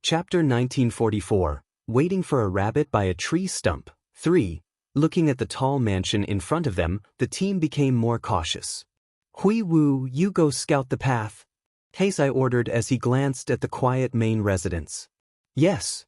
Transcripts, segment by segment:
Chapter 1944, Waiting for a Rabbit by a Tree Stump. 3. Looking at the tall mansion in front of them, the team became more cautious. "Hui Wu, you go scout the path," Heisai ordered as he glanced at the quiet main residence. "Yes,"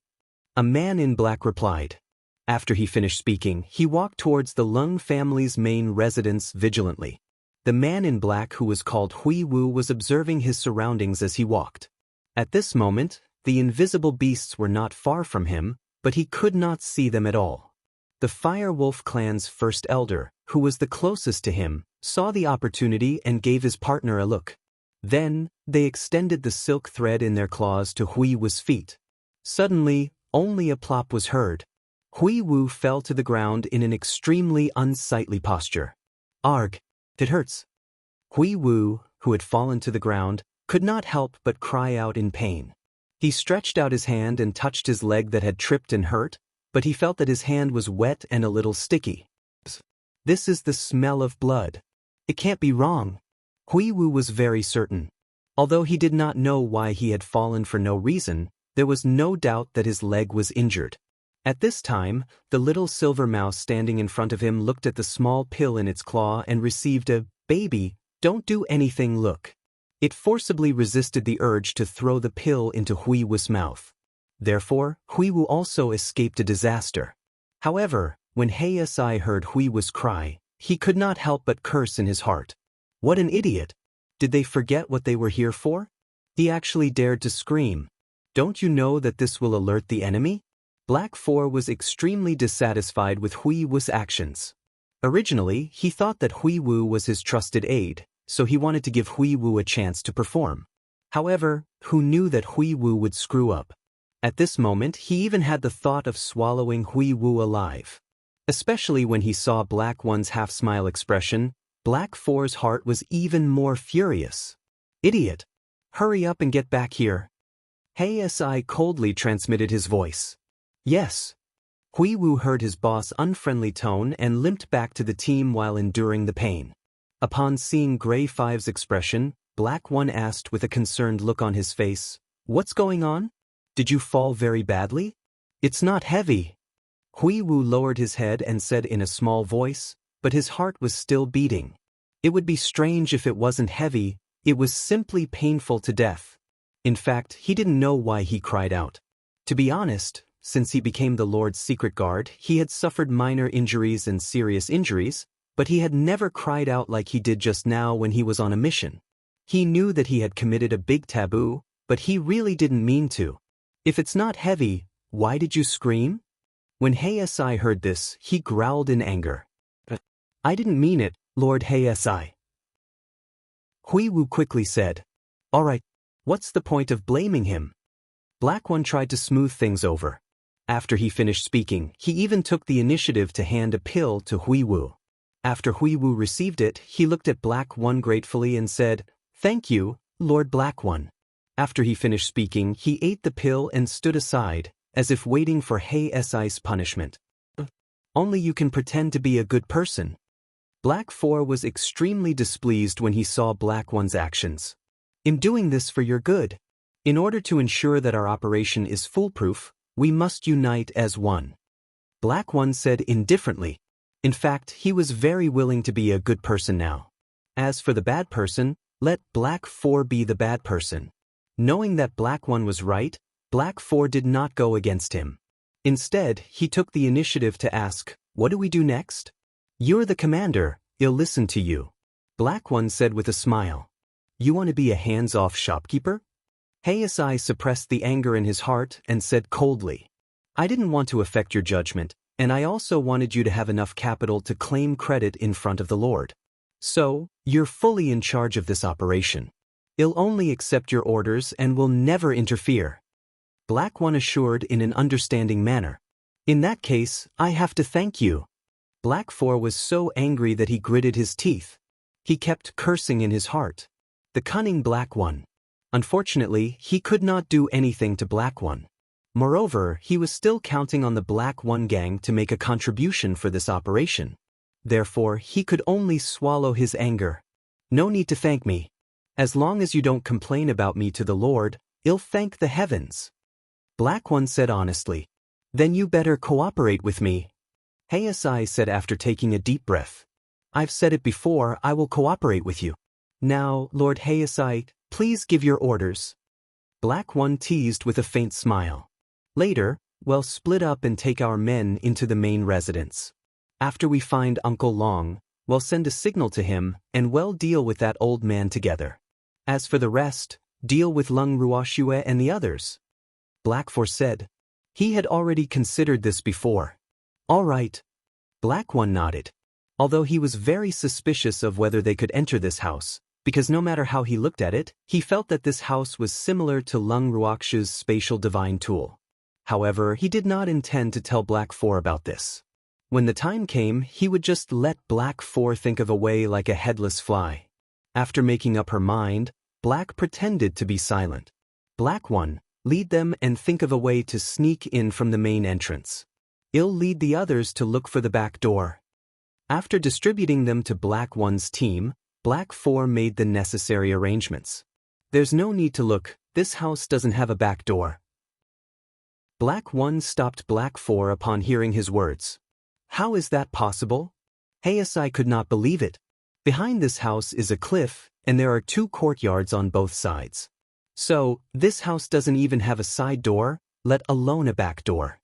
a man in black replied. After he finished speaking, he walked towards the Lung family's main residence vigilantly. The man in black, who was called Hui Wu, was observing his surroundings as he walked. At this moment, the invisible beasts were not far from him, but he could not see them at all. The Fire Wolf clan's first elder, who was the closest to him, saw the opportunity and gave his partner a look. Then, they extended the silk thread in their claws to Hui Wu's feet. Suddenly, only a plop was heard. Hui Wu fell to the ground in an extremely unsightly posture. "Arg, it hurts." Hui Wu, who had fallen to the ground, could not help but cry out in pain. He stretched out his hand and touched his leg that had tripped and hurt, but he felt that his hand was wet and a little sticky. "This is the smell of blood. It can't be wrong." Hui Wu was very certain. Although he did not know why he had fallen for no reason, there was no doubt that his leg was injured. At this time, the little silver mouse standing in front of him looked at the small pill in its claw and received a "baby, don't do anything" look. It forcibly resisted the urge to throw the pill into Hui Wu's mouth. Therefore, Hui Wu also escaped a disaster. However, when Heisai heard Hui Wu's cry, he could not help but curse in his heart. What an idiot! Did they forget what they were here for? He actually dared to scream. "Don't you know that this will alert the enemy?" Black 4 was extremely dissatisfied with Hui Wu's actions. Originally, he thought that Hui Wu was his trusted aide, so he wanted to give Hui Wu a chance to perform. However, who knew that Hui Wu would screw up? At this moment, he even had the thought of swallowing Hui Wu alive. Especially when he saw Black 1's half-smile expression, Black 4's heart was even more furious. "Idiot! Hurry up and get back here." Heisai coldly transmitted his voice. "Yes." Hui Wu heard his boss' unfriendly tone and limped back to the team while enduring the pain. Upon seeing Gray 5's expression, Black 1 asked with a concerned look on his face, "What's going on? Did you fall very badly?" "It's not heavy." Hui Wu lowered his head and said in a small voice, but his heart was still beating. It would be strange if it wasn't heavy, it was simply painful to death. In fact, he didn't know why he cried out. To be honest, since he became the Lord's secret guard, he had suffered minor injuries and serious injuries, but he had never cried out like he did just now when he was on a mission. He knew that he had committed a big taboo, but he really didn't mean to. "If it's not heavy, why did you scream?" When Heisai heard this, he growled in anger. "I didn't mean it, Lord Heisai." Hui Wu quickly said, "All right, what's the point of blaming him?" Black 1 tried to smooth things over. After he finished speaking, he even took the initiative to hand a pill to Hui Wu. After Hui Wu received it, he looked at Black 1 gratefully and said, "Thank you, Lord Black 1. After he finished speaking, he ate the pill and stood aside, as if waiting for Heisai's punishment. "Only you can pretend to be a good person." Black 4 was extremely displeased when he saw Black 1's actions. "I'm doing this for your good. In order to ensure that our operation is foolproof, we must unite as one." Black 1 said indifferently. In fact, he was very willing to be a good person now. As for the bad person, let Black 4 be the bad person. Knowing that Black 1 was right, Black 4 did not go against him. Instead, he took the initiative to ask, "What do we do next?" "You're the commander, I'll listen to you," Black 1 said with a smile. "You want to be a hands-off shopkeeper?" Heisai suppressed the anger in his heart and said coldly, "I didn't want to affect your judgment, and I also wanted you to have enough capital to claim credit in front of the Lord. So, you're fully in charge of this operation. I'll only accept your orders and will never interfere." Black 1 assured in an understanding manner. "In that case, I have to thank you." Black 4 was so angry that he gritted his teeth. He kept cursing in his heart. The cunning Black 1. Unfortunately, he could not do anything to Black 1. Moreover, he was still counting on the Black 1 gang to make a contribution for this operation. Therefore, he could only swallow his anger. "No need to thank me. As long as you don't complain about me to the Lord, I'll thank the heavens." Black One said honestly. Then you better cooperate with me. Heisei said after taking a deep breath. I've said it before, I will cooperate with you. Now, Lord Heisei, please give your orders. Black One teased with a faint smile. Later, we'll split up and take our men into the main residence. After we find Uncle Long, we'll send a signal to him and we'll deal with that old man together. As for the rest, deal with Lung Ruoxue and the others. Black Four said. He had already considered this before. All right. Black One nodded. Although he was very suspicious of whether they could enter this house, because no matter how he looked at it, he felt that this house was similar to Lung Ruoxue's spatial divine tool. However, he did not intend to tell Black Four about this. When the time came, he would just let Black Four think of a way like a headless fly. After making up her mind, Black pretended to be silent. Black One, lead them and think of a way to sneak in from the main entrance. I'll lead the others to look for the back door. After distributing them to Black One's team, Black Four made the necessary arrangements. There's no need to look, this house doesn't have a back door. Black One stopped Black Four upon hearing his words. How is that possible? Heisei could not believe it. Behind this house is a cliff, and there are 2 courtyards on both sides. So, this house doesn't even have a side door, let alone a back door.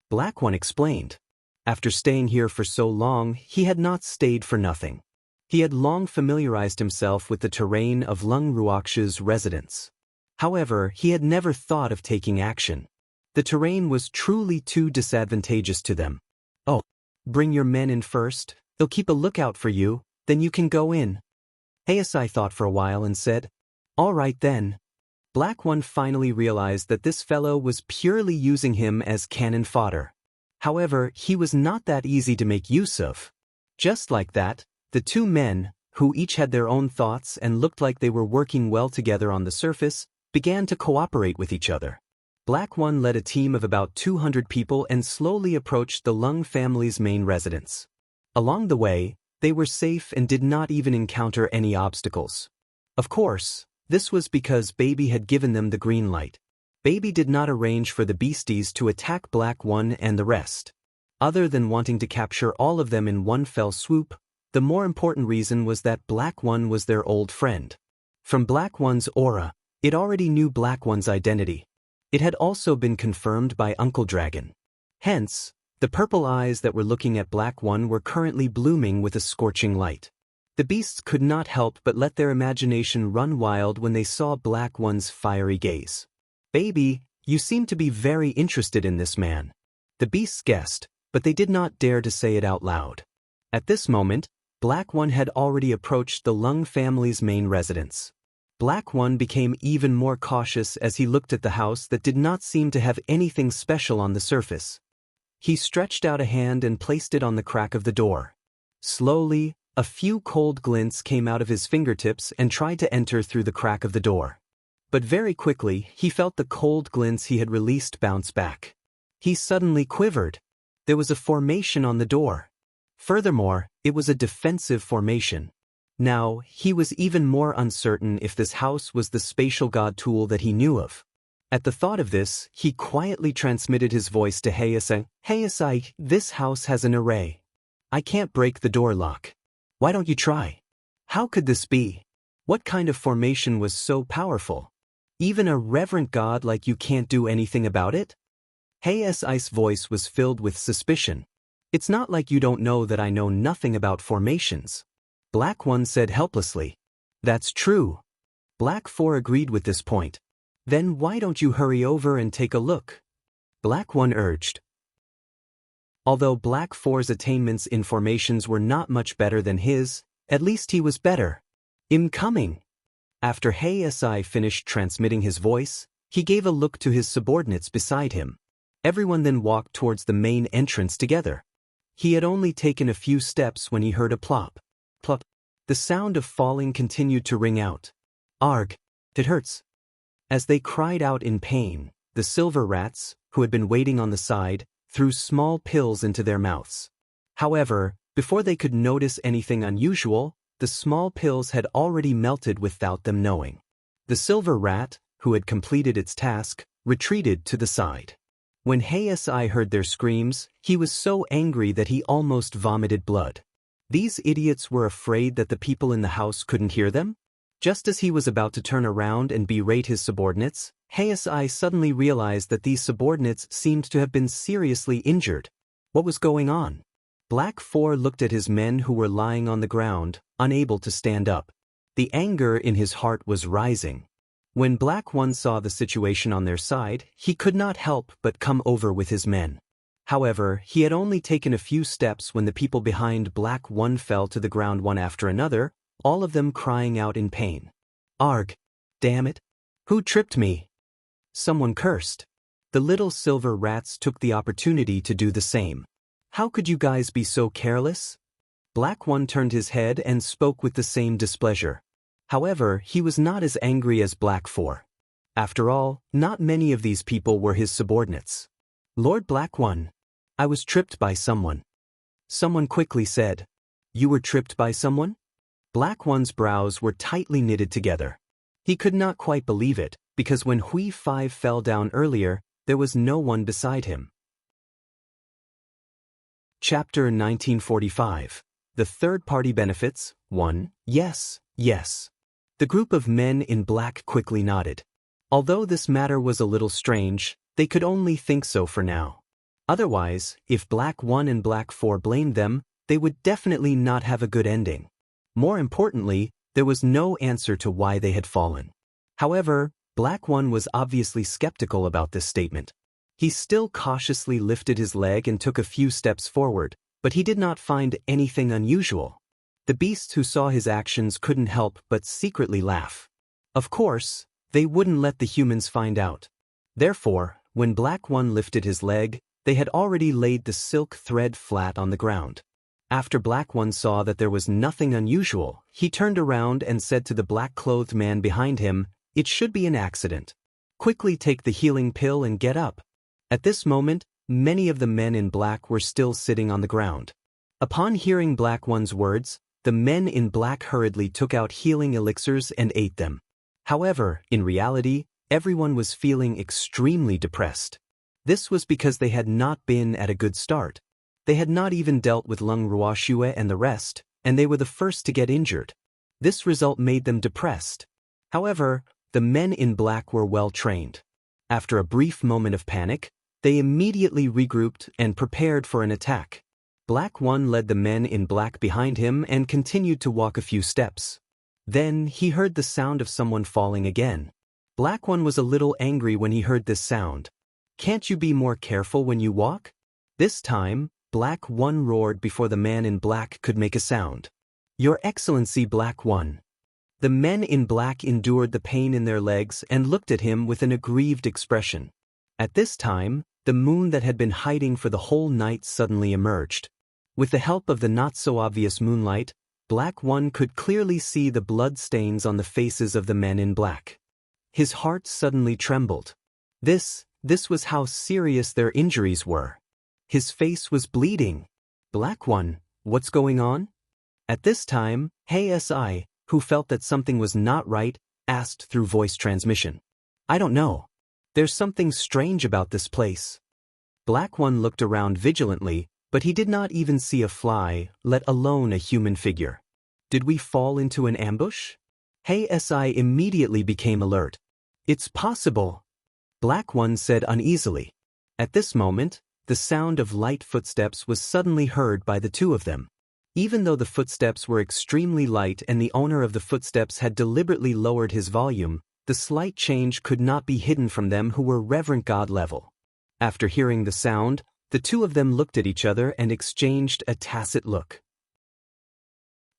Black One explained. After staying here for so long, he had not stayed for nothing. He had long familiarized himself with the terrain of Lung Ruoxue's residence. However, he had never thought of taking action. The terrain was truly too disadvantageous to them. Oh, bring your men in first, they'll keep a lookout for you, then you can go in. Heisei thought for a while and said, all right then. Black One finally realized that this fellow was purely using him as cannon fodder. However, he was not that easy to make use of. Just like that, the 2 men, who each had their own thoughts and looked like they were working well together on the surface, began to cooperate with each other. Black One led a team of about 200 people and slowly approached the Lung family's main residence. Along the way, they were safe and did not even encounter any obstacles. Of course, this was because Baby had given them the green light. Baby did not arrange for the beasties to attack Black One and the rest. Other than wanting to capture all of them in one fell swoop, the more important reason was that Black One was their old friend. From Black One's aura, it already knew Black One's identity. It had also been confirmed by Uncle Dragon. Hence, the purple eyes that were looking at Black One were currently blooming with a scorching light. The beasts could not help but let their imagination run wild when they saw Black One's fiery gaze. Baby, you seem to be very interested in this man. The beasts guessed, but they did not dare to say it out loud. At this moment, Black One had already approached the Lung family's main residence. Black One became even more cautious as he looked at the house that did not seem to have anything special on the surface. He stretched out a hand and placed it on the crack of the door. Slowly, a few cold glints came out of his fingertips and tried to enter through the crack of the door. But very quickly, he felt the cold glints he had released bounce back. He suddenly quivered. There was a formation on the door. Furthermore, it was a defensive formation. Now, he was even more uncertain if this house was the spatial god tool that he knew of. At the thought of this, he quietly transmitted his voice to Heisei. Heisei, this house has an array. I can't break the door lock. Why don't you try? How could this be? What kind of formation was so powerful? Even a reverent god like you can't do anything about it? Heisei's voice was filled with suspicion. It's not like you don't know that I know nothing about formations. Black One said helplessly. That's true. Black Four agreed with this point. Then why don't you hurry over and take a look? Black One urged. Although Black Four's attainments in formations were not much better than his, at least he was better. I'm coming. After Heisei finished transmitting his voice, he gave a look to his subordinates beside him. Everyone then walked towards the main entrance together. He had only taken a few steps when he heard a plop. Plop. The sound of falling continued to ring out. Arg! It hurts. As they cried out in pain, the silver rats, who had been waiting on the side, threw small pills into their mouths. However, before they could notice anything unusual, the small pills had already melted without them knowing. The silver rat, who had completed its task, retreated to the side. When Hayasi heard their screams, he was so angry that he almost vomited blood. These idiots were afraid that the people in the house couldn't hear them? Just as he was about to turn around and berate his subordinates, Hayasi suddenly realized that these subordinates seemed to have been seriously injured. What was going on? Black 4 looked at his men who were lying on the ground, unable to stand up. The anger in his heart was rising. When Black 1 saw the situation on their side, he could not help but come over with his men. However, he had only taken a few steps when the people behind Black 1 fell to the ground one after another, all of them crying out in pain. Arg! Damn it! Who tripped me? Someone cursed. The little silver rats took the opportunity to do the same. How could you guys be so careless? Black 1 turned his head and spoke with the same displeasure. However, he was not as angry as Black 4. After all, not many of these people were his subordinates. Lord Black 1. I was tripped by someone. Someone quickly said. You were tripped by someone? Black 1's brows were tightly knitted together. He could not quite believe it, because when Hui 5 fell down earlier, there was no one beside him. Chapter 1945. The Third Party Benefits. 1. Yes, yes. The group of men in black quickly nodded. Although this matter was a little strange, they could only think so for now. Otherwise, if Black 1 and Black 4 blamed them, they would definitely not have a good ending. More importantly, there was no answer to why they had fallen. However, Black 1 was obviously skeptical about this statement. He still cautiously lifted his leg and took a few steps forward, but he did not find anything unusual. The beasts who saw his actions couldn't help but secretly laugh. Of course, they wouldn't let the humans find out. Therefore, when Black 1 lifted his leg, they had already laid the silk thread flat on the ground. After Black 1 saw that there was nothing unusual, he turned around and said to the black-clothed man behind him, "It should be an accident. Quickly take the healing pill and get up." At this moment, many of the men in black were still sitting on the ground. Upon hearing Black 1's words, the men in black hurriedly took out healing elixirs and ate them. However, in reality, everyone was feeling extremely depressed. This was because they had not been at a good start. They had not even dealt with Lung Ruoxue and the rest, and they were the first to get injured. This result made them depressed. However, the men in black were well trained. After a brief moment of panic, they immediately regrouped and prepared for an attack. Black 1 led the men in black behind him and continued to walk a few steps. Then he heard the sound of someone falling again. Black 1 was a little angry when he heard this sound. Can't you be more careful when you walk? This time, Black 1 roared before the man in black could make a sound. Your Excellency Black 1. The men in black endured the pain in their legs and looked at him with an aggrieved expression. At this time, the moon that had been hiding for the whole night suddenly emerged. With the help of the not-so-obvious moonlight, Black 1 could clearly see the blood stains on the faces of the men in black. His heart suddenly trembled. This was how serious their injuries were. His face was bleeding. Black 1, what's going on? At this time, Hayasi, who felt that something was not right, asked through voice transmission. I don't know. There's something strange about this place. Black 1 looked around vigilantly, but he did not even see a fly, let alone a human figure. Did we fall into an ambush? Hayasi immediately became alert. It's possible, Black 1 said uneasily. At this moment, the sound of light footsteps was suddenly heard by the two of them. Even though the footsteps were extremely light and the owner of the footsteps had deliberately lowered his volume, the slight change could not be hidden from them who were reverent God level. After hearing the sound, the two of them looked at each other and exchanged a tacit look.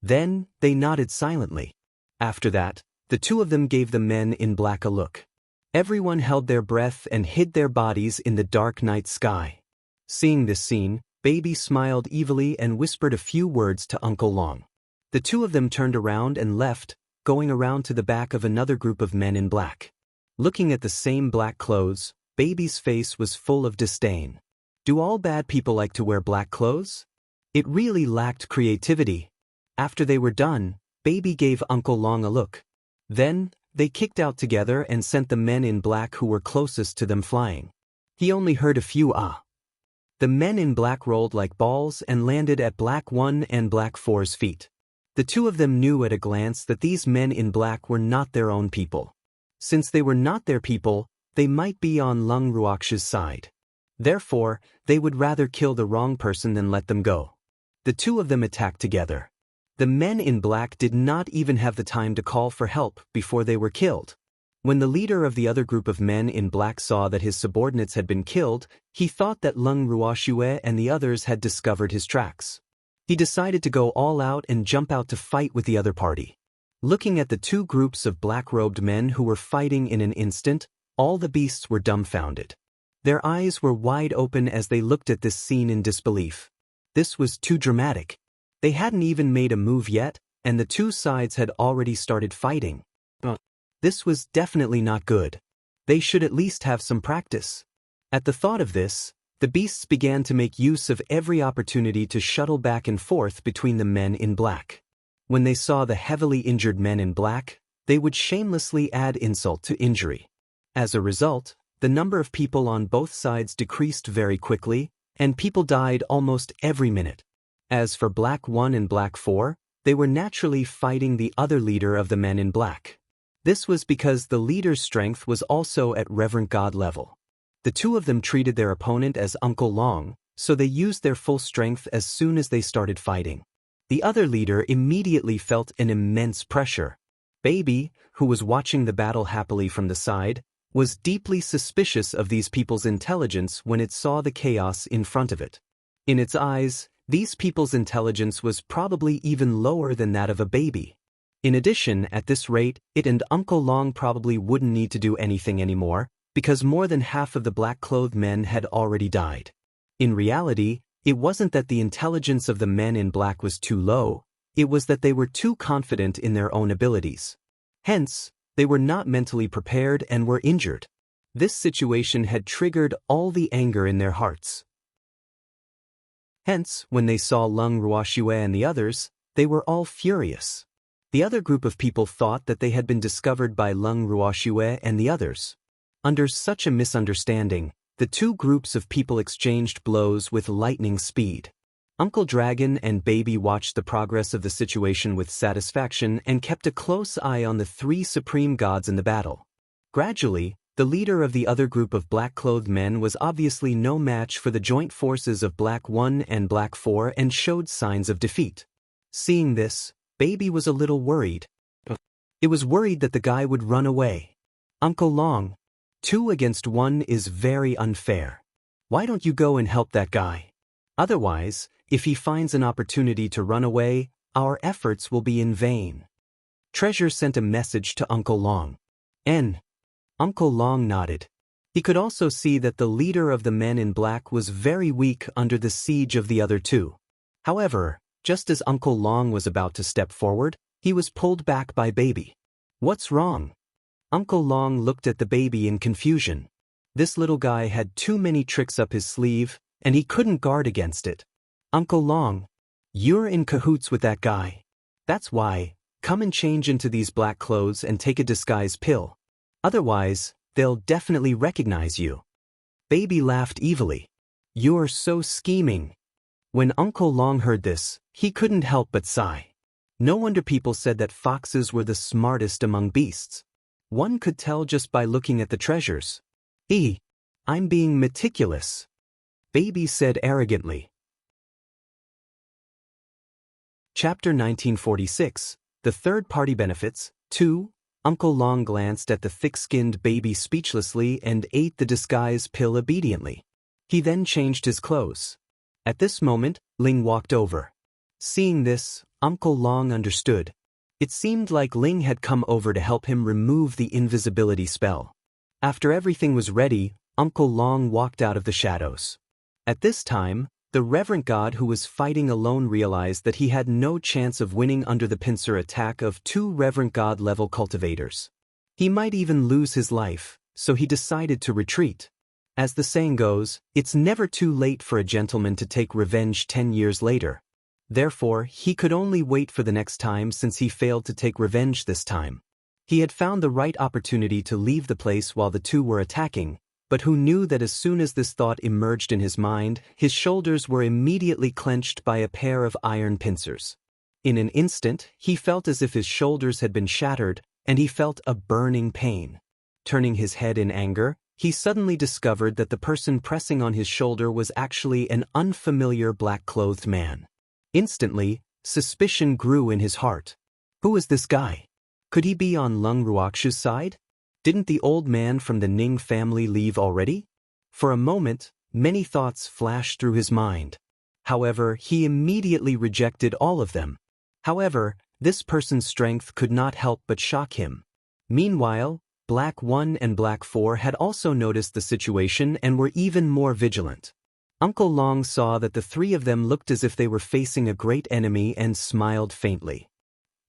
Then, they nodded silently. After that, the two of them gave the men in black a look. Everyone held their breath and hid their bodies in the dark night sky. Seeing this scene, Baby smiled evilly and whispered a few words to Uncle Long. The two of them turned around and left, going around to the back of another group of men in black. Looking at the same black clothes, Baby's face was full of disdain. Do all bad people like to wear black clothes? It really lacked creativity. After they were done, Baby gave Uncle Long a look. Then, they kicked out together and sent the men in black who were closest to them flying. He only heard a few ah. The men in black rolled like balls and landed at Black 1 and Black 4's feet. The two of them knew at a glance that these men in black were not their own people. Since they were not their people, they might be on Lung Ruox's side. Therefore, they would rather kill the wrong person than let them go. The two of them attacked together. The men in black did not even have the time to call for help before they were killed. When the leader of the other group of men in black saw that his subordinates had been killed, he thought that Lung Ruoxue and the others had discovered his tracks. He decided to go all out and jump out to fight with the other party. Looking at the two groups of black-robed men who were fighting in an instant, all the beasts were dumbfounded. Their eyes were wide open as they looked at this scene in disbelief. This was too dramatic. They hadn't even made a move yet, and the two sides had already started fighting. This was definitely not good. They should at least have some practice. At the thought of this, the beasts began to make use of every opportunity to shuttle back and forth between the men in black. When they saw the heavily injured men in black, they would shamelessly add insult to injury. As a result, the number of people on both sides decreased very quickly, and people died almost every minute. As for Black 1 and Black 4, they were naturally fighting the other leader of the men in black. This was because the leader's strength was also at Reverend God level. The two of them treated their opponent as Uncle Long, so they used their full strength as soon as they started fighting. The other leader immediately felt an immense pressure. Baby, who was watching the battle happily from the side, was deeply suspicious of these people's intelligence when it saw the chaos in front of it. In its eyes, these people's intelligence was probably even lower than that of a baby. In addition, at this rate, it and Uncle Long probably wouldn't need to do anything anymore, because more than half of the black-clothed men had already died. In reality, it wasn't that the intelligence of the men in black was too low, it was that they were too confident in their own abilities. Hence, they were not mentally prepared and were injured. This situation had triggered all the anger in their hearts. Hence, when they saw Lung Ruoxue and the others, they were all furious. The other group of people thought that they had been discovered by Lung Ruoxue and the others. Under such a misunderstanding, the two groups of people exchanged blows with lightning speed. Uncle Dragon and Baby watched the progress of the situation with satisfaction and kept a close eye on the three supreme gods in the battle. Gradually, the leader of the other group of black-clothed men was obviously no match for the joint forces of Black 1 and Black 4 and showed signs of defeat. Seeing this, Baby was a little worried. It was worried that the guy would run away. Uncle Long, 2 against 1 is very unfair. Why don't you go and help that guy? Otherwise, if he finds an opportunity to run away, our efforts will be in vain. Treasure sent a message to Uncle Long. Uncle Long nodded. He could also see that the leader of the men in black was very weak under the siege of the other two. However, just as Uncle Long was about to step forward, he was pulled back by Baby. What's wrong? Uncle Long looked at the baby in confusion. This little guy had too many tricks up his sleeve, and he couldn't guard against it. Uncle Long, you're in cahoots with that guy. That's why, come and change into these black clothes and take a disguise pill. Otherwise, they'll definitely recognize you. Baby laughed evilly. You're so scheming. When Uncle Long heard this, he couldn't help but sigh. No wonder people said that foxes were the smartest among beasts. One could tell just by looking at the treasures. I'm being meticulous, Baby said arrogantly. Chapter 1946, The Third Party Benefits, 2. Uncle Long glanced at the thick-skinned baby speechlessly and ate the disguise pill obediently. He then changed his clothes. At this moment, Ling walked over. Seeing this, Uncle Long understood. It seemed like Ling had come over to help him remove the invisibility spell. After everything was ready, Uncle Long walked out of the shadows. At this time, the Reverend God who was fighting alone realized that he had no chance of winning under the pincer attack of 2 Reverend God-level cultivators. He might even lose his life, so he decided to retreat. As the saying goes, it's never too late for a gentleman to take revenge 10 years later. Therefore, he could only wait for the next time since he failed to take revenge this time. He had found the right opportunity to leave the place while the two were attacking, but who knew that as soon as this thought emerged in his mind, his shoulders were immediately clenched by a pair of iron pincers. In an instant, he felt as if his shoulders had been shattered, and he felt a burning pain. Turning his head in anger, he suddenly discovered that the person pressing on his shoulder was actually an unfamiliar black-clothed man. Instantly, suspicion grew in his heart. Who was this guy? Could he be on Lung Ruoxu's side? Didn't the old man from the Ning family leave already? For a moment, many thoughts flashed through his mind. However, he immediately rejected all of them. However, this person's strength could not help but shock him. Meanwhile, Black 1 and Black 4 had also noticed the situation and were even more vigilant. Uncle Long saw that the three of them looked as if they were facing a great enemy and smiled faintly.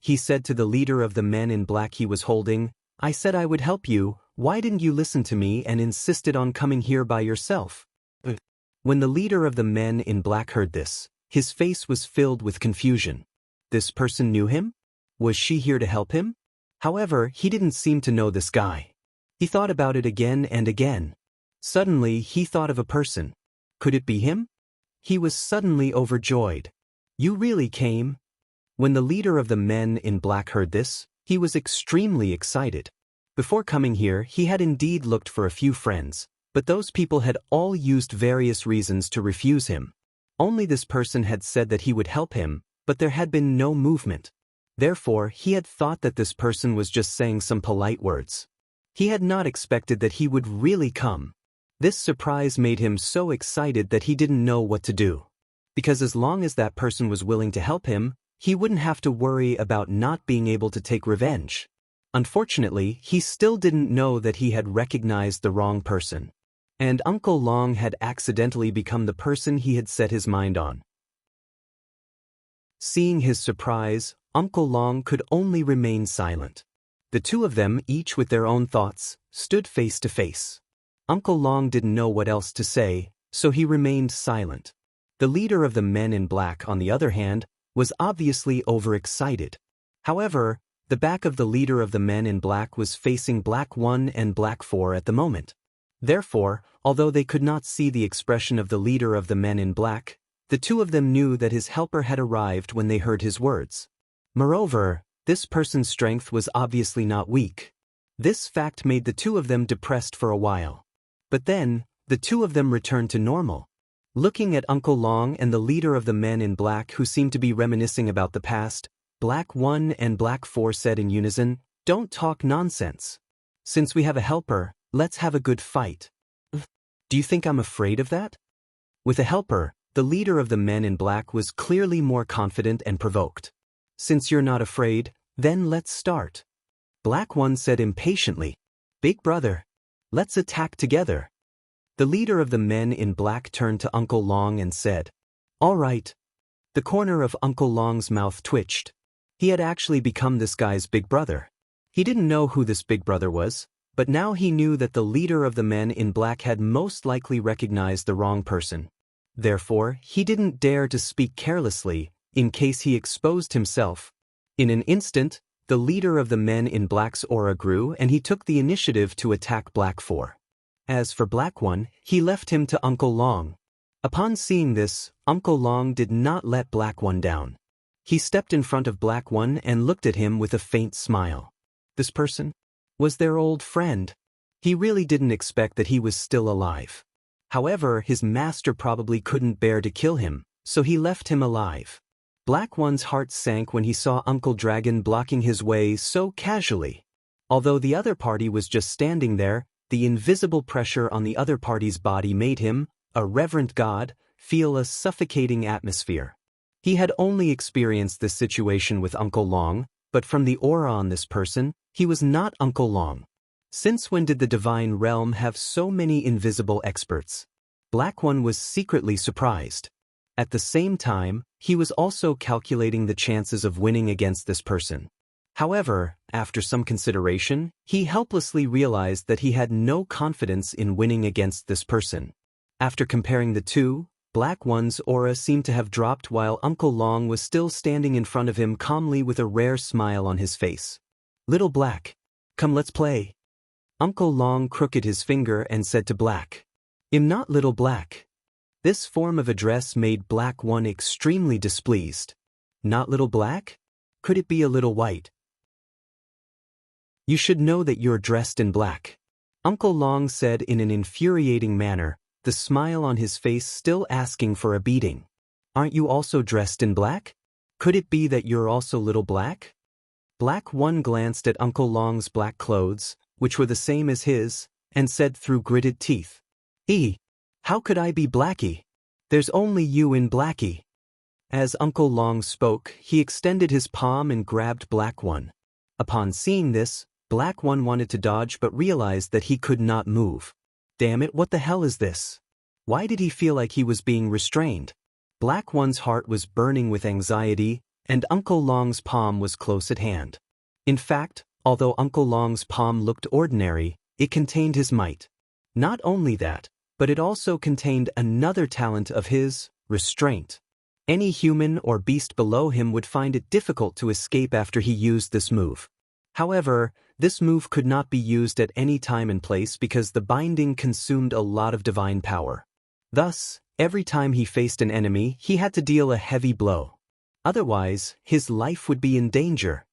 He said to the leader of the men in black he was holding, "I said I would help you, why didn't you listen to me and insisted on coming here by yourself?" When the leader of the men in black heard this, his face was filled with confusion. This person knew him? Was she here to help him? However, he didn't seem to know this guy. He thought about it again and again. Suddenly, he thought of a person. Could it be him? He was suddenly overjoyed. "You really came?" When the leader of the men in black heard this, he was extremely excited. Before coming here, he had indeed looked for a few friends, but those people had all used various reasons to refuse him. Only this person had said that he would help him, but there had been no movement. Therefore, he had thought that this person was just saying some polite words. He had not expected that he would really come. This surprise made him so excited that he didn't know what to do. Because as long as that person was willing to help him, he wouldn't have to worry about not being able to take revenge. Unfortunately, he still didn't know that he had recognized the wrong person. And Uncle Long had accidentally become the person he had set his mind on. Seeing his surprise, Uncle Long could only remain silent. The two of them, each with their own thoughts, stood face to face. Uncle Long didn't know what else to say, so he remained silent. The leader of the men in black, on the other hand, was obviously overexcited. However, the back of the leader of the men in black was facing Black 1 and Black 4 at the moment. Therefore, although they could not see the expression of the leader of the men in black, the two of them knew that his helper had arrived when they heard his words. Moreover, this person's strength was obviously not weak. This fact made the two of them depressed for a while. But then, the two of them returned to normal. Looking at Uncle Long and the leader of the men in black who seemed to be reminiscing about the past, Black 1 and Black 4 said in unison, "Don't talk nonsense. Since we have a helper, let's have a good fight." "Do you think I'm afraid of that?" With a helper, the leader of the men in black was clearly more confident and provoked. "Since you're not afraid, then let's start." Black 1 said impatiently, "Big brother, let's attack together." The leader of the men in black turned to Uncle Long and said, "All right." The corner of Uncle Long's mouth twitched. He had actually become this guy's big brother. He didn't know who this big brother was, but now he knew that the leader of the men in black had most likely recognized the wrong person. Therefore, he didn't dare to speak carelessly, in case he exposed himself. In an instant, the leader of the men in black's aura grew and he took the initiative to attack Black 4. As for Black 1, he left him to Uncle Long. Upon seeing this, Uncle Long did not let Black 1 down. He stepped in front of Black 1 and looked at him with a faint smile. This person was their old friend. He really didn't expect that he was still alive. However, his master probably couldn't bear to kill him, so he left him alive. Black 1's heart sank when he saw Uncle Dragon blocking his way so casually. Although the other party was just standing there, the invisible pressure on the other party's body made him, a reverent god, feel a suffocating atmosphere. He had only experienced this situation with Uncle Long, but from the aura on this person, he was not Uncle Long. Since when did the divine realm have so many invisible experts? Black 1 was secretly surprised. At the same time, he was also calculating the chances of winning against this person. However, after some consideration, he helplessly realized that he had no confidence in winning against this person. After comparing the two, Black 1's aura seemed to have dropped while Uncle Long was still standing in front of him calmly with a rare smile on his face. "Little Black, Come, let's play. Uncle Long crooked his finger and said to Black, "I'm not little Black." This form of address made Black One extremely displeased. Not little Black? Could it be a little white? You should know that you're dressed in black, Uncle Long said in an infuriating manner, the smile on his face still asking for a beating. Aren't you also dressed in black? Could it be that you're also little Black? Black One glanced at Uncle Long's black clothes, which were the same as his, and said through gritted teeth, How could I be Blackie? There's only you in Blackie." As Uncle Long spoke, he extended his palm and grabbed Black One. Upon seeing this, Black One wanted to dodge but realized that he could not move. Damn it, what the hell is this? Why did he feel like he was being restrained? Black One's heart was burning with anxiety, and Uncle Long's palm was close at hand. In fact, although Uncle Long's palm looked ordinary, it contained his might. Not only that, but it also contained another talent of his, restraint. Any human or beast below him would find it difficult to escape after he used this move. However, this move could not be used at any time and place because the binding consumed a lot of divine power. Thus, every time he faced an enemy, he had to deal a heavy blow. Otherwise, his life would be in danger.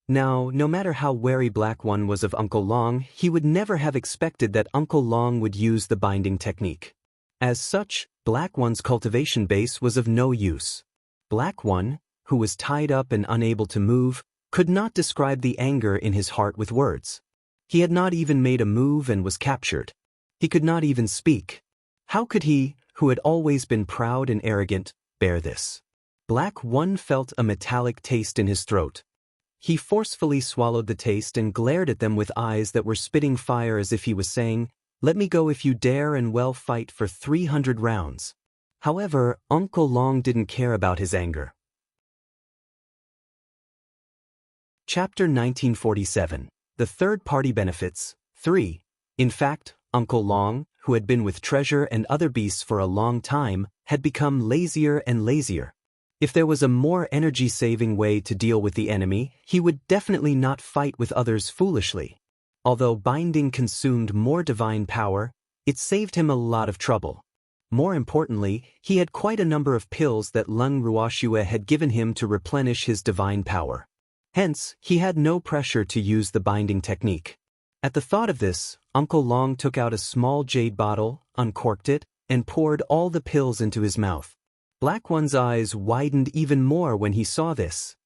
Now, no matter how wary Black One was of Uncle Long, he would never have expected that Uncle Long would use the binding technique. As such, Black One's cultivation base was of no use. Black One, who was tied up and unable to move, could not describe the anger in his heart with words. He had not even made a move and was captured. He could not even speak. How could he, who had always been proud and arrogant, bear this? Black One felt a metallic taste in his throat. He forcefully swallowed the taste and glared at them with eyes that were spitting fire as if he was saying, "Let me go if you dare and well fight for 300 rounds. However, Uncle Long didn't care about his anger. Chapter 1947. The Third Party Benefits. 3. In fact, Uncle Long, who had been with Treasure and other beasts for a long time, had become lazier and lazier. If there was a more energy-saving way to deal with the enemy, he would definitely not fight with others foolishly. Although binding consumed more divine power, it saved him a lot of trouble. More importantly, he had quite a number of pills that Lung Ruoxue had given him to replenish his divine power. Hence, he had no pressure to use the binding technique. At the thought of this, Uncle Long took out a small jade bottle, uncorked it, and poured all the pills into his mouth. Black One's eyes widened even more when he saw this.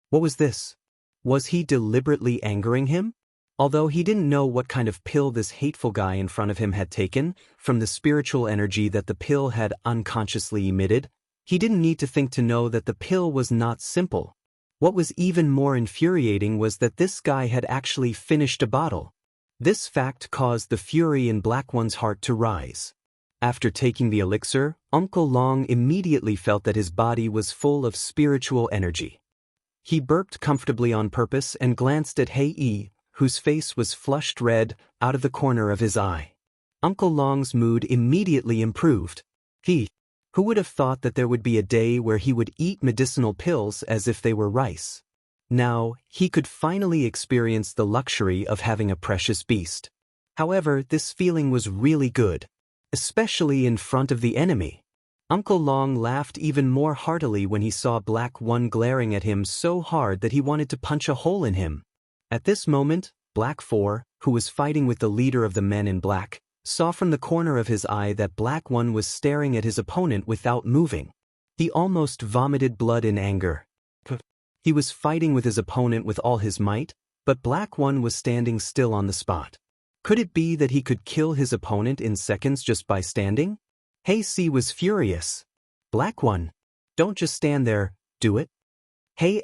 What was this? Was he deliberately angering him? Although he didn't know what kind of pill this hateful guy in front of him had taken, from the spiritual energy that the pill had unconsciously emitted, he didn't need to think to know that the pill was not simple. What was even more infuriating was that this guy had actually finished a bottle. This fact caused the fury in Black One's heart to rise. After taking the elixir, Uncle Long immediately felt that his body was full of spiritual energy. He burped comfortably on purpose and glanced at Hei, whose face was flushed red, out of the corner of his eye. Uncle Long's mood immediately improved. Who would have thought that there would be a day where he would eat medicinal pills as if they were rice? Now, he could finally experience the luxury of having a precious beast. However, this feeling was really good, especially in front of the enemy. Uncle Long laughed even more heartily when he saw Black One glaring at him so hard that he wanted to punch a hole in him. At this moment, Black Four, who was fighting with the leader of the men in black, saw from the corner of his eye that Black One was staring at his opponent without moving. He almost vomited blood in anger. He was fighting with his opponent with all his might, but Black One was standing still on the spot. Could it be that he could kill his opponent in seconds just by standing? Hei was furious. Black One, don't just stand there, do it. Hei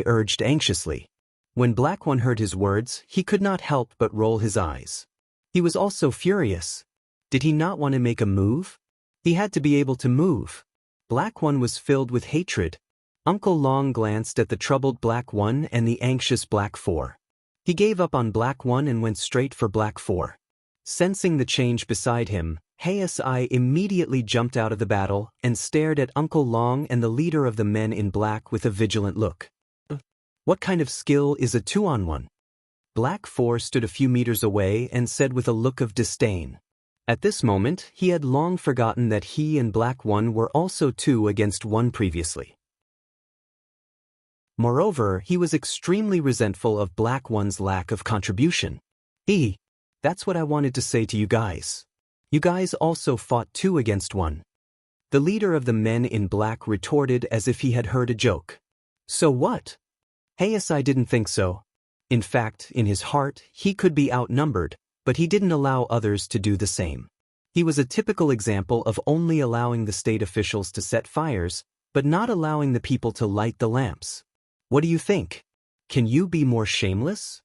urged anxiously. When Black One heard his words, he could not help but roll his eyes. He was also furious. Did he not want to make a move? He had to be able to move. Black One was filled with hatred. Uncle Long glanced at the troubled Black One and the anxious Black Four. He gave up on Black One and went straight for Black Four. Sensing the change beside him, Hei immediately jumped out of the battle and stared at Uncle Long and the leader of the men in black with a vigilant look. What kind of skill is a 2-on-1? Black 4 stood a few meters away and said with a look of disdain. At this moment, he had long forgotten that he and Black 1 were also 2 against 1 previously. Moreover, he was extremely resentful of Black 1's lack of contribution. That's what I wanted to say to you guys. You guys also fought 2 against 1. The leader of the men in black retorted as if he had heard a joke. So what? I didn't think so. In fact, in his heart, he could be outnumbered, but he didn't allow others to do the same. He was a typical example of only allowing the state officials to set fires, but not allowing the people to light the lamps. What do you think? Can you be more shameless?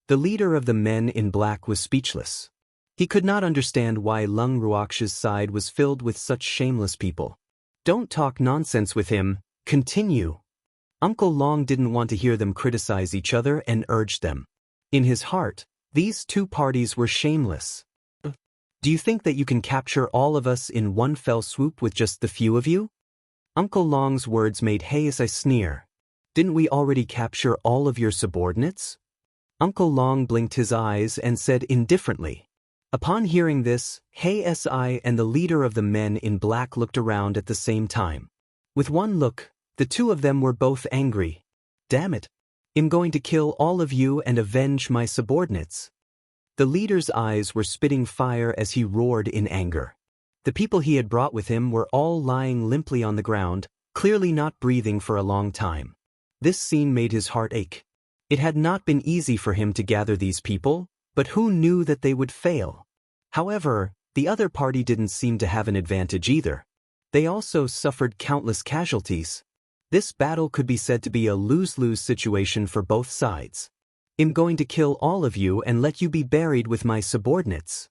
The leader of the men in black was speechless. He could not understand why Lung Ruox's side was filled with such shameless people. Don't talk nonsense with him, continue. Uncle Long didn't want to hear them criticize each other and urged them. In his heart, these 2 parties were shameless. Do you think that you can capture all of us in one fell swoop with just the few of you? Uncle Long's words made Heisai sneer. Didn't we already capture all of your subordinates? Uncle Long blinked his eyes and said indifferently. Upon hearing this, Heisai and the leader of the men in black looked around at the same time. With one look, the 2 of them were both angry. Damn it! I'm going to kill all of you and avenge my subordinates. The leader's eyes were spitting fire as he roared in anger. The people he had brought with him were all lying limply on the ground, clearly not breathing for a long time. This scene made his heart ache. It had not been easy for him to gather these people, but who knew that they would fail? However, the other party didn't seem to have an advantage either. They also suffered countless casualties. This battle could be said to be a lose-lose situation for both sides. I'm going to kill all of you and let you be buried with my subordinates.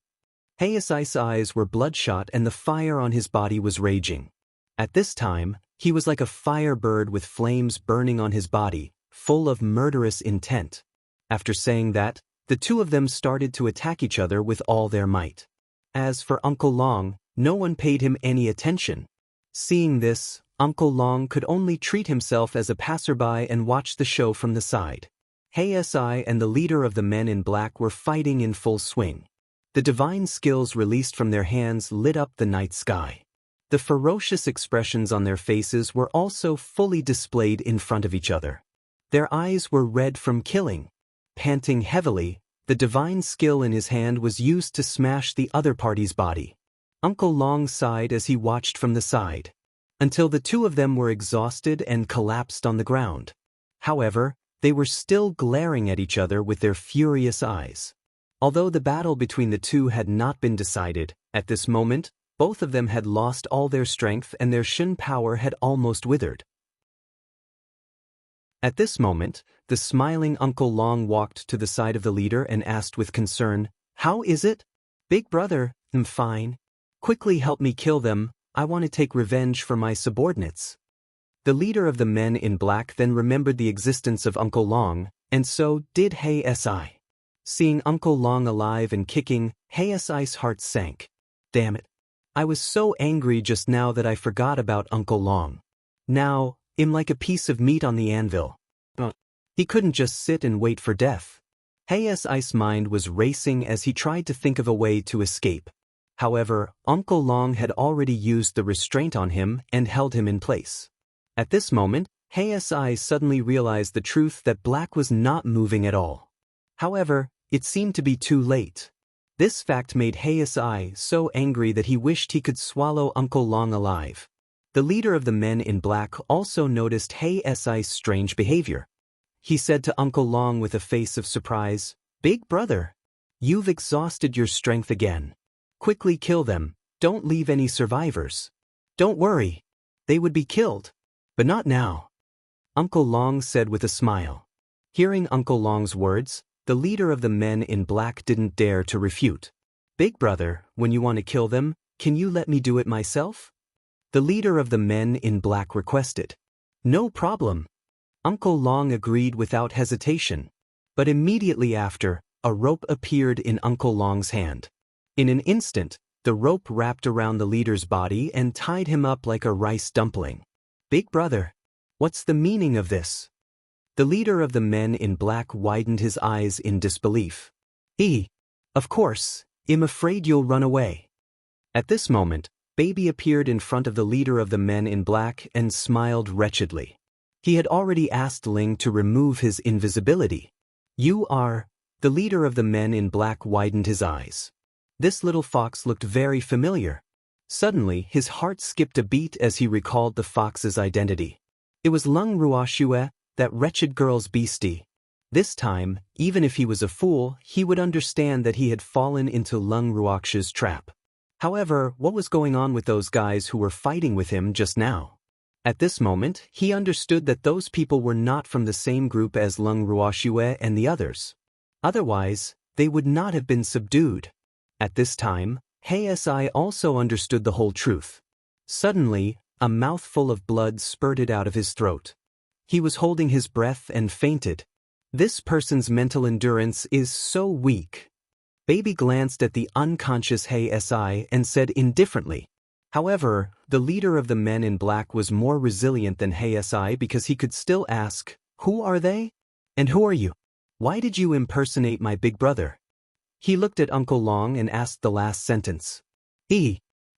Heisai's eyes were bloodshot and the fire on his body was raging. At this time, he was like a firebird with flames burning on his body, full of murderous intent. After saying that, the 2 of them started to attack each other with all their might. As for Uncle Long, no one paid him any attention. Seeing this, Uncle Long could only treat himself as a passerby and watch the show from the side. Heisai and the leader of the men in black were fighting in full swing. The divine skills released from their hands lit up the night sky. The ferocious expressions on their faces were also fully displayed in front of each other. Their eyes were red from killing. Panting heavily, the divine skill in his hand was used to smash the other party's body. Uncle Long sighed as he watched from the side, until the 2 of them were exhausted and collapsed on the ground. However, they were still glaring at each other with their furious eyes. Although the battle between the 2 had not been decided, at this moment, both of them had lost all their strength and their Shin power had almost withered. At this moment, the smiling Uncle Long walked to the side of the leader and asked with concern, "How is it?" "Big brother, I'm fine. Quickly help me kill them, I want to take revenge for my subordinates." The leader of the men in black then remembered the existence of Uncle Long, and so did Heisai. Seeing Uncle Long alive and kicking, Heisai's heart sank. Damn it. I was so angry just now that I forgot about Uncle Long. Now, I'm like a piece of meat on the anvil. He couldn't just sit and wait for death. Heisai's mind was racing as he tried to think of a way to escape. However, Uncle Long had already used the restraint on him and held him in place. At this moment, Heisai suddenly realized the truth that Black was not moving at all. However, it seemed to be too late. This fact made Heisai so angry that he wished he could swallow Uncle Long alive. The leader of the men in black also noticed Heisai's strange behavior. He said to Uncle Long with a face of surprise, "Big brother, you've exhausted your strength again. Quickly kill them, don't leave any survivors. Don't worry, they would be killed, but not now," Uncle Long said with a smile. Hearing Uncle Long's words, the leader of the men in black didn't dare to refute. "Big brother, when you want to kill them, can you let me do it myself?" The leader of the men in black requested. "No problem." Uncle Long agreed without hesitation. But immediately after, a rope appeared in Uncle Long's hand. In an instant, the rope wrapped around the leader's body and tied him up like a rice dumpling. "Big brother, what's the meaning of this?" The leader of the men in black widened his eyes in disbelief. Of course, I'm afraid you'll run away. At this moment, Baby appeared in front of the leader of the men in black and smiled wretchedly. He had already asked Ling to remove his invisibility. You are... The leader of the men in black widened his eyes. This little fox looked very familiar. Suddenly, his heart skipped a beat as he recalled the fox's identity. It was Lung Ruoxue, that wretched girl's beastie. This time, even if he was a fool, he would understand that he had fallen into Lung Ruoxue's trap. However, what was going on with those guys who were fighting with him just now? At this moment, he understood that those people were not from the same group as Lung Ruoxue and the others. Otherwise, they would not have been subdued. At this time, Si also understood the whole truth. Suddenly, a mouthful of blood spurted out of his throat. He was holding his breath and fainted. This person's mental endurance is so weak. Baby glanced at the unconscious Si and said indifferently. However, the leader of the men in black was more resilient than Si because he could still ask, "Who are they? And who are you? Why did you impersonate my big brother?" He looked at Uncle Long and asked the last sentence.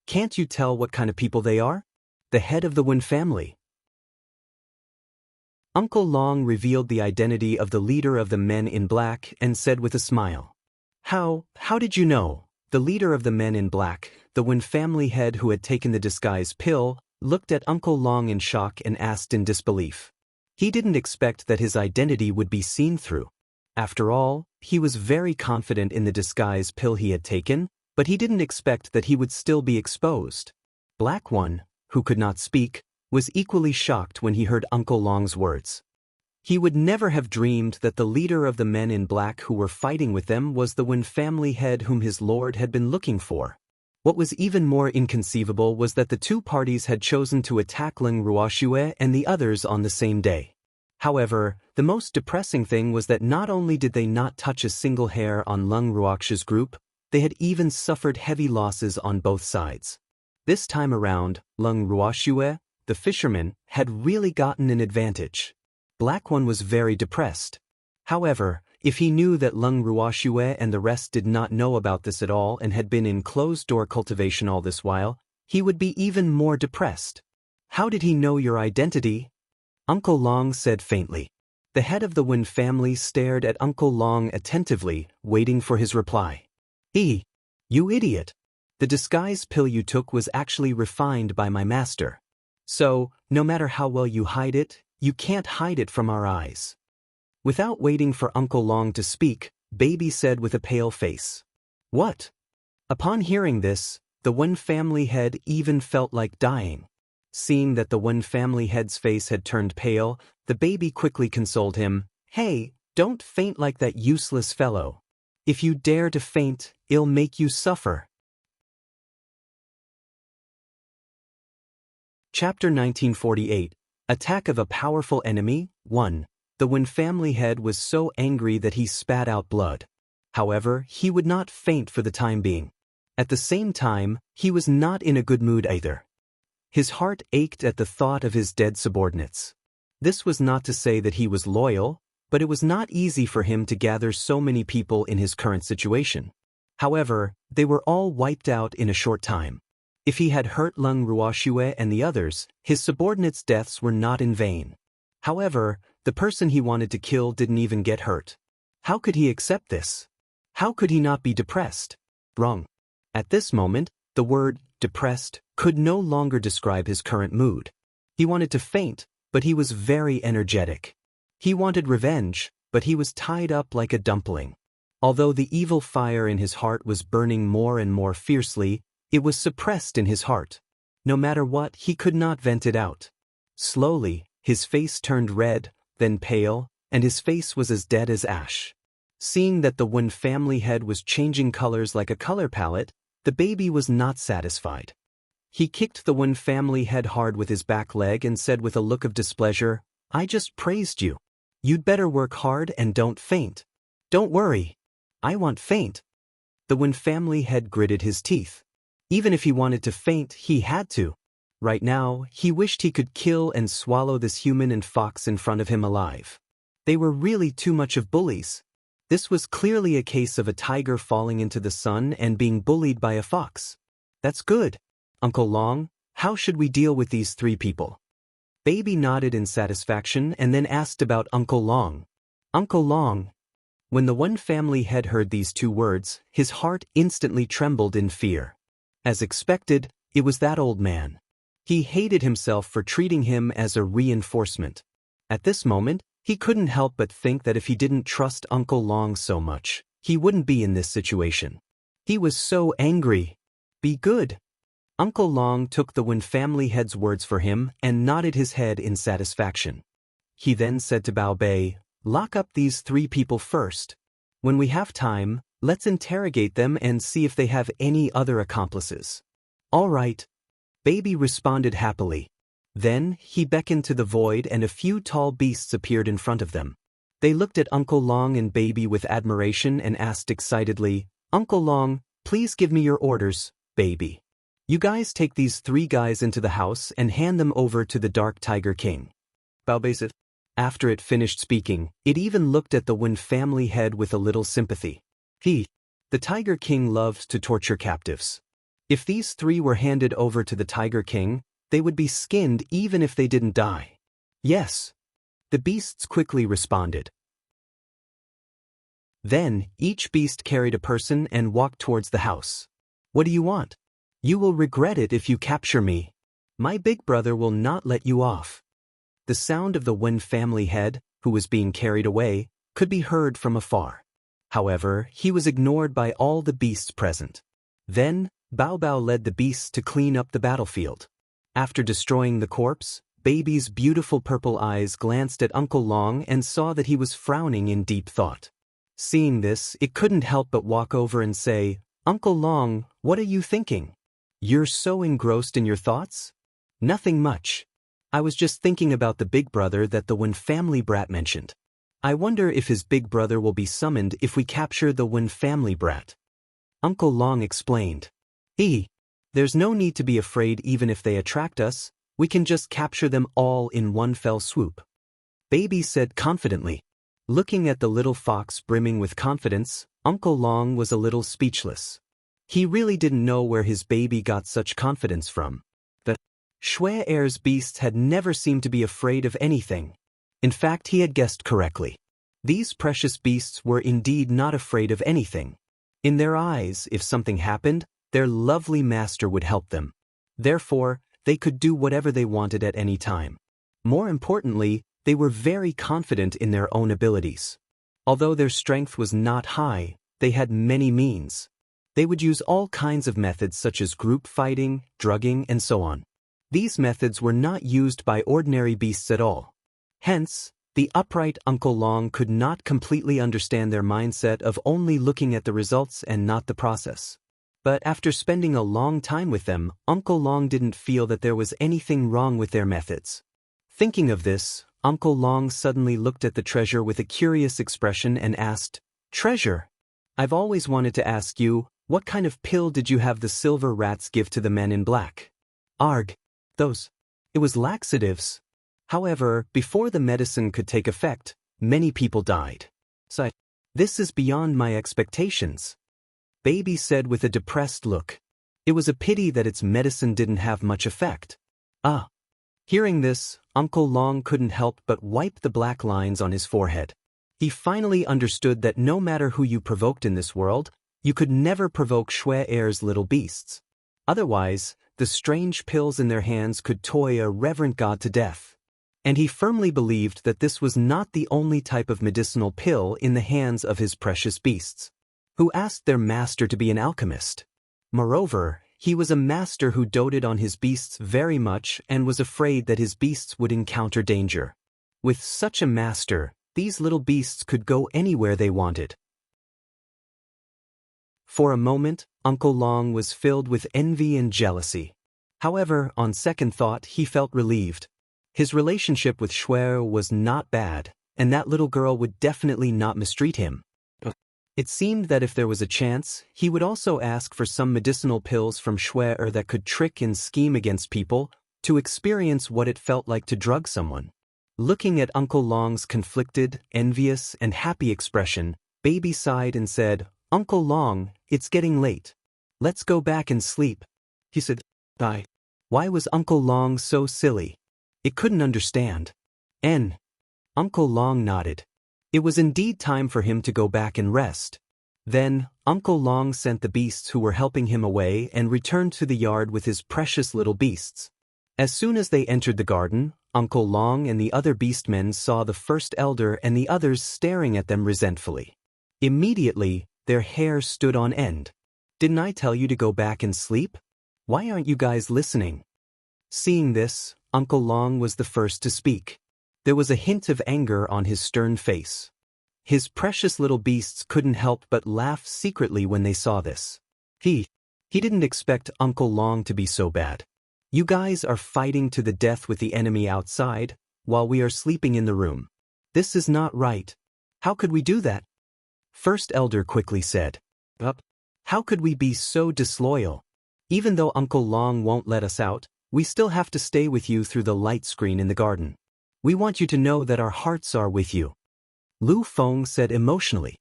Can't you tell what kind of people they are? The head of the Wen family. Uncle Long revealed the identity of the leader of the men in black and said with a smile. How did you know? The leader of the men in black, the Wen family head who had taken the disguise pill, looked at Uncle Long in shock and asked in disbelief. He didn't expect that his identity would be seen through. After all, he was very confident in the disguise pill he had taken, but he didn't expect that he would still be exposed. Black One, who could not speak, was equally shocked when he heard Uncle Long's words. He would never have dreamed that the leader of the men in black who were fighting with them was the Wen family head whom his lord had been looking for. What was even more inconceivable was that the two parties had chosen to attack Lung Ruoxue and the others on the same day. However, the most depressing thing was that not only did they not touch a single hair on Lung Ruoxue's group, they had even suffered heavy losses on both sides. This time around, Lung Ruoxue, the fisherman, had really gotten an advantage. Black One was very depressed. However, if he knew that Lung Ruoxue and the rest did not know about this at all and had been in closed-door cultivation all this while, he would be even more depressed. How did he know your identity? Uncle Long said faintly. The head of the Wen family stared at Uncle Long attentively, waiting for his reply. You idiot! The disguise pill you took was actually refined by my master. So, no matter how well you hide it, you can't hide it from our eyes. Without waiting for Uncle Long to speak, Baby said with a pale face. What? Upon hearing this, the Wen family head even felt like dying. Seeing that the Wen family head's face had turned pale, the baby quickly consoled him. Hey, don't faint like that useless fellow. If you dare to faint, it'll make you suffer. Chapter 1948. Attack of a Powerful Enemy, 1. The Wen family head was so angry that he spat out blood. However, he would not faint for the time being. At the same time, he was not in a good mood either. His heart ached at the thought of his dead subordinates. This was not to say that he was loyal, but it was not easy for him to gather so many people in his current situation. However, they were all wiped out in a short time. If he had hurt Lung Ruoxue and the others, his subordinates' deaths were not in vain. However, the person he wanted to kill didn't even get hurt. How could he accept this? How could he not be depressed? Wrong. At this moment, the word depressed could no longer describe his current mood. He wanted to faint, but he was very energetic. He wanted revenge, but he was tied up like a dumpling. Although the evil fire in his heart was burning more and more fiercely, it was suppressed in his heart. No matter what, he could not vent it out. Slowly, his face turned red, then pale, and his face was as dead as ash. Seeing that the Wen family head was changing colors like a color palette, the baby was not satisfied. He kicked the Wen family head hard with his back leg and said with a look of displeasure, I just praised you. You'd better work hard and don't faint. Don't worry. I won't faint. The Wen family head gritted his teeth. Even if he wanted to faint, he had to. Right now, he wished he could kill and swallow this human and fox in front of him alive. They were really too much of bullies. This was clearly a case of a tiger falling into the sun and being bullied by a fox. That's good. Uncle Long, how should we deal with these three people? Baby nodded in satisfaction and then asked about Uncle Long. Uncle Long. When the one family head heard these two words, his heart instantly trembled in fear. As expected, it was that old man. He hated himself for treating him as a reinforcement. At this moment, he couldn't help but think that if he didn't trust Uncle Long so much, he wouldn't be in this situation. He was so angry. Be good. Uncle Long took the Wen family head's words for him and nodded his head in satisfaction. He then said to Bao Bei, lock up these three people first. When we have time, let's interrogate them and see if they have any other accomplices. All right. Baby responded happily. Then, he beckoned to the void and a few tall beasts appeared in front of them. They looked at Uncle Long and Baby with admiration and asked excitedly, Uncle Long, please give me your orders, Baby. You guys take these three guys into the house and hand them over to the Dark Tiger King. Bao Bei said. After it finished speaking, it even looked at the Wen family head with a little sympathy. The Tiger King loves to torture captives. If these three were handed over to the Tiger King, they would be skinned even if they didn't die. Yes. The beasts quickly responded. Then, each beast carried a person and walked towards the house. What do you want? You will regret it if you capture me. My big brother will not let you off. The sound of the Wen family head, who was being carried away, could be heard from afar. However, he was ignored by all the beasts present. Then, Bao Bao led the beasts to clean up the battlefield. After destroying the corpse, Baby's beautiful purple eyes glanced at Uncle Long and saw that he was frowning in deep thought. Seeing this, it couldn't help but walk over and say, Uncle Long, what are you thinking? You're so engrossed in your thoughts? Nothing much. I was just thinking about the big brother that the Wen family brat mentioned. I wonder if his big brother will be summoned if we capture the Wen family brat. Uncle Long explained. There's no need to be afraid even if they attract us, we can just capture them all in one fell swoop. Baby said confidently. Looking at the little fox brimming with confidence, Uncle Long was a little speechless. He really didn't know where his baby got such confidence from. The Shui Air's beasts had never seemed to be afraid of anything. In fact, he had guessed correctly. These precious beasts were indeed not afraid of anything. In their eyes, if something happened, their lovely master would help them. Therefore, they could do whatever they wanted at any time. More importantly, they were very confident in their own abilities. Although their strength was not high, they had many means. They would use all kinds of methods such as group fighting, drugging, and so on. These methods were not used by ordinary beasts at all. Hence, the upright Uncle Long could not completely understand their mindset of only looking at the results and not the process. But after spending a long time with them, Uncle Long didn't feel that there was anything wrong with their methods. Thinking of this, Uncle Long suddenly looked at the treasure with a curious expression and asked, Treasure, I've always wanted to ask you, what kind of pill did you have the silver rats give to the men in black? Arg. It was laxatives. However, before the medicine could take effect, many people died. So, this is beyond my expectations. Baby said with a depressed look. It was a pity that its medicine didn't have much effect. Hearing this, Uncle Long couldn't help but wipe the black lines on his forehead. He finally understood that no matter who you provoked in this world, you could never provoke Shui Air's little beasts. Otherwise, the strange pills in their hands could toy a reverent god to death. And he firmly believed that this was not the only type of medicinal pill in the hands of his precious beasts, who asked their master to be an alchemist. Moreover, he was a master who doted on his beasts very much and was afraid that his beasts would encounter danger. With such a master, these little beasts could go anywhere they wanted. For a moment, Uncle Long was filled with envy and jealousy. However, on second thought, he felt relieved. His relationship with Shui was not bad, and that little girl would definitely not mistreat him. It seemed that if there was a chance, he would also ask for some medicinal pills from Shui that could trick and scheme against people to experience what it felt like to drug someone. Looking at Uncle Long's conflicted, envious, and happy expression, Baby sighed and said, "Uncle Long, it's getting late. Let's go back and sleep." He said, "I." Why was Uncle Long so silly? It couldn't understand. Uncle Long nodded. It was indeed time for him to go back and rest. Then, Uncle Long sent the beasts who were helping him away and returned to the yard with his precious little beasts. As soon as they entered the garden, Uncle Long and the other beastmen saw the first elder and the others staring at them resentfully. Immediately, their hair stood on end. "Didn't I tell you to go back and sleep? Why aren't you guys listening?" Seeing this, Uncle Long was the first to speak. There was a hint of anger on his stern face. His precious little beasts couldn't help but laugh secretly when they saw this. He didn't expect Uncle Long to be so bad. "You guys are fighting to the death with the enemy outside, while we are sleeping in the room. This is not right. How could we do that?" First Elder quickly said, "How could we be so disloyal? Even though Uncle Long won't let us out, we still have to stay with you through the light screen in the garden. We want you to know that our hearts are with you." Lu Feng said emotionally.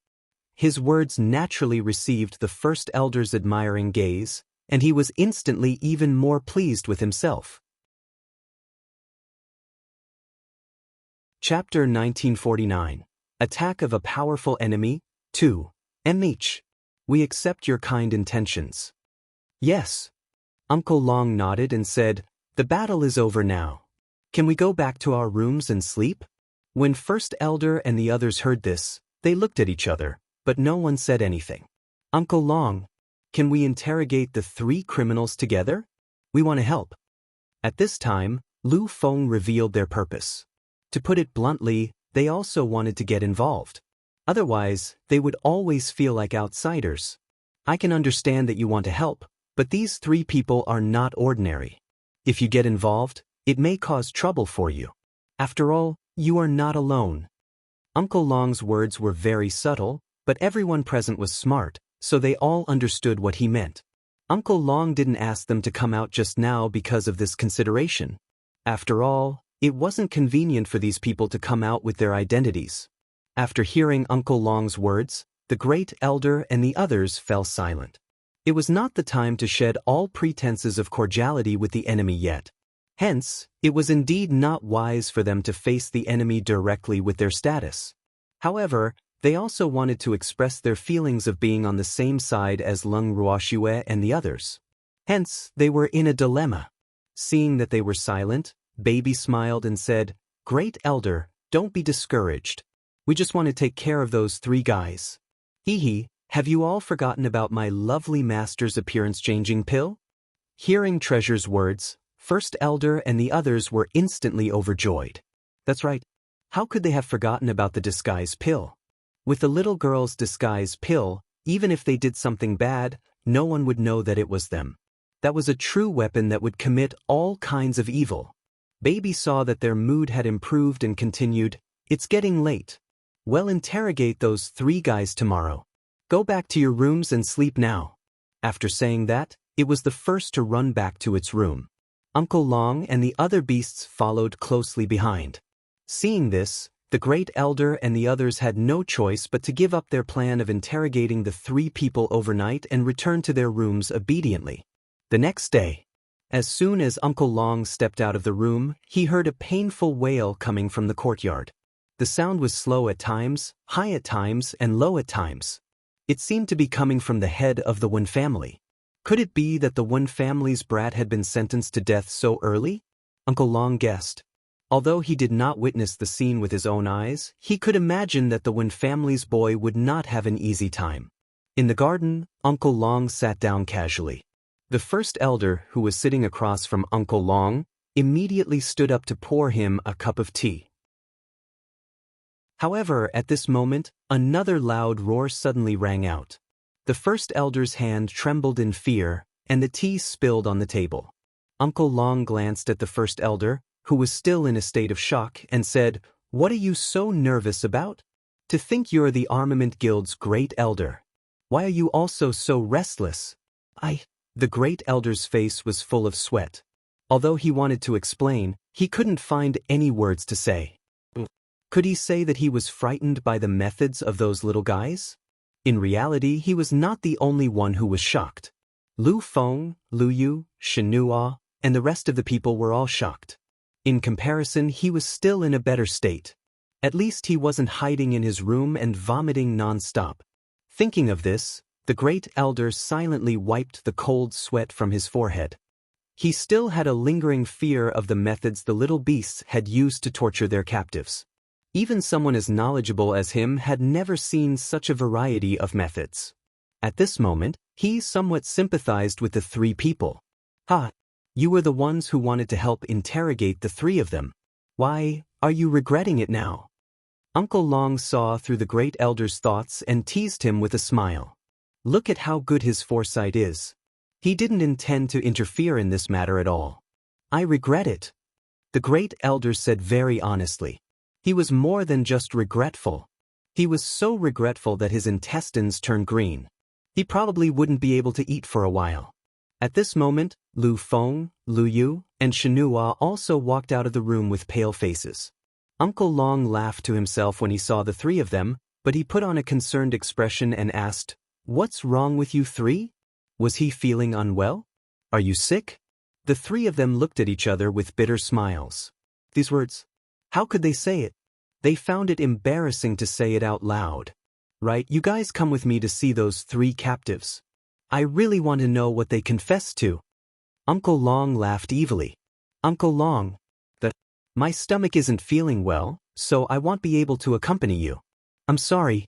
His words naturally received the first elder's admiring gaze, and he was instantly even more pleased with himself. Chapter 1949. Attack of a Powerful Enemy, 2. MH. We accept your kind intentions. Yes. Uncle Long nodded and said, "The battle is over now. Can we go back to our rooms and sleep?" When First Elder and the others heard this, they looked at each other, but no one said anything. "Uncle Long, can we interrogate the 3 criminals together? We want to help." At this time, Lu Feng revealed their purpose. To put it bluntly, they also wanted to get involved. Otherwise, they would always feel like outsiders. "I can understand that you want to help, but these 3 people are not ordinary. If you get involved, it may cause trouble for you. After all, you are not alone." Uncle Long's words were very subtle, but everyone present was smart, so they all understood what he meant. Uncle Long didn't ask them to come out just now because of this consideration. After all, it wasn't convenient for these people to come out with their identities. After hearing Uncle Long's words, the great elder and the others fell silent. It was not the time to shed all pretenses of cordiality with the enemy yet. Hence, it was indeed not wise for them to face the enemy directly with their status. However, they also wanted to express their feelings of being on the same side as Lung Ruoxue and the others. Hence, they were in a dilemma. Seeing that they were silent, Baby smiled and said, "Great Elder, don't be discouraged. We just want to take care of those 3 guys. Have you all forgotten about my lovely master's appearance-changing pill?" Hearing Treasure's words, First Elder and the others were instantly overjoyed. That's right. How could they have forgotten about the disguise pill? With the little girl's disguise pill, even if they did something bad, no one would know that it was them. That was a true weapon that would commit all kinds of evil. Baby saw that their mood had improved and continued, "It's getting late. Well, interrogate those 3 guys tomorrow. Go back to your rooms and sleep now." After saying that, it was the first to run back to its room. Uncle Long and the other beasts followed closely behind. Seeing this, the great elder and the others had no choice but to give up their plan of interrogating the 3 people overnight and return to their rooms obediently. The next day, as soon as Uncle Long stepped out of the room, he heard a painful wail coming from the courtyard. The sound was slow at times, high at times, and low at times. It seemed to be coming from the head of the Wen family. Could it be that the Wen family's brat had been sentenced to death so early? Uncle Long guessed. Although he did not witness the scene with his own eyes, he could imagine that the Wen family's boy would not have an easy time. In the garden, Uncle Long sat down casually. The first elder, who was sitting across from Uncle Long, immediately stood up to pour him a cup of tea. However, at this moment, another loud roar suddenly rang out. The first elder's hand trembled in fear, and the tea spilled on the table. Uncle Long glanced at the first elder, who was still in a state of shock, and said, "What are you so nervous about? To think you're the Armament Guild's great elder. Why are you also so restless?" The great elder's face was full of sweat. Although he wanted to explain, he couldn't find any words to say. Could he say that he was frightened by the methods of those little guys? In reality, he was not the only one who was shocked. Lu Feng, Lu Yu, Shenhua, and the rest of the people were all shocked. In comparison, he was still in a better state. At least he wasn't hiding in his room and vomiting non-stop. Thinking of this, the great elder silently wiped the cold sweat from his forehead. He still had a lingering fear of the methods the little beasts had used to torture their captives. Even someone as knowledgeable as him had never seen such a variety of methods. At this moment, he somewhat sympathized with the three people. "Ha! You were the ones who wanted to help interrogate the three of them. Why, are you regretting it now?" Uncle Long saw through the great elder's thoughts and teased him with a smile. Look at how good his foresight is. He didn't intend to interfere in this matter at all. "I regret it," the great elder said very honestly. He was more than just regretful. He was so regretful that his intestines turned green. He probably wouldn't be able to eat for a while. At this moment, Lu Feng, Lu Yu, and Shenhua also walked out of the room with pale faces. Uncle Long laughed to himself when he saw the three of them, but he put on a concerned expression and asked, "What's wrong with you three? Was he feeling unwell? Are you sick?" The three of them looked at each other with bitter smiles. These words, how could they say it? They found it embarrassing to say it out loud. "Right, you guys come with me to see those three captives. I really want to know what they confessed to." Uncle Long laughed evilly. "Uncle Long, my stomach isn't feeling well, so I won't be able to accompany you." "I'm sorry,"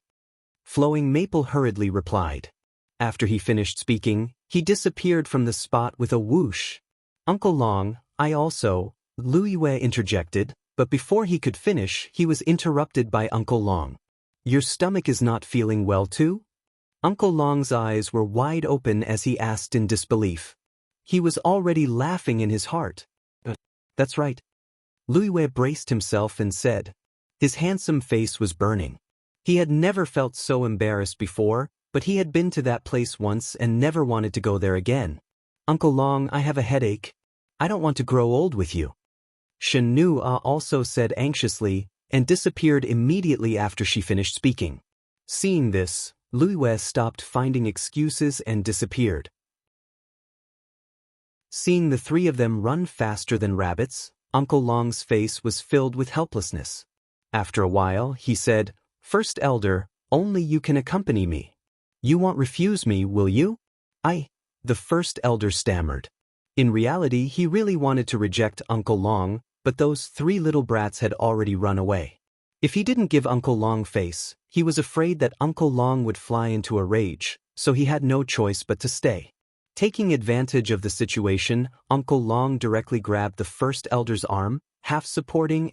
Flowing Maple hurriedly replied. After he finished speaking, he disappeared from the spot with a whoosh. "Uncle Long, I also," Lu Yue interjected, but before he could finish, he was interrupted by Uncle Long. "Your stomach is not feeling well too?" Uncle Long's eyes were wide open as he asked in disbelief. He was already laughing in his heart. That's right." Lu Yue braced himself and said. His handsome face was burning. He had never felt so embarrassed before, but he had been to that place once and never wanted to go there again. "Uncle Long, I have a headache. I don't want to grow old with you." Shenhua also said anxiously, and disappeared immediately after she finished speaking. Seeing this, Lu Yue stopped finding excuses and disappeared. Seeing the three of them run faster than rabbits, Uncle Long's face was filled with helplessness. After a while, he said, "First Elder, only you can accompany me. You won't refuse me, will you?" The first elder stammered. In reality, he really wanted to reject Uncle Long, but those three little brats had already run away. If he didn't give Uncle Long face, he was afraid that Uncle Long would fly into a rage, so he had no choice but to stay. Taking advantage of the situation, Uncle Long directly grabbed the first elder's arm, half supporting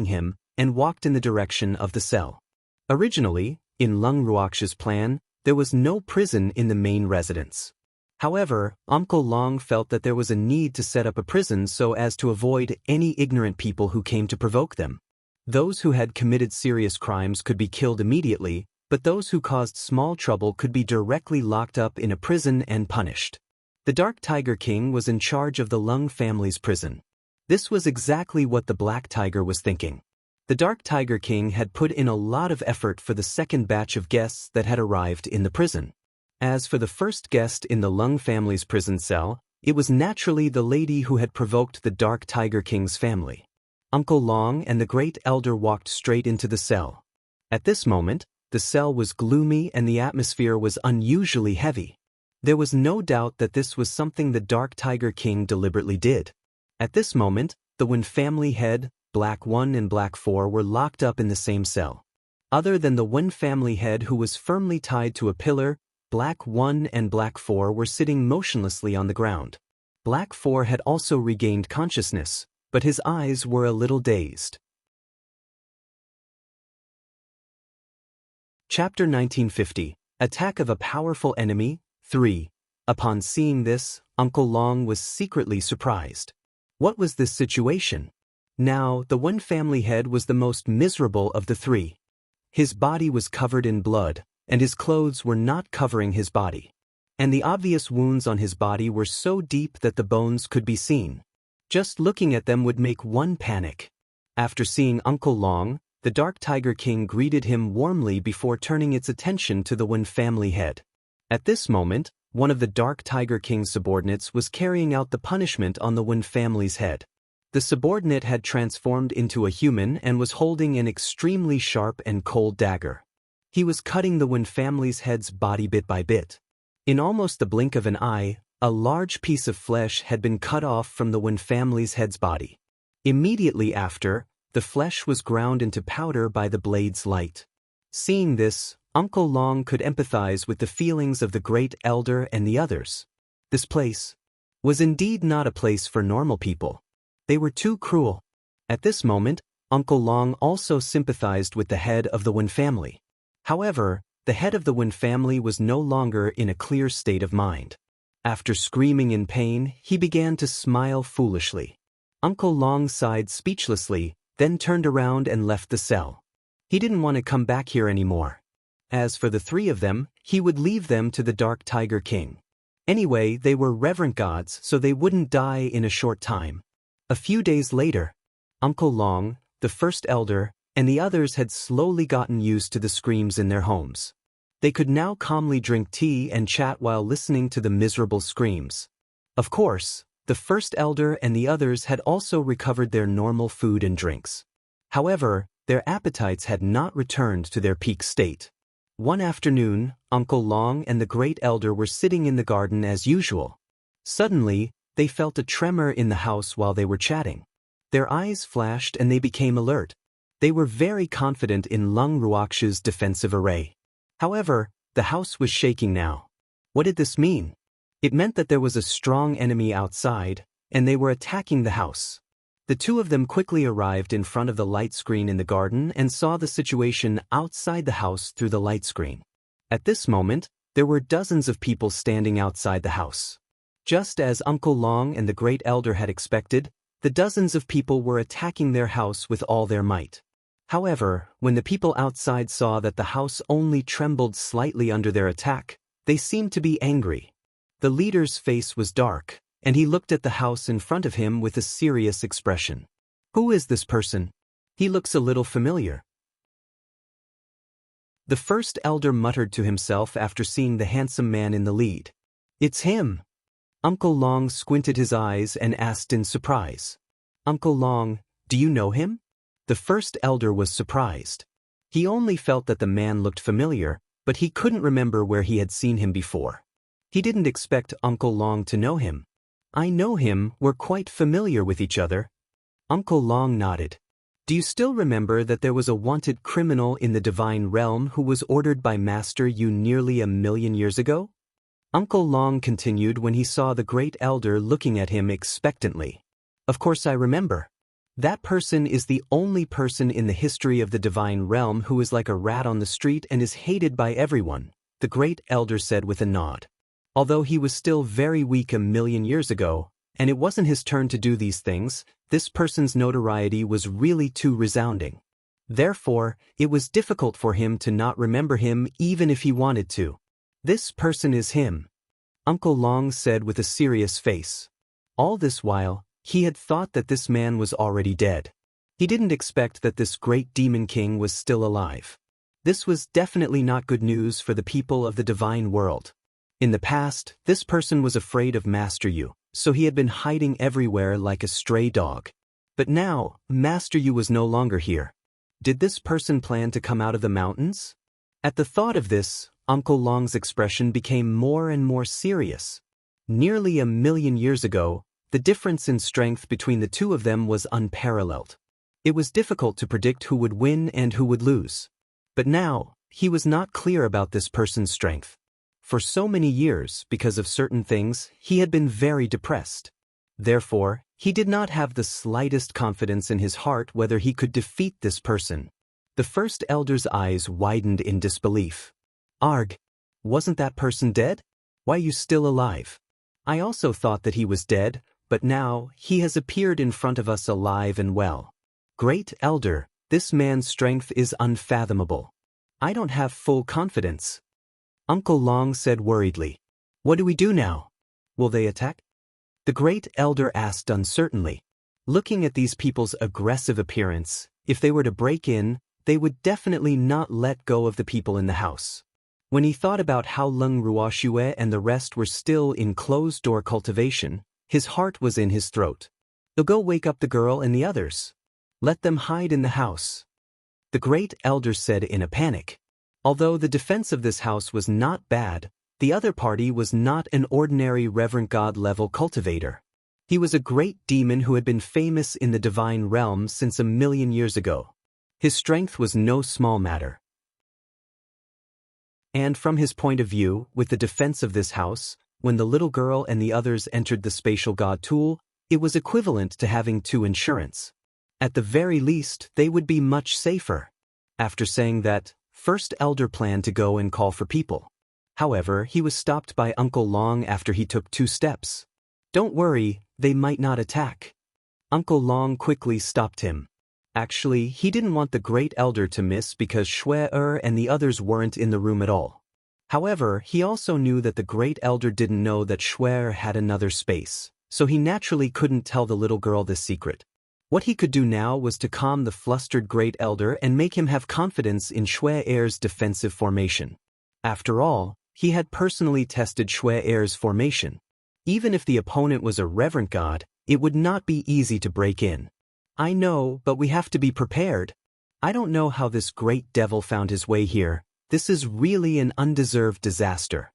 him, and walked in the direction of the cell. Originally, in Lung Ruox's plan, there was no prison in the main residence. However, Uncle Long felt that there was a need to set up a prison so as to avoid any ignorant people who came to provoke them. Those who had committed serious crimes could be killed immediately, but those who caused small trouble could be directly locked up in a prison and punished. The Dark Tiger King was in charge of the Lung family's prison. This was exactly what the Black Tiger was thinking. The Dark Tiger King had put in a lot of effort for the second batch of guests that had arrived in the prison. As for the first guest in the Lung family's prison cell, it was naturally the lady who had provoked the Dark Tiger King's family. Uncle Long and the Great Elder walked straight into the cell. At this moment, the cell was gloomy and the atmosphere was unusually heavy. There was no doubt that this was something the Dark Tiger King deliberately did. At this moment, the Wen family head, Black 1 and Black 4 were locked up in the same cell. Other than the Wen family head who was firmly tied to a pillar, Black 1 and Black 4 were sitting motionlessly on the ground. Black 4 had also regained consciousness, but his eyes were a little dazed. Chapter 1950, Attack of a Powerful Enemy, 3. Upon seeing this, Uncle Long was secretly surprised. What was this situation? Now, the Wen family head was the most miserable of the three. His body was covered in blood, and his clothes were not covering his body. And the obvious wounds on his body were so deep that the bones could be seen. Just looking at them would make one panic. After seeing Uncle Long, The Dark Tiger King greeted him warmly before turning its attention to the Wen family head. At this moment, one of the Dark Tiger King's subordinates was carrying out the punishment on the Wen family's head. The subordinate had transformed into a human and was holding an extremely sharp and cold dagger. He was cutting the Wen family's head's body bit by bit. In almost the blink of an eye, a large piece of flesh had been cut off from the Wen family's head's body. Immediately after, the flesh was ground into powder by the blade's light. Seeing this, Uncle Long could empathize with the feelings of the great elder and the others. This place was indeed not a place for normal people. They were too cruel. At this moment, Uncle Long also sympathized with the head of the Wen family. However, the head of the Wen family was no longer in a clear state of mind. After screaming in pain, he began to smile foolishly. Uncle Long sighed speechlessly, then turned around and left the cell. He didn't want to come back here anymore. As for the three of them, he would leave them to the Dark Tiger King. Anyway, they were reverent gods, so they wouldn't die in a short time. A few days later, Uncle Long, the first elder, and the others had slowly gotten used to the screams in their homes. They could now calmly drink tea and chat while listening to the miserable screams. Of course, the first elder and the others had also recovered their normal food and drinks. However, their appetites had not returned to their peak state. One afternoon, Uncle Long and the great elder were sitting in the garden as usual. Suddenly, they felt a tremor in the house while they were chatting. Their eyes flashed and they became alert. They were very confident in Lung Ruox's defensive array. However, the house was shaking now. What did this mean? It meant that there was a strong enemy outside, and they were attacking the house. The two of them quickly arrived in front of the light screen in the garden and saw the situation outside the house through the light screen. At this moment, there were dozens of people standing outside the house. Just as Uncle Long and the great elder had expected, the dozens of people were attacking their house with all their might. However, when the people outside saw that the house only trembled slightly under their attack, they seemed to be angry. The leader's face was dark, and he looked at the house in front of him with a serious expression. Who is this person? He looks a little familiar. The first elder muttered to himself after seeing the handsome man in the lead. It's him. Uncle Long squinted his eyes and asked in surprise. Uncle Long, do you know him? The first elder was surprised. He only felt that the man looked familiar, but he couldn't remember where he had seen him before. He didn't expect Uncle Long to know him. I know him, we're quite familiar with each other. Uncle Long nodded. Do you still remember that there was a wanted criminal in the divine realm who was ordered by Master Yu nearly 1,000,000 years ago? Uncle Long continued when he saw the great elder looking at him expectantly. Of course I remember. That person is the only person in the history of the divine realm who is like a rat on the street and is hated by everyone, the great elder said with a nod. Although he was still very weak 1,000,000 years ago, and it wasn't his turn to do these things, this person's notoriety was really too resounding. Therefore, it was difficult for him to not remember him even if he wanted to. This person is him, Uncle Long said with a serious face. All this while, he had thought that this man was already dead. He didn't expect that this great demon king was still alive. This was definitely not good news for the people of the divine world. In the past, this person was afraid of Master Yu, so he had been hiding everywhere like a stray dog. But now, Master Yu was no longer here. Did this person plan to come out of the mountains? At the thought of this, Uncle Long's expression became more and more serious. Nearly 1,000,000 years ago, the difference in strength between the two of them was unparalleled. It was difficult to predict who would win and who would lose. But now, he was not clear about this person's strength. For so many years, because of certain things, he had been very depressed. Therefore, he did not have the slightest confidence in his heart whether he could defeat this person. The first elder's eyes widened in disbelief. Arg, wasn't that person dead? Why are you still alive? I also thought that he was dead, but now he has appeared in front of us alive and well. Great elder, this man's strength is unfathomable. I don't have full confidence. Uncle Long said worriedly. What do we do now? Will they attack? The great elder asked uncertainly. Looking at these people's aggressive appearance, if they were to break in, they would definitely not let go of the people in the house. When he thought about how Leng Ruoxue and the rest were still in closed-door cultivation, his heart was in his throat. They'll go wake up the girl and the others. Let them hide in the house. The great elder said in a panic. Although the defense of this house was not bad, the other party was not an ordinary reverent god-level cultivator. He was a great demon who had been famous in the divine realm since 1,000,000 years ago. His strength was no small matter. And from his point of view, with the defense of this house, when the little girl and the others entered the spatial god tool, it was equivalent to having 2 insurance. At the very least, they would be much safer. After saying that, First Elder planned to go and call for people. However, he was stopped by Uncle Long after he took 2 steps. Don't worry, they might not attack. Uncle Long quickly stopped him. Actually, he didn't want the great elder to miss because Shui and the others weren't in the room at all. However, he also knew that the great elder didn't know that Shui had another space, so he naturally couldn't tell the little girl this secret. What he could do now was to calm the flustered great elder and make him have confidence in Shui's defensive formation. After all, he had personally tested Shui's formation. Even if the opponent was a reverent god, it would not be easy to break in. I know, but we have to be prepared. I don't know how this great devil found his way here. This is really an undeserved disaster.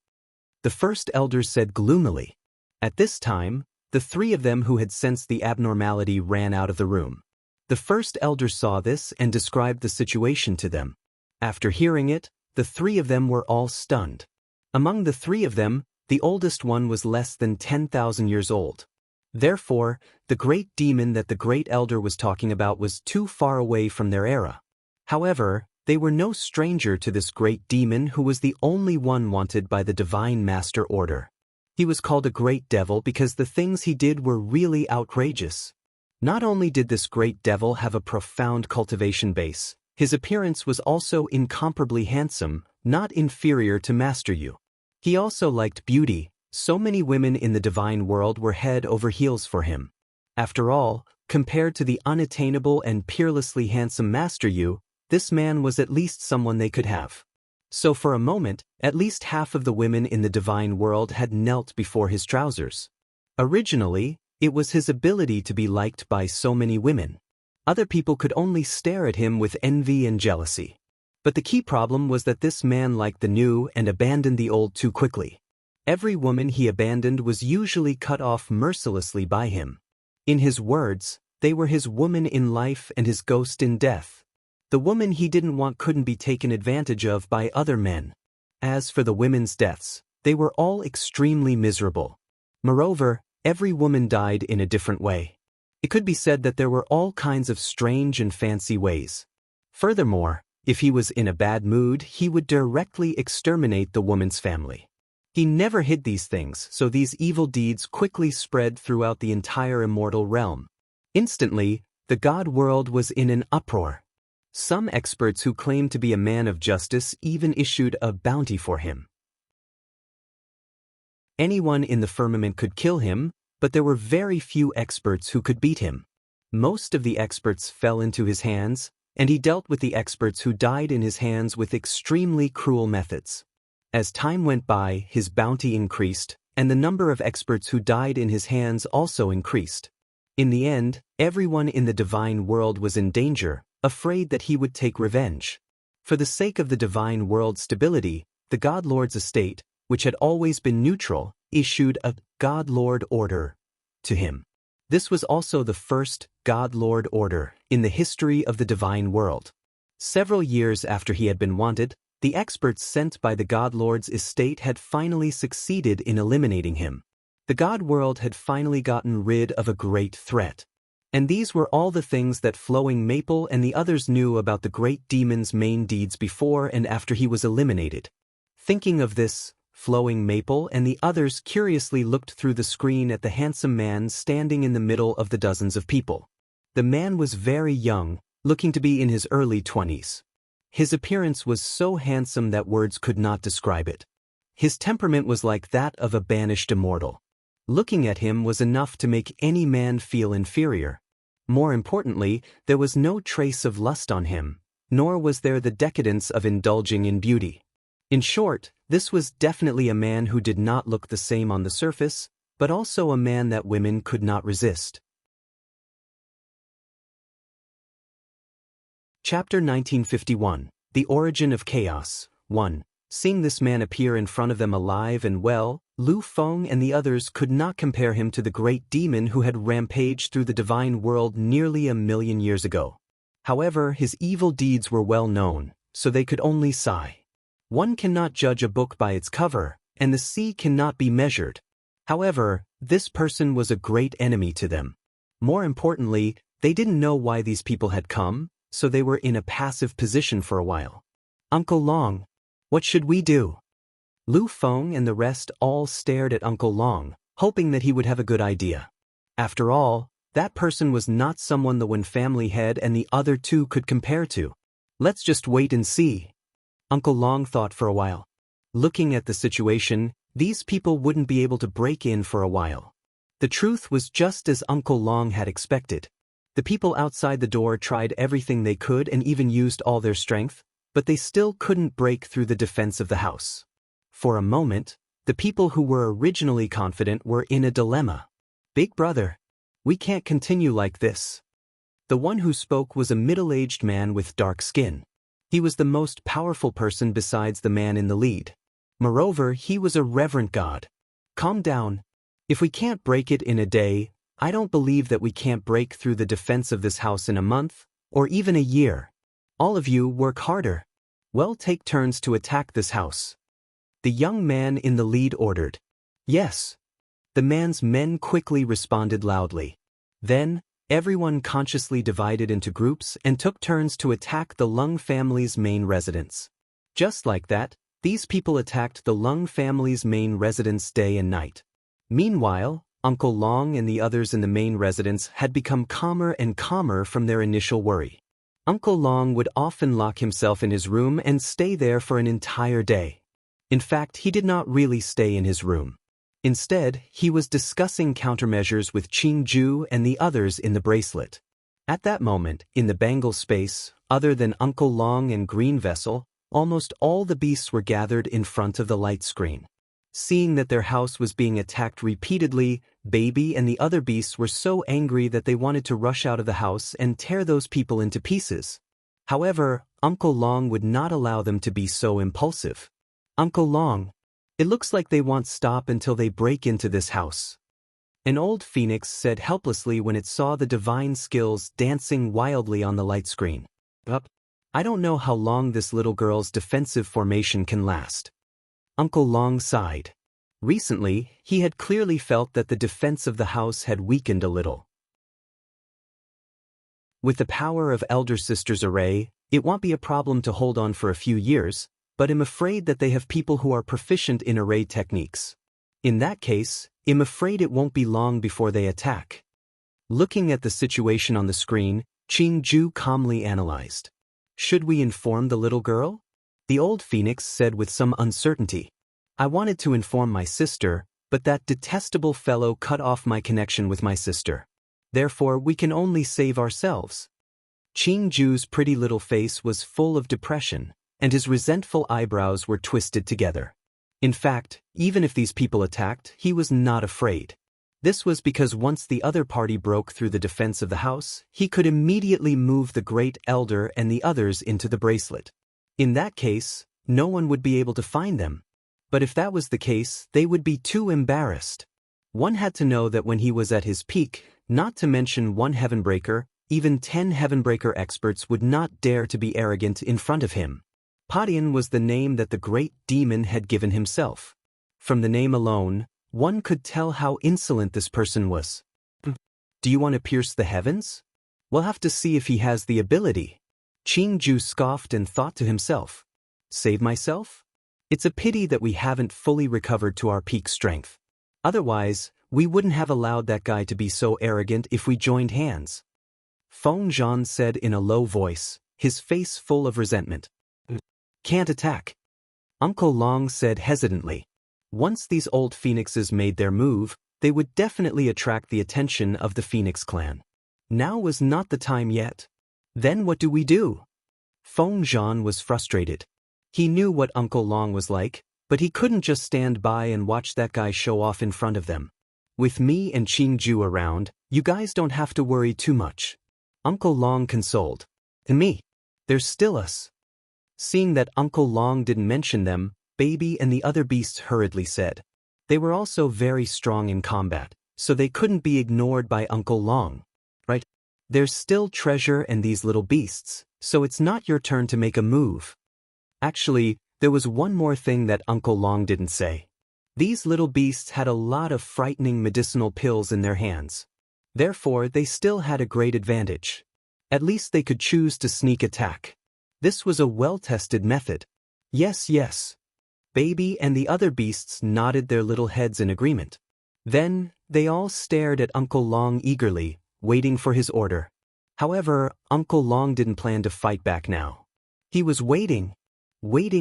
The first elder said gloomily. At this time, the 3 of them who had sensed the abnormality ran out of the room. The first elder saw this and described the situation to them. After hearing it, the 3 of them were all stunned. Among the 3 of them, the oldest one was less than 10,000 years old. Therefore, the great demon that the great elder was talking about was too far away from their era. However, they were no stranger to this great demon who was the only one wanted by the Divine Master Order. He was called a great devil because the things he did were really outrageous. Not only did this great devil have a profound cultivation base, his appearance was also incomparably handsome, not inferior to Master Yu. He also liked beauty. So many women in the divine world were head over heels for him. After all, compared to the unattainable and peerlessly handsome Master Yu, this man was at least someone they could have. So for a moment, at least half of the women in the divine world had knelt before his trousers. Originally, it was his ability to be liked by so many women. Other people could only stare at him with envy and jealousy. But the key problem was that this man liked the new and abandoned the old too quickly. Every woman he abandoned was usually cut off mercilessly by him. In his words, they were his woman in life and his ghost in death. The woman he didn't want couldn't be taken advantage of by other men. As for the women's deaths, they were all extremely miserable. Moreover, every woman died in a different way. It could be said that there were all kinds of strange and fancy ways. Furthermore, if he was in a bad mood, he would directly exterminate the woman's family. He never hid these things, so these evil deeds quickly spread throughout the entire immortal realm. Instantly, the god world was in an uproar. Some experts who claimed to be a man of justice even issued a bounty for him. Anyone in the firmament could kill him, but there were very few experts who could beat him. Most of the experts fell into his hands, and he dealt with the experts who died in his hands with extremely cruel methods. As time went by, his bounty increased, and the number of experts who died in his hands also increased. In the end, everyone in the divine world was in danger, afraid that he would take revenge. For the sake of the divine world's stability, the God Lord's estate, which had always been neutral, issued a God Lord order to him. This was also the first God Lord order in the history of the divine world. Several years after he had been wanted, the experts sent by the God Lord's estate had finally succeeded in eliminating him. The God world had finally gotten rid of a great threat. And these were all the things that Flowing Maple and the others knew about the great demon's main deeds before and after he was eliminated. Thinking of this, Flowing Maple and the others curiously looked through the screen at the handsome man standing in the middle of the dozens of people. The man was very young, looking to be in his early 20s. His appearance was so handsome that words could not describe it. His temperament was like that of a banished immortal. Looking at him was enough to make any man feel inferior. More importantly, there was no trace of lust on him. nor was there the decadence of indulging in beauty. In short, this was definitely a man who did not look the same on the surface, but also a man that women could not resist. Chapter 1951. The Origin of Chaos. 1. Seeing this man appear in front of them alive and well, Lu Feng and the others could not compare him to the great demon who had rampaged through the divine world nearly 1,000,000 years ago. However, his evil deeds were well known, so they could only sigh. One cannot judge a book by its cover, and the sea cannot be measured. However, this person was a great enemy to them. More importantly, they didn't know why these people had come, so they were in a passive position for a while. Uncle Long, what should we do? Lu Feng and the rest all stared at Uncle Long, hoping that he would have a good idea. After all, that person was not someone the Wen family had and the other two could compare to. Let's just wait and see. Uncle Long thought for a while. Looking at the situation, these people wouldn't be able to break in for a while. The truth was just as Uncle Long had expected. The people outside the door tried everything they could and even used all their strength, but they still couldn't break through the defense of the house. For a moment, the people who were originally confident were in a dilemma. Big brother, we can't continue like this. The one who spoke was a middle-aged man with dark skin. He was the most powerful person besides the man in the lead. Moreover, he was a reverent god. Calm down. If we can't break it in a day, I don't believe that we can't break through the defense of this house in a month, or even a year. All of you work harder. Well, take turns to attack this house. The young man in the lead ordered. Yes. The man's men quickly responded loudly. Then, everyone consciously divided into groups and took turns to attack the Lung family's main residence. Just like that, these people attacked the Lung family's main residence day and night. Meanwhile, Uncle Long and the others in the main residence had become calmer and calmer from their initial worry. Uncle Long would often lock himself in his room and stay there for an entire day. In fact, he did not really stay in his room. Instead, he was discussing countermeasures with Qing Ju and the others in the bracelet. At that moment, in the bangle space, other than Uncle Long and Green Vessel, almost all the beasts were gathered in front of the light screen. Seeing that their house was being attacked repeatedly, Baby and the other beasts were so angry that they wanted to rush out of the house and tear those people into pieces. However, Uncle Long would not allow them to be so impulsive. Uncle Long, it looks like they won't stop until they break into this house. An old phoenix said helplessly when it saw the divine skills dancing wildly on the light screen. I don't know how long this little girl's defensive formation can last. Uncle Long sighed. Recently, he had clearly felt that the defense of the house had weakened a little. With the power of Elder Sister's array, it won't be a problem to hold on for a few years, but I'm afraid that they have people who are proficient in array techniques. In that case, I'm afraid it won't be long before they attack. Looking at the situation on the screen, Qing Ju calmly analyzed. Should we inform the little girl? The old phoenix said with some uncertainty. I wanted to inform my sister, but that detestable fellow cut off my connection with my sister. Therefore, we can only save ourselves. Qing Ju's pretty little face was full of depression, and his resentful eyebrows were twisted together. In fact, even if these people attacked, he was not afraid. This was because once the other party broke through the defense of the house, he could immediately move the Great Elder and the others into the bracelet. In that case, no one would be able to find them. But if that was the case, they would be too embarrassed. One had to know that when he was at his peak, not to mention one Heavenbreaker, even 10 Heavenbreaker experts would not dare to be arrogant in front of him. Padian was the name that the great demon had given himself. From the name alone, one could tell how insolent this person was. Do you want to pierce the heavens? We'll have to see if he has the ability. Qing Ju scoffed and thought to himself. Save myself? It's a pity that we haven't fully recovered to our peak strength. Otherwise, we wouldn't have allowed that guy to be so arrogant if we joined hands. Feng Zhan said in a low voice, his face full of resentment. Can't attack. Uncle Long said hesitantly. Once these old phoenixes made their move, they would definitely attract the attention of the Phoenix clan. Now was not the time yet. Then what do we do? Feng Zhan was frustrated. He knew what Uncle Long was like, but he couldn't just stand by and watch that guy show off in front of them. With me and Qingju around, you guys don't have to worry too much. Uncle Long consoled. And me. There's still us. Seeing that Uncle Long didn't mention them, Baby and the other beasts hurriedly said. They were also very strong in combat, so they couldn't be ignored by Uncle Long. Right? There's still treasure and these little beasts, so it's not your turn to make a move. Actually, there was one more thing that Uncle Long didn't say. These little beasts had a lot of frightening medicinal pills in their hands. Therefore, they still had a great advantage. At least they could choose to sneak attack. This was a well-tested method. Yes, yes. Baby and the other beasts nodded their little heads in agreement. Then, they all stared at Uncle Long eagerly, waiting for his order. However, Uncle Long didn't plan to fight back now. He was waiting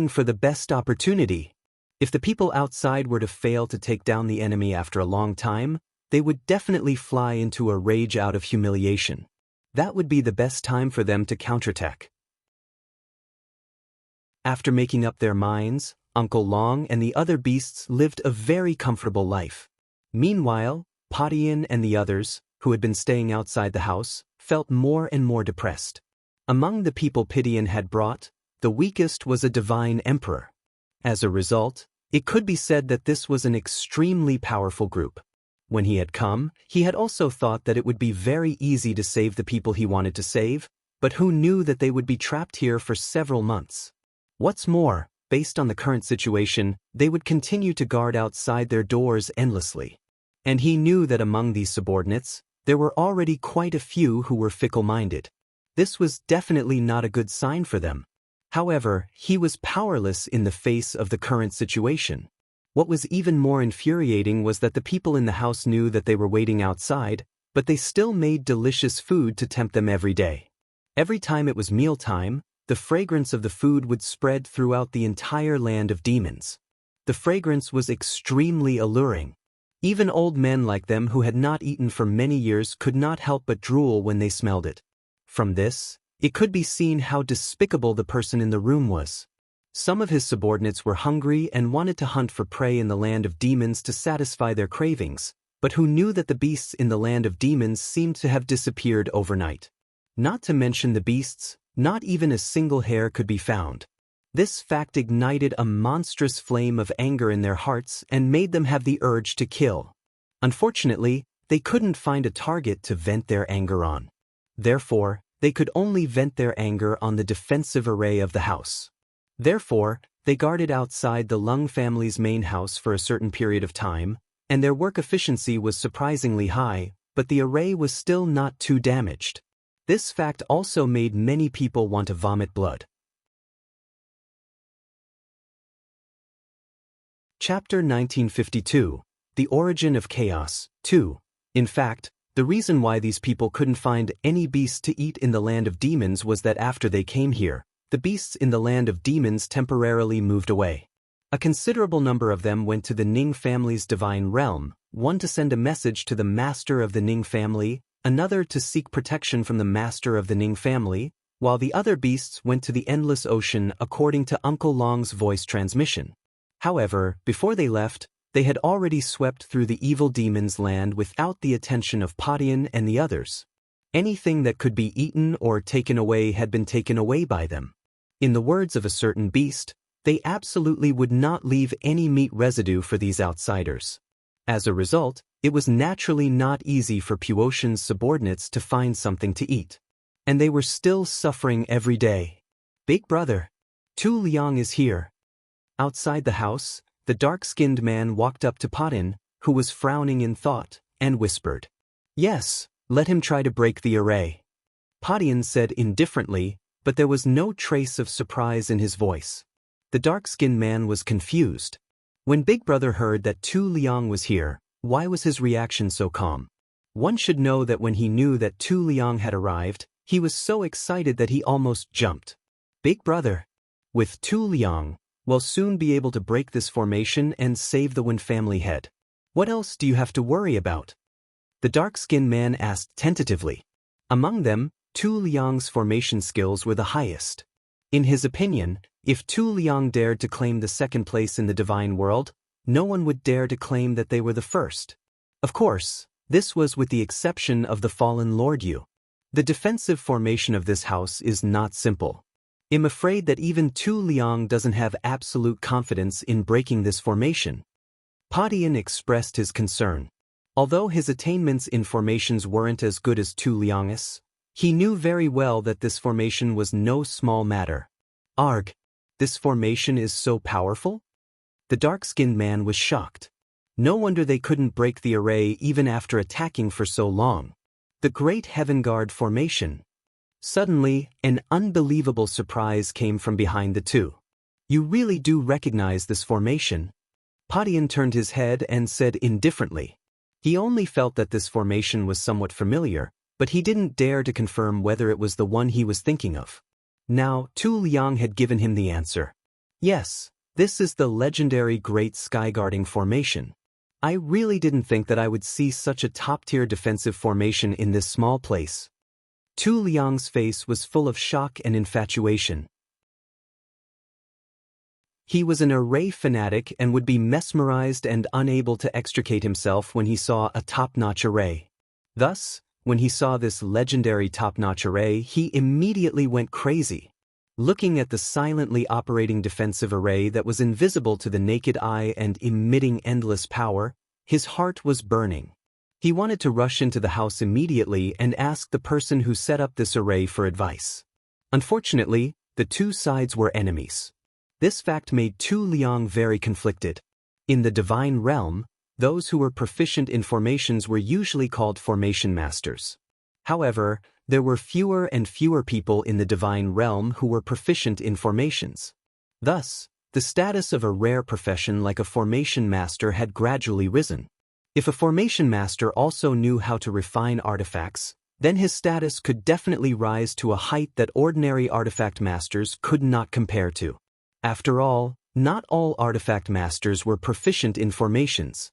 for the best opportunity. If the people outside were to fail to take down the enemy after a long time, they would definitely fly into a rage out of humiliation. That would be the best time for them to counterattack. After making up their minds, Uncle Long and the other beasts lived a very comfortable life. Meanwhile, Padian and the others, who had been staying outside the house, felt more and more depressed. Among the people Padian had brought, the weakest was a divine emperor. As a result, it could be said that this was an extremely powerful group. When he had come, he had also thought that it would be very easy to save the people he wanted to save, but who knew that they would be trapped here for several months? What's more, based on the current situation, they would continue to guard outside their doors endlessly. And he knew that among these subordinates, there were already quite a few who were fickle-minded. This was definitely not a good sign for them. However, he was powerless in the face of the current situation. What was even more infuriating was that the people in the house knew that they were waiting outside, but they still made delicious food to tempt them every day. Every time it was mealtime, the fragrance of the food would spread throughout the entire land of demons. The fragrance was extremely alluring. Even old men like them who had not eaten for many years could not help but drool when they smelled it. From this, it could be seen how despicable the person in the room was. Some of his subordinates were hungry and wanted to hunt for prey in the land of demons to satisfy their cravings, but who knew that the beasts in the land of demons seemed to have disappeared overnight. Not to mention the beasts, not even a single hair could be found. This fact ignited a monstrous flame of anger in their hearts and made them have the urge to kill. Unfortunately, they couldn't find a target to vent their anger on. Therefore, they could only vent their anger on the defensive array of the house. Therefore, they guarded outside the Lung family's main house for a certain period of time, and their work efficiency was surprisingly high, but the array was still not too damaged. This fact also made many people want to vomit blood. Chapter 1952, The Origin of Chaos, 2. In fact, the reason why these people couldn't find any beasts to eat in the land of demons was that after they came here, the beasts in the land of demons temporarily moved away. A considerable number of them went to the Ning family's divine realm, one to send a message to the master of the Ning family, another to seek protection from the master of the Ning family, while the other beasts went to the endless ocean according to Uncle Long's voice transmission. However, before they left, they had already swept through the evil demon's land without the attention of Padian and the others. Anything that could be eaten or taken away had been taken away by them. In the words of a certain beast, they absolutely would not leave any meat residue for these outsiders. As a result, it was naturally not easy for Puotian's subordinates to find something to eat. And they were still suffering every day. Big brother, Tu Liang is here. Outside the house, the dark-skinned man walked up to Padian, who was frowning in thought, and whispered, "Yes, let him try to break the array." Padian said indifferently, but there was no trace of surprise in his voice. The dark-skinned man was confused. When Big Brother heard that Tu Liang was here, why was his reaction so calm? One should know that when he knew that Tu Liang had arrived, he was so excited that he almost jumped. Big Brother, with Tu Liang, will soon be able to break this formation and save the Wen family head. What else do you have to worry about? The dark-skinned man asked tentatively. Among them, Tu Liang's formation skills were the highest. In his opinion, if Tu Liang dared to claim the second place in the divine world, no one would dare to claim that they were the first. Of course, this was with the exception of the fallen Lord Yu. The defensive formation of this house is not simple. I'm afraid that even Tu Liang doesn't have absolute confidence in breaking this formation. Padian expressed his concern. Although his attainments in formations weren't as good as Tu Liang's, he knew very well that this formation was no small matter. Arg! This formation is so powerful? The dark-skinned man was shocked. No wonder they couldn't break the array even after attacking for so long. The Great Heaven Guard formation. Suddenly, an unbelievable surprise came from behind the two. You really do recognize this formation? Padian turned his head and said indifferently. He only felt that this formation was somewhat familiar, but he didn't dare to confirm whether it was the one he was thinking of. Now, Tu Liang had given him the answer. Yes, this is the legendary Great Skyguarding Formation. I really didn't think that I would see such a top-tier defensive formation in this small place. Tu Liang's face was full of shock and infatuation. He was an array fanatic and would be mesmerized and unable to extricate himself when he saw a top-notch array. Thus, when he saw this legendary top-notch array, he immediately went crazy. Looking at the silently operating defensive array that was invisible to the naked eye and emitting endless power, his heart was burning. He wanted to rush into the house immediately and ask the person who set up this array for advice. Unfortunately, the two sides were enemies. This fact made Tu Liang very conflicted. In the divine realm, those who were proficient in formations were usually called formation masters. However, there were fewer and fewer people in the divine realm who were proficient in formations. Thus, the status of a rare profession like a formation master had gradually risen. If a formation master also knew how to refine artifacts, then his status could definitely rise to a height that ordinary artifact masters could not compare to. After all, not all artifact masters were proficient in formations.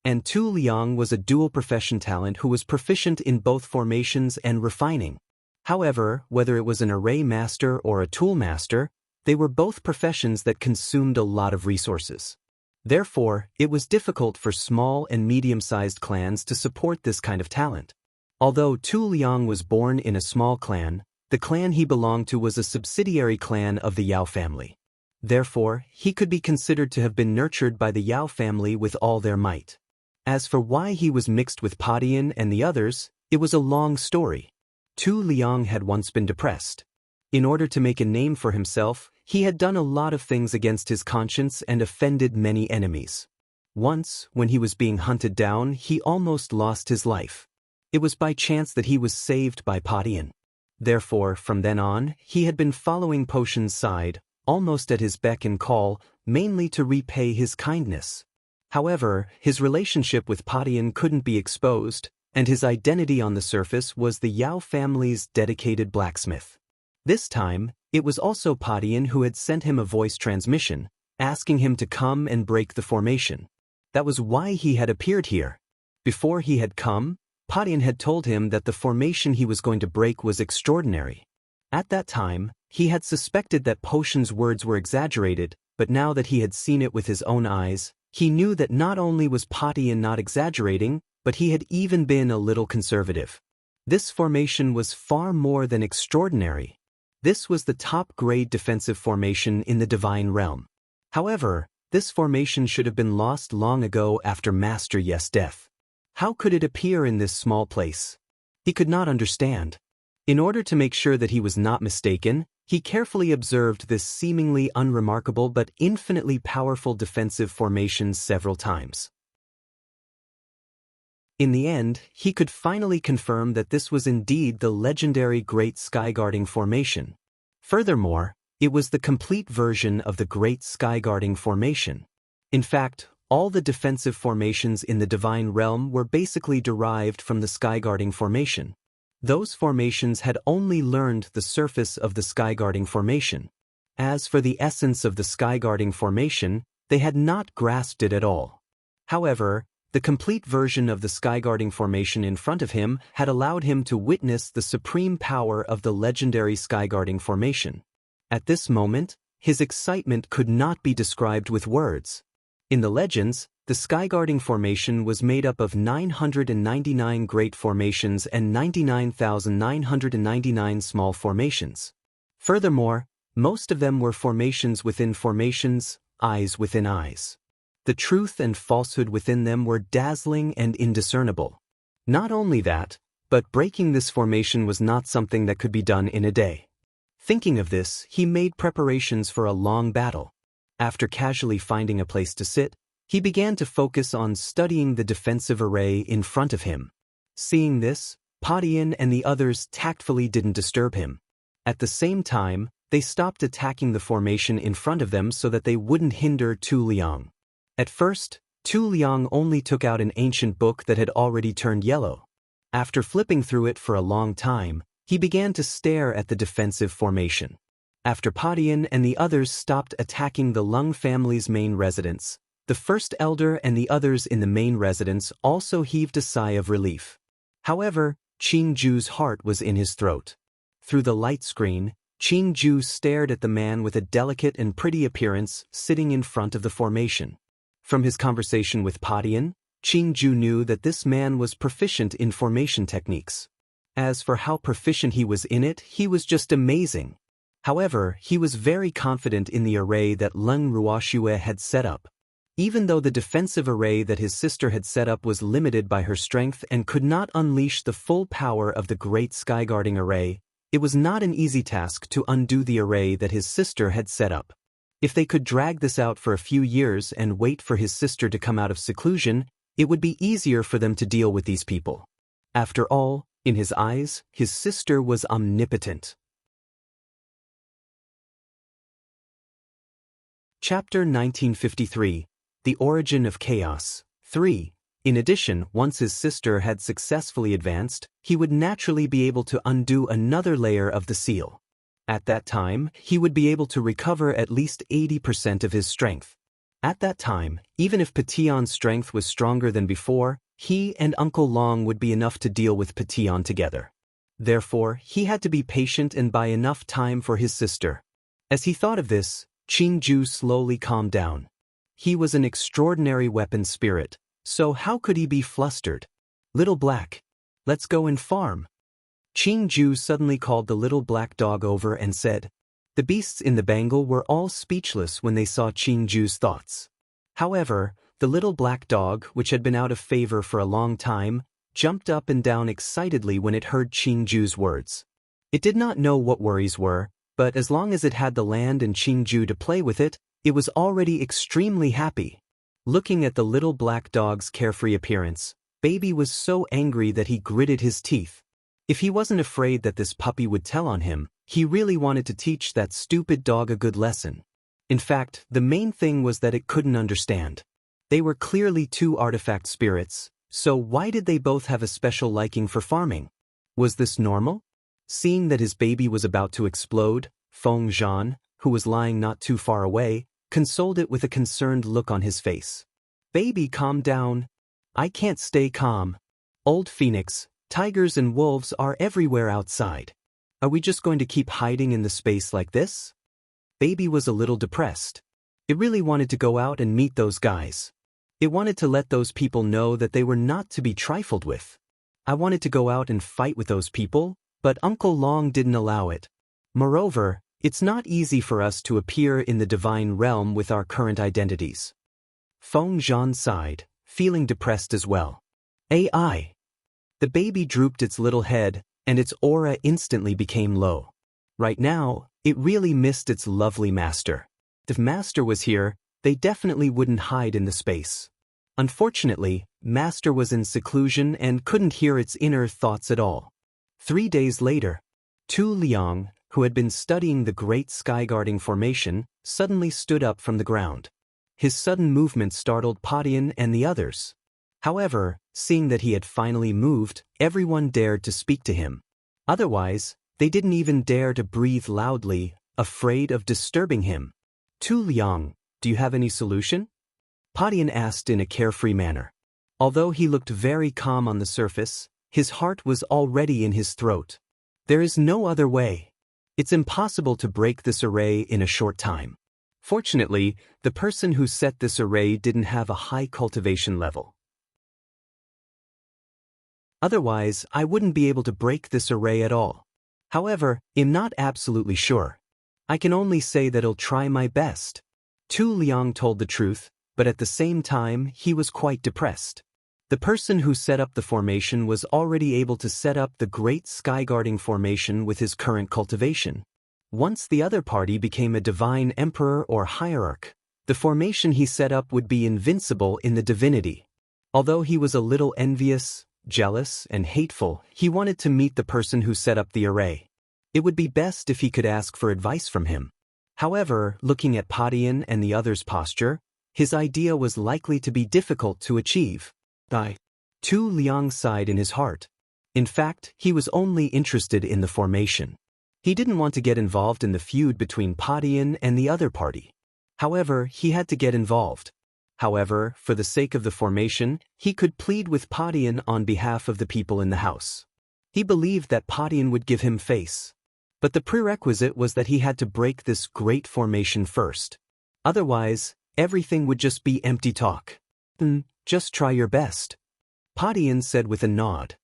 And Tu Liang was a dual profession talent who was proficient in both formations and refining. However, whether it was an array master or a tool master, they were both professions that consumed a lot of resources. Therefore, it was difficult for small and medium-sized clans to support this kind of talent. Although Tu Liang was born in a small clan, the clan he belonged to was a subsidiary clan of the Yao family. Therefore, he could be considered to have been nurtured by the Yao family with all their might. As for why he was mixed with Padian and the others, it was a long story. Tu Liang had once been depressed. In order to make a name for himself, he had done a lot of things against his conscience and offended many enemies. Once, when he was being hunted down, he almost lost his life. It was by chance that he was saved by Padian. Therefore, from then on, he had been following Potion's side, almost at his beck and call, mainly to repay his kindness. However, his relationship with Padian couldn't be exposed, and his identity on the surface was the Yao family's dedicated blacksmith. This time, it was also Padian who had sent him a voice transmission, asking him to come and break the formation. That was why he had appeared here. Before he had come, Padian had told him that the formation he was going to break was extraordinary. At that time, he had suspected that Potion's words were exaggerated, but now that he had seen it with his own eyes, he knew that not only was Padian not exaggerating, but he had even been a little conservative. This formation was far more than extraordinary. This was the top-grade defensive formation in the divine realm. However, this formation should have been lost long ago after Master Ye's death. How could it appear in this small place? He could not understand. In order to make sure that he was not mistaken, he carefully observed this seemingly unremarkable but infinitely powerful defensive formation several times. In the end, he could finally confirm that this was indeed the legendary Great Skyguarding Formation. Furthermore, it was the complete version of the Great Skyguarding Formation. In fact, all the defensive formations in the Divine Realm were basically derived from the Skyguarding Formation. Those formations had only learned the surface of the Skyguarding Formation. As for the essence of the Skyguarding Formation, they had not grasped it at all. However, the complete version of the Skyguarding Formation in front of him had allowed him to witness the supreme power of the legendary Skyguarding Formation. At this moment, his excitement could not be described with words. In the legends, the skyguarding formation was made up of 999 great formations and 99,999 small formations. Furthermore, most of them were formations within formations, eyes within eyes. The truth and falsehood within them were dazzling and indiscernible. Not only that, but breaking this formation was not something that could be done in a day. Thinking of this, he made preparations for a long battle. After casually finding a place to sit, he began to focus on studying the defensive array in front of him. Seeing this, Padian and the others tactfully didn't disturb him. At the same time, they stopped attacking the formation in front of them so that they wouldn't hinder Tu Liang. At first, Tu Liang only took out an ancient book that had already turned yellow. After flipping through it for a long time, he began to stare at the defensive formation. After Padian and the others stopped attacking the Lung family's main residence, the first elder and the others in the main residence also heaved a sigh of relief. However, Qingju's heart was in his throat. Through the light screen, Qingju stared at the man with a delicate and pretty appearance sitting in front of the formation. From his conversation with Padian, Qingju knew that this man was proficient in formation techniques. As for how proficient he was in it, he was just amazing. However, he was very confident in the array that Lung Ruoxue had set up. Even though the defensive array that his sister had set up was limited by her strength and could not unleash the full power of the great skyguarding array, it was not an easy task to undo the array that his sister had set up. If they could drag this out for a few years and wait for his sister to come out of seclusion, it would be easier for them to deal with these people. After all, in his eyes, his sister was omnipotent. Chapter 1953. The Origin of Chaos. 3. In addition, once his sister had successfully advanced, he would naturally be able to undo another layer of the seal. At that time, he would be able to recover at least 80% of his strength. At that time, even if Petion's strength was stronger than before, he and Uncle Long would be enough to deal with Petion together. Therefore, he had to be patient and buy enough time for his sister. As he thought of this, Qingju slowly calmed down. He was an extraordinary weapon spirit, so how could he be flustered? Little Black, let's go and farm. Qingju suddenly called the little black dog over and said. The beasts in the Bengal were all speechless when they saw Qingju's thoughts. However, the little black dog, which had been out of favor for a long time, jumped up and down excitedly when it heard Qingju's words. It did not know what worries were, but as long as it had the land and Qingju to play with it, it was already extremely happy. Looking at the little black dog's carefree appearance, Baby was so angry that he gritted his teeth. If he wasn't afraid that this puppy would tell on him, he really wanted to teach that stupid dog a good lesson. In fact, the main thing was that it couldn't understand. They were clearly two artifact spirits, so why did they both have a special liking for farming? Was this normal? Seeing that his baby was about to explode, Feng Zhan, who was lying not too far away, consoled it with a concerned look on his face. Baby, calm down. I can't stay calm. Old Phoenix, tigers and wolves are everywhere outside. Are we just going to keep hiding in the space like this? Baby was a little depressed. It really wanted to go out and meet those guys. It wanted to let those people know that they were not to be trifled with. I wanted to go out and fight with those people, but Uncle Long didn't allow it. Moreover, it's not easy for us to appear in the divine realm with our current identities. Feng Zhan sighed, feeling depressed as well. AI. The baby drooped its little head, and its aura instantly became low. Right now, it really missed its lovely master. If Master was here, they definitely wouldn't hide in the space. Unfortunately, Master was in seclusion and couldn't hear its inner thoughts at all. 3 days later, Tu Liang, who had been studying the great skyguarding formation, suddenly stood up from the ground. His sudden movement startled Padian and the others. However, seeing that he had finally moved, everyone dared to speak to him. Otherwise, they didn't even dare to breathe loudly, afraid of disturbing him. Tu Liang, do you have any solution? Padian asked in a carefree manner. Although he looked very calm on the surface, his heart was already in his throat. There is no other way. It's impossible to break this array in a short time. Fortunately, the person who set this array didn't have a high cultivation level. Otherwise, I wouldn't be able to break this array at all. However, I'm not absolutely sure. I can only say that I'll try my best. Tu Liang told the truth, but at the same time, he was quite depressed. The person who set up the formation was already able to set up the Great Skyguarding Formation with his current cultivation. Once the other party became a divine emperor or hierarch, the formation he set up would be invincible in the divinity. Although he was a little envious, jealous, and hateful, he wanted to meet the person who set up the array. It would be best if he could ask for advice from him. However, looking at Padian and the others' posture, his idea was likely to be difficult to achieve. Tu Liang sighed in his heart. In fact, he was only interested in the formation. He didn't want to get involved in the feud between Padian and the other party. However, he had to get involved. However, for the sake of the formation, he could plead with Padian on behalf of the people in the house. He believed that Padian would give him face. But the prerequisite was that he had to break this great formation first. Otherwise, everything would just be empty talk. Just try your best. Padian said with a nod.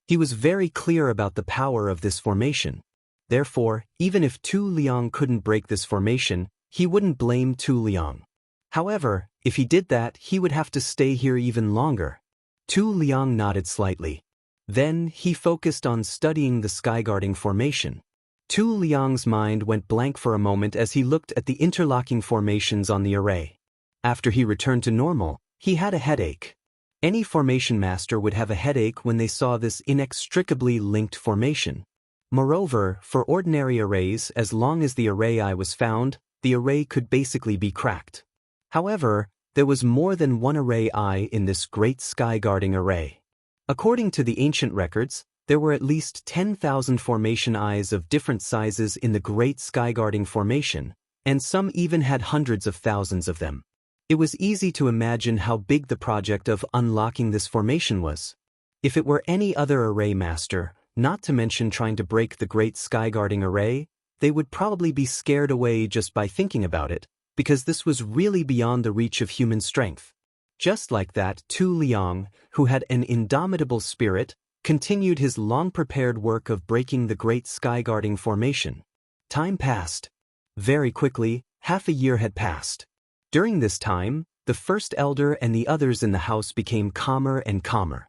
He was very clear about the power of this formation. Therefore, even if Tu Liang couldn't break this formation, he wouldn't blame Tu Liang. However, if he did that, he would have to stay here even longer. Tu Liang nodded slightly. Then, he focused on studying the skyguarding formation. Tu Liang's mind went blank for a moment as he looked at the interlocking formations on the array. After he returned to normal, he had a headache. Any formation master would have a headache when they saw this inextricably linked formation. Moreover, for ordinary arrays, as long as the array I was found, the array could basically be cracked. However, there was more than one array I in this great skyguarding array. According to the ancient records, there were at least 10,000 formation eyes of different sizes in the great skyguarding formation, and some even had hundreds of thousands of them. It was easy to imagine how big the project of unlocking this formation was. If it were any other array master, not to mention trying to break the great skyguarding array, they would probably be scared away just by thinking about it, because this was really beyond the reach of human strength. Just like that, Tu Liang, who had an indomitable spirit, continued his long-prepared work of breaking the great skyguarding formation. Time passed. Very quickly, half a year had passed. During this time, the first elder and the others in the house became calmer and calmer.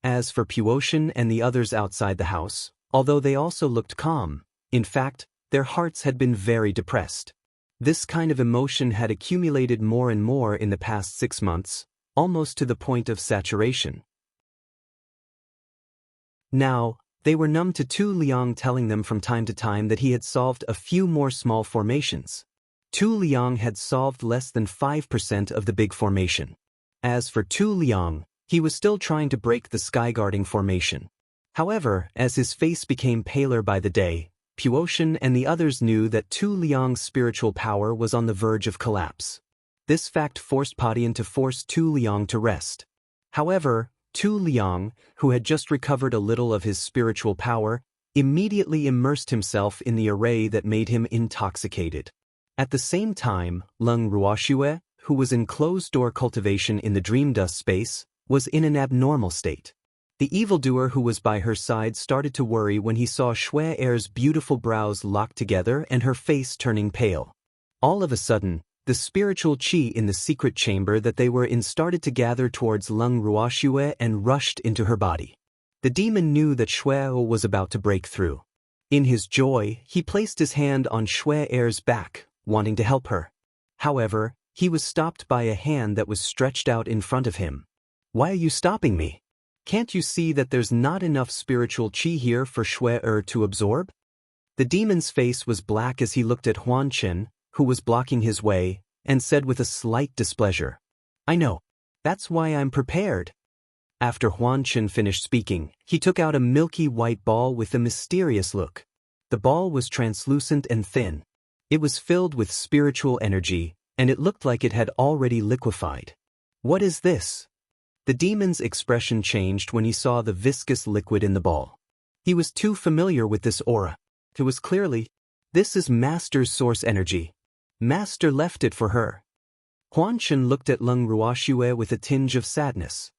As for Puotian and the others outside the house, although they also looked calm, in fact, their hearts had been very depressed. This kind of emotion had accumulated more and more in the past 6 months, almost to the point of saturation. Now, they were numb to Tu Liang telling them from time to time that he had solved a few more small formations. Tu Liang had solved less than 5% of the big formation. As for Tu Liang, he was still trying to break the skyguarding formation. However, as his face became paler by the day, Puotian and the others knew that Tu Liang's spiritual power was on the verge of collapse. This fact forced Padian to force Tu Liang to rest. However, Tu Liang, who had just recovered a little of his spiritual power, immediately immersed himself in the array that made him intoxicated. At the same time, Leng Ruoxue, who was in closed-door cultivation in the dream dust space, was in an abnormal state. The evildoer who was by her side started to worry when he saw Xue Er's beautiful brows locked together and her face turning pale. All of a sudden, the spiritual qi in the secret chamber that they were in started to gather towards Leng Ruoxue and rushed into her body. The demon knew that Xue was about to break through. In his joy, he placed his hand on Xue Er's back, wanting to help her. However, he was stopped by a hand that was stretched out in front of him. "Why are you stopping me? Can't you see that there's not enough spiritual qi here for Xue to absorb?" The demon's face was black as he looked at Huan Chen, who was blocking his way, and said with a slight displeasure, "I know. That's why I'm prepared." After Huan Chen finished speaking, he took out a milky white ball with a mysterious look. The ball was translucent and thin. It was filled with spiritual energy, and it looked like it had already liquefied. "What is this?" The demon's expression changed when he saw the viscous liquid in the ball. He was too familiar with this aura. It was clearly, This is Master's source energy. Master left it for her. Huanchen looked at Leng Ruoxue with a tinge of sadness.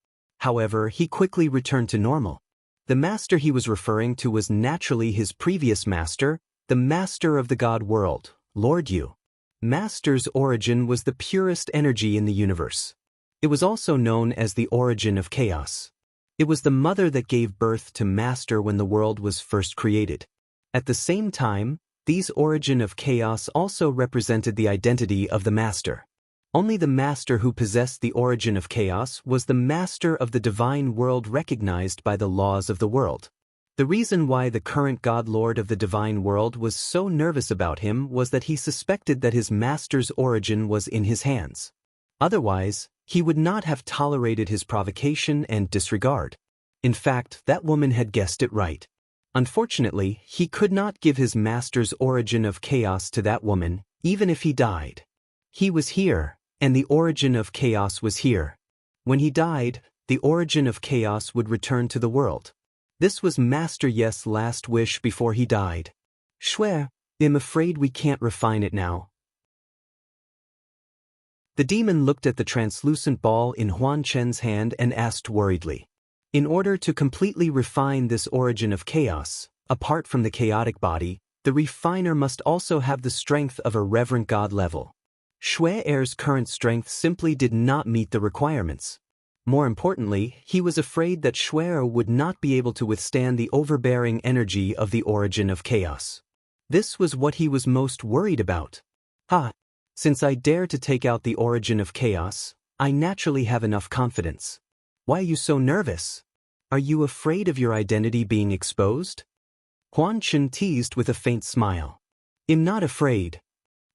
However, he quickly returned to normal. The master he was referring to was naturally his previous master, the master of the God world, Lord Yu. Master's origin was the purest energy in the universe. It was also known as the origin of chaos. It was the mother that gave birth to Master when the world was first created. At the same time, these origin of chaos also represented the identity of the Master. Only the Master who possessed the origin of chaos was the Master of the divine world recognized by the laws of the world. The reason why the current God Lord of the divine world was so nervous about him was that he suspected that his Master's origin was in his hands. Otherwise, he would not have tolerated his provocation and disregard. In fact, that woman had guessed it right. Unfortunately, he could not give his Master's origin of chaos to that woman, even if he died. He was here, and the origin of chaos was here. When he died, the origin of chaos would return to the world. This was Master Yes' last wish before he died. Shui, I'm afraid we can't refine it now. The demon looked at the translucent ball in Huanchen's hand and asked worriedly. In order to completely refine this origin of chaos, apart from the chaotic body, the refiner must also have the strength of a reverent God level. Shui Er's current strength simply did not meet the requirements. More importantly, he was afraid that Shui Er would not be able to withstand the overbearing energy of the origin of chaos. This was what he was most worried about. Since I dare to take out the origin of chaos, I naturally have enough confidence. Why are you so nervous? Are you afraid of your identity being exposed? Huanchen teased with a faint smile. I'm not afraid.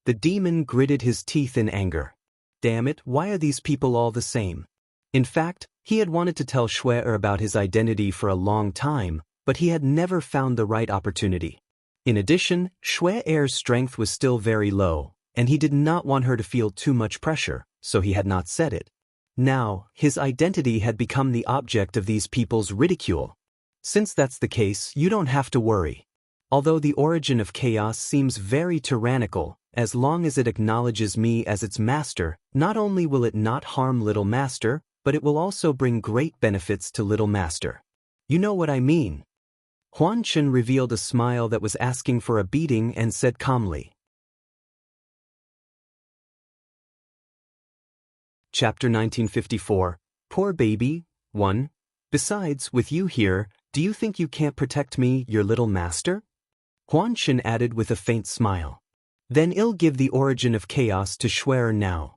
The demon gritted his teeth in anger. Damn it, why are these people all the same? In fact, he had wanted to tell Shui Er about his identity for a long time, but he had never found the right opportunity. In addition, Shui Er's strength was still very low, and he did not want her to feel too much pressure, so he had not said it. Now, his identity had become the object of these people's ridicule. Since that's the case, you don't have to worry. Although the origin of chaos seems very tyrannical, as long as it acknowledges me as its master, not only will it not harm Little Master, but it will also bring great benefits to Little Master. You know what I mean. Huanchen revealed a smile that was asking for a beating and said calmly. Chapter 1954. Poor baby. 1. Besides, with you here, do you think you can't protect me, your little master? Huanchen added with a faint smile. Then I'll give the origin of chaos to Shui Er now.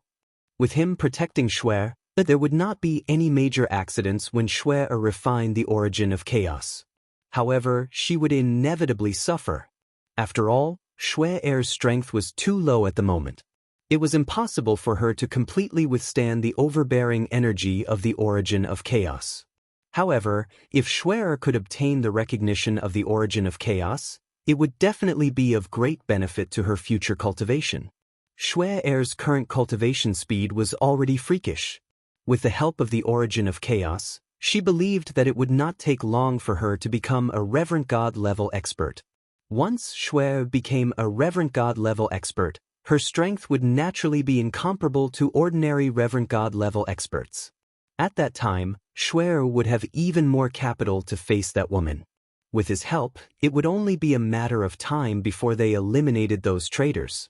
With him protecting Shui Er, there would not be any major accidents when Shui Er refined the origin of chaos. However, she would inevitably suffer. After all, Shui Er's strength was too low at the moment. It was impossible for her to completely withstand the overbearing energy of the origin of chaos. However, if Shui Er could obtain the recognition of the origin of chaos, it would definitely be of great benefit to her future cultivation. Shui Er's current cultivation speed was already freakish. With the help of the origin of chaos, she believed that it would not take long for her to become a Reverend God level expert. Once Shui Er became a Reverend God level expert, her strength would naturally be incomparable to ordinary Reverend God level experts. At that time, Shui Er would have even more capital to face that woman. With his help, it would only be a matter of time before they eliminated those traitors.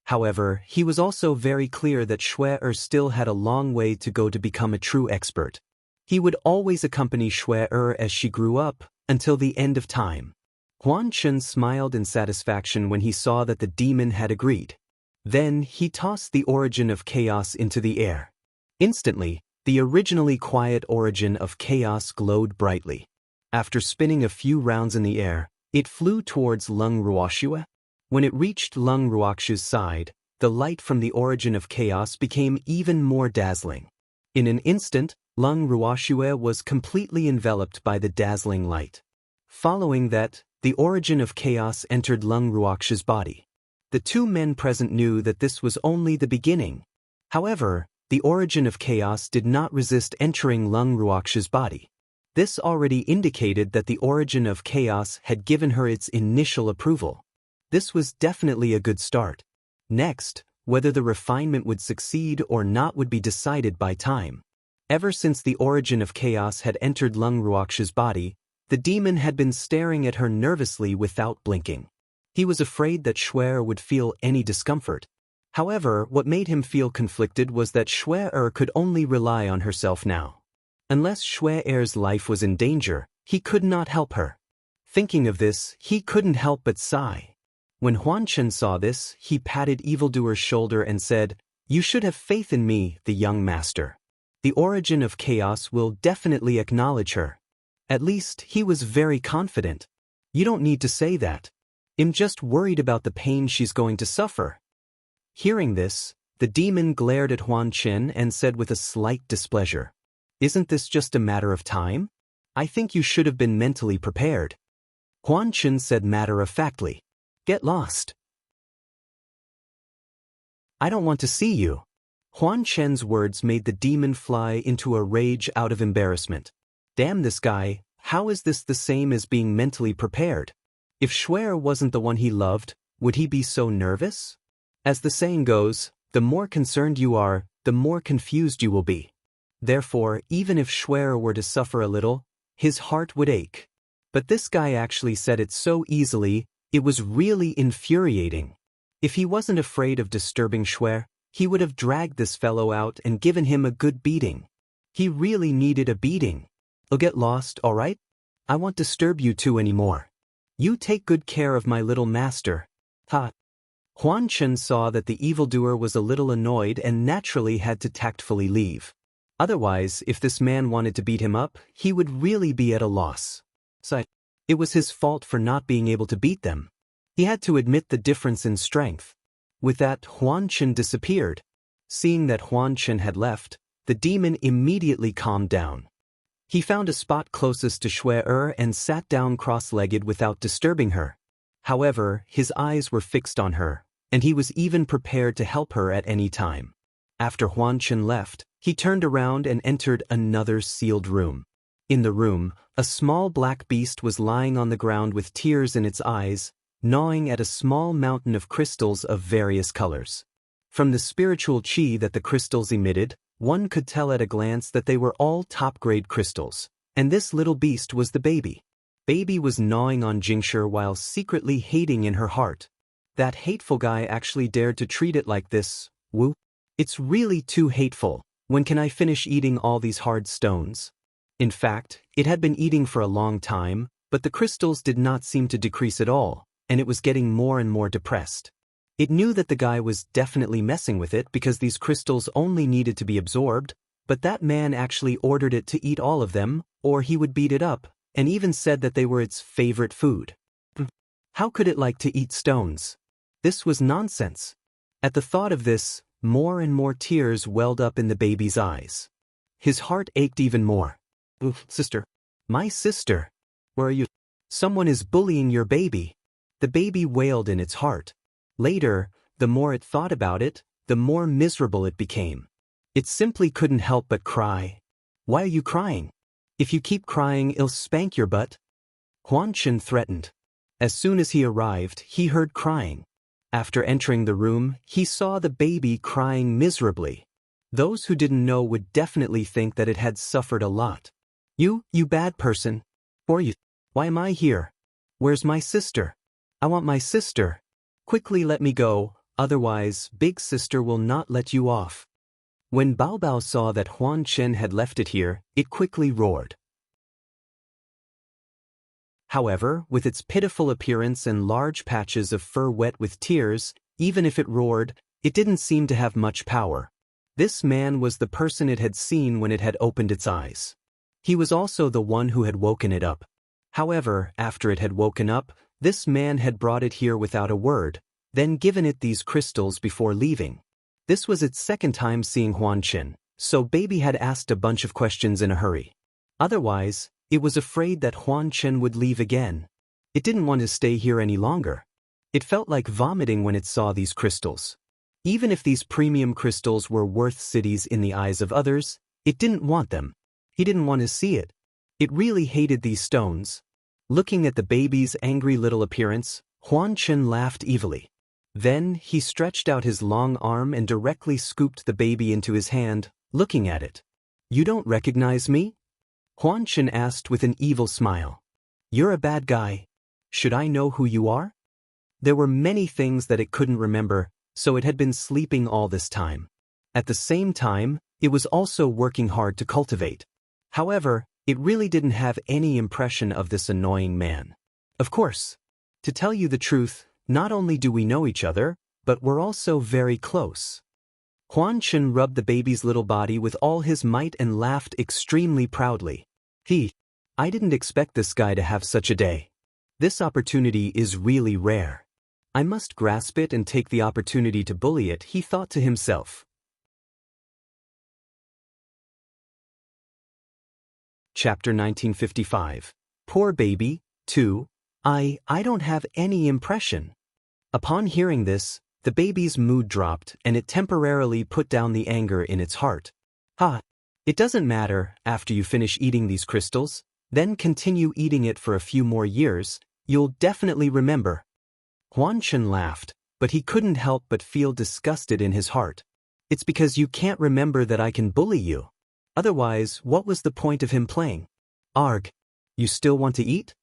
However, he was also very clear that Shui Er still had a long way to go to become a true expert. He would always accompany Shui Er as she grew up, until the end of time. Huanchen smiled in satisfaction when he saw that the demon had agreed. Then he tossed the origin of chaos into the air. Instantly, the originally quiet origin of chaos glowed brightly. After spinning a few rounds in the air, it flew towards Leng Ruoxue. When it reached Leng Ruoxue's side, the light from the origin of chaos became even more dazzling. In an instant, Leng Ruoxue was completely enveloped by the dazzling light. Following that, the origin of chaos entered Leng Ruoxue's body. The two men present knew that this was only the beginning. However, the origin of chaos did not resist entering Leng Ruoxue's body. This already indicated that the origin of chaos had given her its initial approval. This was definitely a good start. Next, whether the refinement would succeed or not would be decided by time. Ever since the origin of chaos had entered Lung Ruox's body, the demon had been staring at her nervously without blinking. He was afraid that Shuer would feel any discomfort. However, what made him feel conflicted was that Shuer could only rely on herself now. Unless Shuer's life was in danger, he could not help her. Thinking of this, he couldn't help but sigh. When Huanchen saw this, he patted Evildoer's shoulder and said, "You should have faith in me, the young master. The origin of chaos will definitely acknowledge her." At least, he was very confident. "You don't need to say that. I'm just worried about the pain she's going to suffer." Hearing this, the demon glared at Huanchen and said with a slight displeasure, "Isn't this just a matter of time? I think you should have been mentally prepared." Huanchen said matter-of-factly, "Get lost. I don't want to see you." Huanchen's words made the demon fly into a rage out of embarrassment. Damn this guy, how is this the same as being mentally prepared? If Shuer wasn't the one he loved, would he be so nervous? As the saying goes, the more concerned you are, the more confused you will be. Therefore, even if Shuer were to suffer a little, his heart would ache. But this guy actually said it so easily, it was really infuriating. If he wasn't afraid of disturbing Shuer, he would have dragged this fellow out and given him a good beating. He really needed a beating. "I'll get lost, all right? I won't disturb you two anymore. You take good care of my little master." Ha! Huanchen saw that the evildoer was a little annoyed and naturally had to tactfully leave. Otherwise, if this man wanted to beat him up, he would really be at a loss. So, it was his fault for not being able to beat them. He had to admit the difference in strength. With that, Huanchen disappeared. Seeing that Huanchen had left, the demon immediately calmed down. He found a spot closest to Shuer and sat down cross-legged without disturbing her. However, his eyes were fixed on her, and he was even prepared to help her at any time. After Huanchen left, he turned around and entered another sealed room. In the room, a small black beast was lying on the ground with tears in its eyes, gnawing at a small mountain of crystals of various colors. From the spiritual chi that the crystals emitted, one could tell at a glance that they were all top-grade crystals, and this little beast was the baby. Baby was gnawing on Jingshi while secretly hating in her heart. That hateful guy actually dared to treat it like this. Woo. It's really too hateful. When can I finish eating all these hard stones? In fact, it had been eating for a long time, but the crystals did not seem to decrease at all, and it was getting more and more depressed. It knew that the guy was definitely messing with it because these crystals only needed to be absorbed, but that man actually ordered it to eat all of them, or he would beat it up, and even said that they were its favorite food. How could it like to eat stones? This was nonsense. At the thought of this, more and more tears welled up in the baby's eyes. His heart ached even more. Sister. My sister. Where are you? Someone is bullying your baby. The baby wailed in its heart. Later, the more it thought about it, the more miserable it became. It simply couldn't help but cry. Why are you crying? If you keep crying, I'll spank your butt. Huanchen threatened. As soon as he arrived, he heard crying. After entering the room, he saw the baby crying miserably. Those who didn't know would definitely think that it had suffered a lot. You bad person. Or you. Why am I here? Where's my sister? I want my sister. Quickly let me go, otherwise Big Sister will not let you off. When Bao Bao saw that Huanchen had left it here, it quickly roared. However, with its pitiful appearance and large patches of fur wet with tears, even if it roared, it didn't seem to have much power. This man was the person it had seen when it had opened its eyes. He was also the one who had woken it up. However, after it had woken up, this man had brought it here without a word, then given it these crystals before leaving. This was its second time seeing Huanchen, so baby had asked a bunch of questions in a hurry. Otherwise, it was afraid that Huanchen would leave again. It didn't want to stay here any longer. It felt like vomiting when it saw these crystals. Even if these premium crystals were worth cities in the eyes of others, it didn't want them. He didn't want to see it. It really hated these stones. Looking at the baby's angry little appearance, Huan Chen laughed evilly. Then he stretched out his long arm and directly scooped the baby into his hand, looking at it. You don't recognize me? Huan Chen asked with an evil smile. You're a bad guy. Should I know who you are? There were many things that it couldn't remember, so it had been sleeping all this time. At the same time, it was also working hard to cultivate. However, it really didn't have any impression of this annoying man. Of course. To tell you the truth, not only do we know each other, but we're also very close. Huan Chen rubbed the baby's little body with all his might and laughed extremely proudly. I didn't expect this guy to have such a day. This opportunity is really rare. I must grasp it and take the opportunity to bully it, he thought to himself. Chapter 1955. Poor Baby, 2. I don't have any impression. Upon hearing this, the baby's mood dropped and it temporarily put down the anger in its heart. It doesn't matter, after you finish eating these crystals, then continue eating it for a few more years, you'll definitely remember. Huan Chen laughed, but he couldn't help but feel disgusted in his heart. It's because you can't remember that I can bully you. Otherwise, what was the point of him playing? Arg, you still want to eat?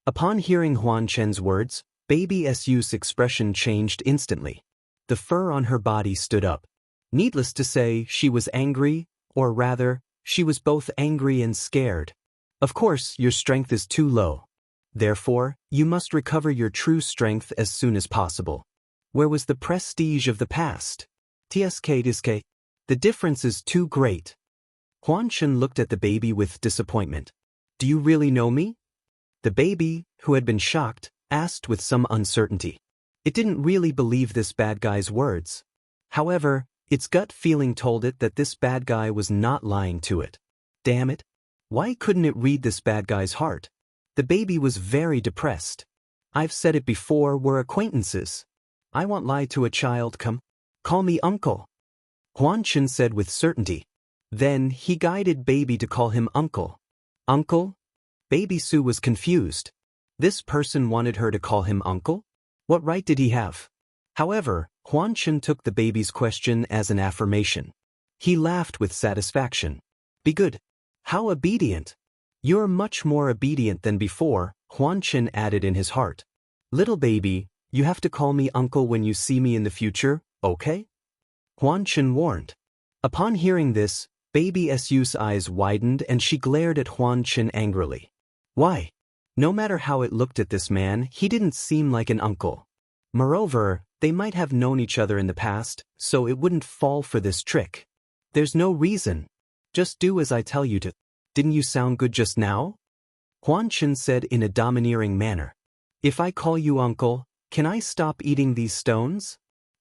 Upon hearing Huan Chen's words, Baby Su's expression changed instantly. The fur on her body stood up. Needless to say, she was angry, or rather, she was both angry and scared. Of course, your strength is too low. Therefore, you must recover your true strength as soon as possible. Where was the prestige of the past? The difference is too great. Huan Chen looked at the baby with disappointment. Do you really know me? The baby, who had been shocked, asked with some uncertainty. It didn't really believe this bad guy's words. However, its gut feeling told it that this bad guy was not lying to it. Damn it. Why couldn't it read this bad guy's heart? The baby was very depressed. I've said it before, we're acquaintances. I won't lie to a child, call me uncle. Huan Chen said with certainty. Then he guided Baby to call him uncle. Uncle? Baby Su was confused. This person wanted her to call him uncle? What right did he have? However, Huan Chen took the baby's question as an affirmation. He laughed with satisfaction. Be good. How obedient. You're much more obedient than before, Huan Chen added in his heart. Little baby, you have to call me uncle when you see me in the future, okay? Huan Chen warned. Upon hearing this, Baby Su's eyes widened and she glared at Huan Chen angrily. Why? No matter how it looked at this man, he didn't seem like an uncle. Moreover, they might have known each other in the past, so it wouldn't fall for this trick. There's no reason. Just do as I tell you to. Didn't you sound good just now? Huan Chen said in a domineering manner. If I call you uncle, can I stop eating these stones?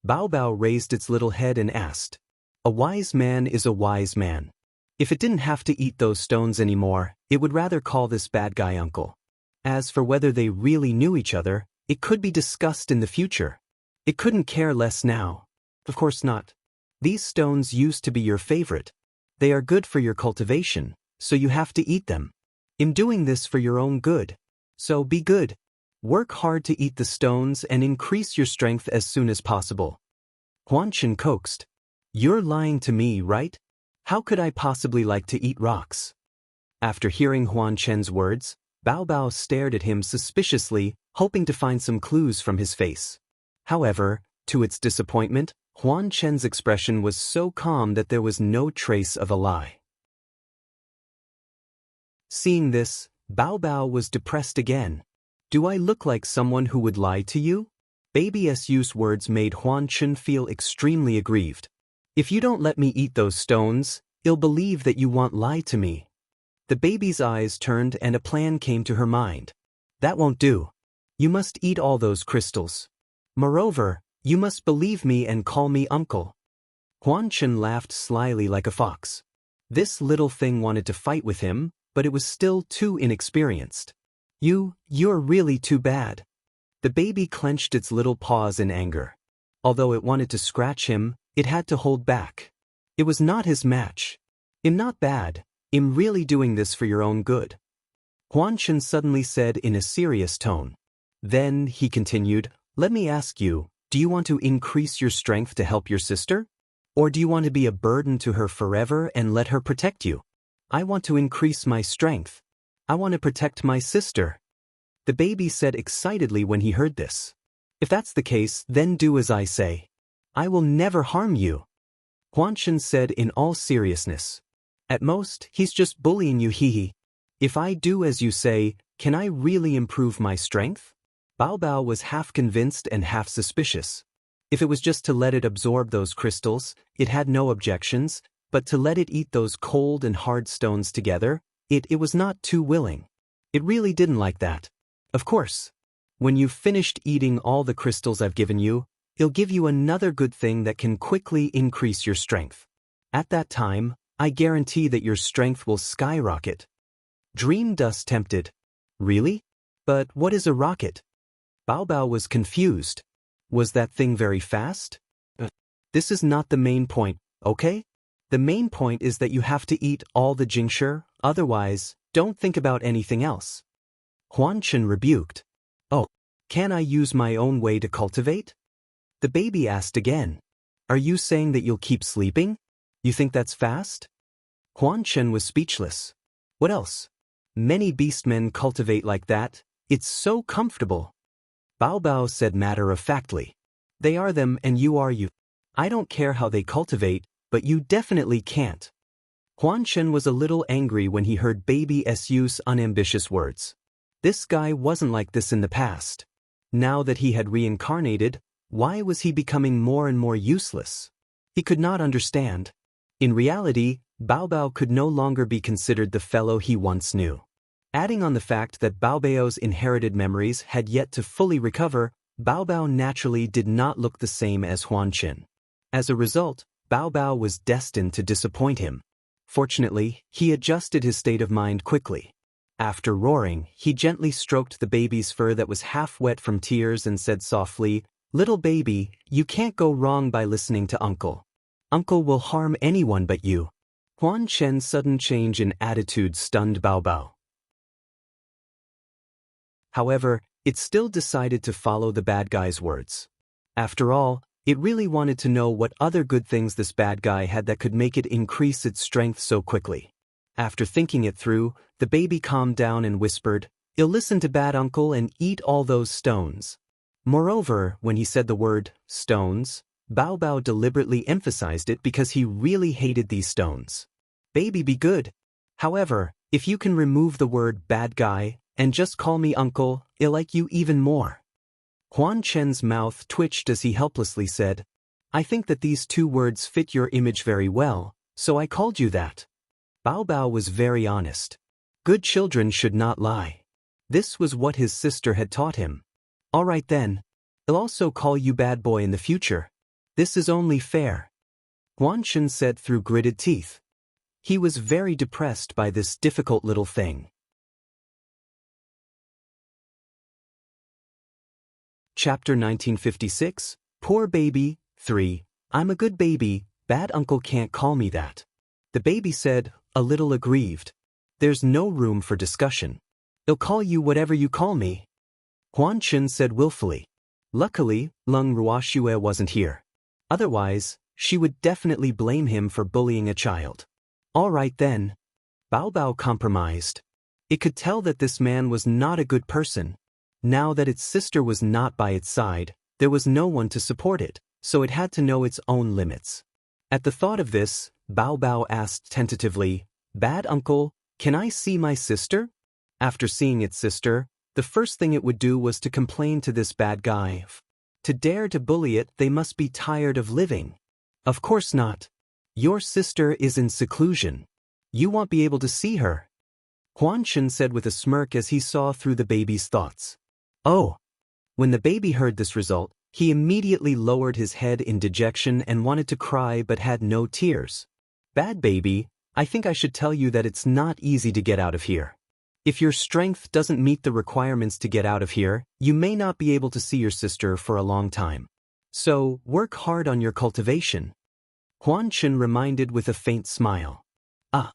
Bao Bao raised its little head and asked. A wise man is a wise man. If it didn't have to eat those stones anymore, it would rather call this bad guy uncle. As for whether they really knew each other, it could be discussed in the future. It couldn't care less now. Of course not. These stones used to be your favorite. They are good for your cultivation, so you have to eat them. I'm doing this for your own good. So be good. Work hard to eat the stones and increase your strength as soon as possible. Huan Chen coaxed. You're lying to me, right? How could I possibly like to eat rocks? After hearing Huan Chen's words, Bao Bao stared at him suspiciously, hoping to find some clues from his face. However, to its disappointment, Huan Chen's expression was so calm that there was no trace of a lie. Seeing this, Bao Bao was depressed again. Do I look like someone who would lie to you? Baby Su's words made Huan Chen feel extremely aggrieved. If you don't let me eat those stones, I'll believe that you won't lie to me. The baby's eyes turned and a plan came to her mind. That won't do. You must eat all those crystals. Moreover, you must believe me and call me uncle. Huan Chen laughed slyly like a fox. This little thing wanted to fight with him, but it was still too inexperienced. You're really too bad. The baby clenched its little paws in anger. Although it wanted to scratch him, it had to hold back. It was not his match. I'm not bad. I'm really doing this for your own good. Huan Chen suddenly said in a serious tone. Then, he continued, let me ask you, do you want to increase your strength to help your sister? Or do you want to be a burden to her forever and let her protect you? I want to increase my strength. I want to protect my sister. The baby said excitedly when he heard this. If that's the case, then do as I say. I will never harm you. Huanshan said in all seriousness. At most, he's just bullying you, hee. If I do as you say, can I really improve my strength? Bao Bao was half convinced and half suspicious. If it was just to let it absorb those crystals, it had no objections, but to let it eat those cold and hard stones together, it was not too willing. It really didn't like that. Of course. When you've finished eating all the crystals I've given you, it'll give you another good thing that can quickly increase your strength. At that time, I guarantee that your strength will skyrocket. Dream Dust tempted. Really? But what is a rocket? Bao Bao was confused. Was that thing very fast? This is not the main point, okay? The main point is that you have to eat all the Jingshi, otherwise, don't think about anything else. Huanshan rebuked. Oh, can I use my own way to cultivate? The baby asked again. Are you saying that you'll keep sleeping? You think that's fast? Huanshan was speechless. What else? Many beastmen cultivate like that. It's so comfortable. Bao Bao said matter-of-factly. They are them and you are you. I don't care how they cultivate, but you definitely can't. Huanshan was a little angry when he heard baby Su's unambitious words. This guy wasn't like this in the past. Now that he had reincarnated, why was he becoming more and more useless? He could not understand. In reality, Bao Bao could no longer be considered the fellow he once knew. Adding on the fact that Bao Bao's inherited memories had yet to fully recover, Bao Bao naturally did not look the same as Huanshan. As a result, Bao Bao was destined to disappoint him. Fortunately, he adjusted his state of mind quickly. After roaring, he gently stroked the baby's fur that was half wet from tears and said softly, "Little baby, you can't go wrong by listening to Uncle. Uncle will harm anyone but you." Huanshan's sudden change in attitude stunned Bao Bao. However, it still decided to follow the bad guy's words. After all, it really wanted to know what other good things this bad guy had that could make it increase its strength so quickly. After thinking it through, the baby calmed down and whispered, "I'll listen to bad uncle and eat all those stones." Moreover, when he said the word, stones, Bao Bao deliberately emphasized it because he really hated these stones. Baby, be good. However, if you can remove the word bad guy and just call me uncle, I'll like you even more. Huanshan's mouth twitched as he helplessly said, "I think that these two words fit your image very well, so I called you that." Bao Bao was very honest. Good children should not lie. This was what his sister had taught him. "All right then. I'll also call you bad boy in the future. This is only fair," Huanshan said through gritted teeth. He was very depressed by this difficult little thing. Chapter 1956, Poor Baby, 3. I'm a good baby, bad uncle can't call me that. The baby said, a little aggrieved. There's no room for discussion. I'll call you whatever you call me. Huanshan said willfully. Luckily, Lung Ruoxue wasn't here. Otherwise, she would definitely blame him for bullying a child. All right then. Bao Bao compromised. It could tell that this man was not a good person. Now that its sister was not by its side, there was no one to support it, so it had to know its own limits. At the thought of this, Bao Bao asked tentatively, "Bad uncle, can I see my sister?" After seeing its sister, the first thing it would do was to complain to this bad guy. To dare to bully it, they must be tired of living. Of course not. Your sister is in seclusion. You won't be able to see her. Huanshan said with a smirk as he saw through the baby's thoughts. Oh. When the baby heard this result, he immediately lowered his head in dejection and wanted to cry but had no tears. Bad baby, I think I should tell you that it's not easy to get out of here. If your strength doesn't meet the requirements to get out of here, you may not be able to see your sister for a long time. So, work hard on your cultivation. Huanshan reminded with a faint smile. Ah.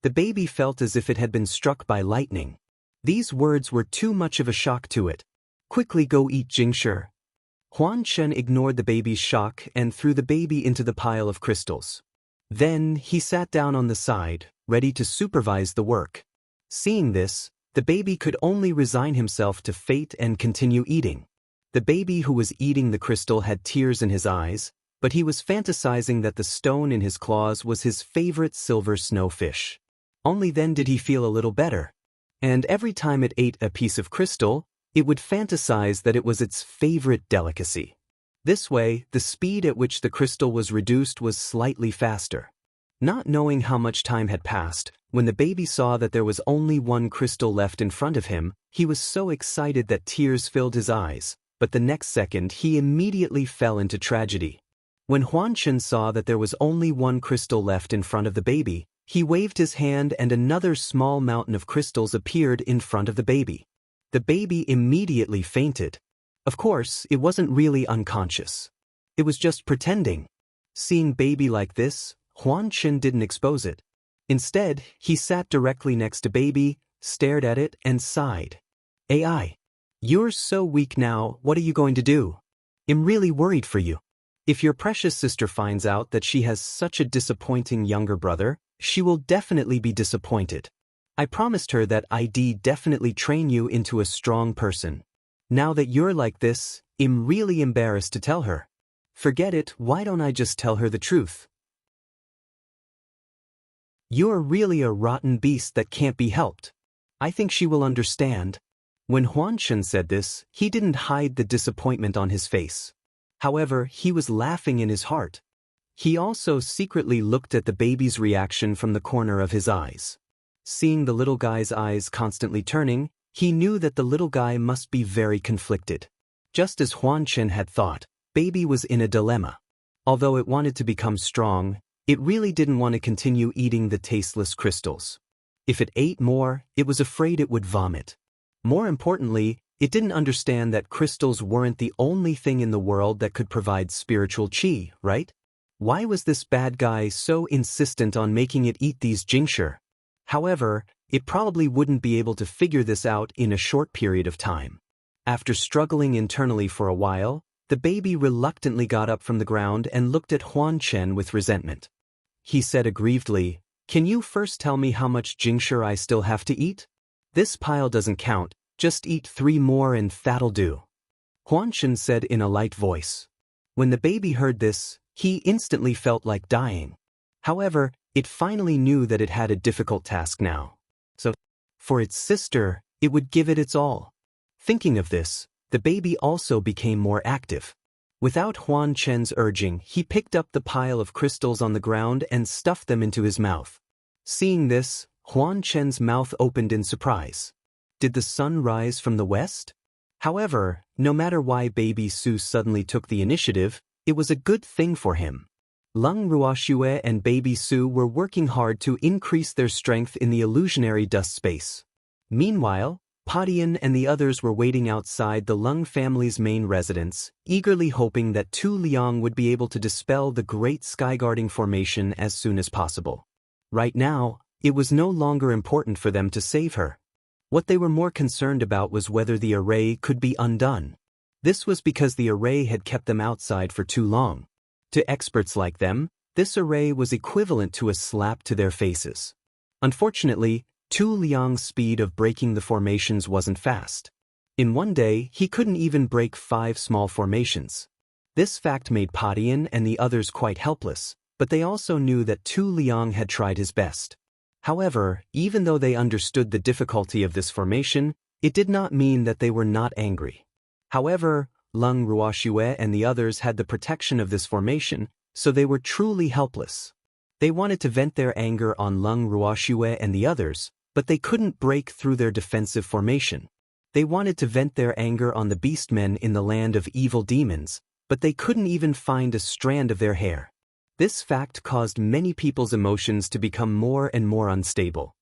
The baby felt as if it had been struck by lightning. These words were too much of a shock to it. Quickly go eat Jingshi. Huan Chen ignored the baby's shock and threw the baby into the pile of crystals. Then he sat down on the side, ready to supervise the work. Seeing this, the baby could only resign himself to fate and continue eating. The baby who was eating the crystal had tears in his eyes, but he was fantasizing that the stone in his claws was his favorite silver snowfish. Only then did he feel a little better. And every time it ate a piece of crystal, it would fantasize that it was its favorite delicacy. This way, the speed at which the crystal was reduced was slightly faster. Not knowing how much time had passed, when the baby saw that there was only one crystal left in front of him, he was so excited that tears filled his eyes, but the next second he immediately fell into tragedy. When Huan Chen saw that there was only one crystal left in front of the baby, he waved his hand and another small mountain of crystals appeared in front of the baby. The baby immediately fainted. Of course, it wasn't really unconscious. It was just pretending. Seeing baby like this, Huan Chen didn't expose it. Instead, he sat directly next to baby, stared at it, and sighed. "AI, you're so weak now, what are you going to do? I'm really worried for you. If your precious sister finds out that she has such a disappointing younger brother, she will definitely be disappointed. I promised her that I'd definitely train you into a strong person. Now that you're like this, I'm really embarrassed to tell her. Forget it, why don't I just tell her the truth? You're really a rotten beast that can't be helped. I think she will understand." When Huan Chen said this, he didn't hide the disappointment on his face. However, he was laughing in his heart. He also secretly looked at the baby's reaction from the corner of his eyes. Seeing the little guy's eyes constantly turning, he knew that the little guy must be very conflicted. Just as Huan Chen had thought, baby was in a dilemma. Although it wanted to become strong, it really didn't want to continue eating the tasteless crystals. If it ate more, it was afraid it would vomit. More importantly, it didn't understand that crystals weren't the only thing in the world that could provide spiritual qi, right? Why was this bad guy so insistent on making it eat these Jingshi? However, it probably wouldn't be able to figure this out in a short period of time. After struggling internally for a while, the baby reluctantly got up from the ground and looked at Huan Chen with resentment. He said aggrievedly, "Can you first tell me how much Jingshi I still have to eat? This pile doesn't count, just eat 3 more and that'll do." Huan Chen said in a light voice. When the baby heard this, he instantly felt like dying. However, it finally knew that it had a difficult task now. So, for its sister, it would give it its all. Thinking of this, the baby also became more active. Without Huan Chen's urging, he picked up the pile of crystals on the ground and stuffed them into his mouth. Seeing this, Huan Chen's mouth opened in surprise. Did the sun rise from the west? However, no matter why baby Su suddenly took the initiative, it was a good thing for him. Lung Ruoxue and baby Su were working hard to increase their strength in the illusionary dust space. Meanwhile, Padian and the others were waiting outside the Lung family's main residence, eagerly hoping that Tu Liang would be able to dispel the great skyguarding formation as soon as possible. Right now, it was no longer important for them to save her. What they were more concerned about was whether the array could be undone. This was because the array had kept them outside for too long. To experts like them, this array was equivalent to a slap to their faces. Unfortunately, Tu Liang's speed of breaking the formations wasn't fast. In one day, he couldn't even break 5 small formations. This fact made Padian and the others quite helpless, but they also knew that Tu Liang had tried his best. However, even though they understood the difficulty of this formation, it did not mean that they were not angry. However, Lung Ruoxue and the others had the protection of this formation, so they were truly helpless. They wanted to vent their anger on Lung Ruoxue and the others, but they couldn't break through their defensive formation. They wanted to vent their anger on the beastmen in the land of evil demons, but they couldn't even find a strand of their hair. This fact caused many people's emotions to become more and more unstable.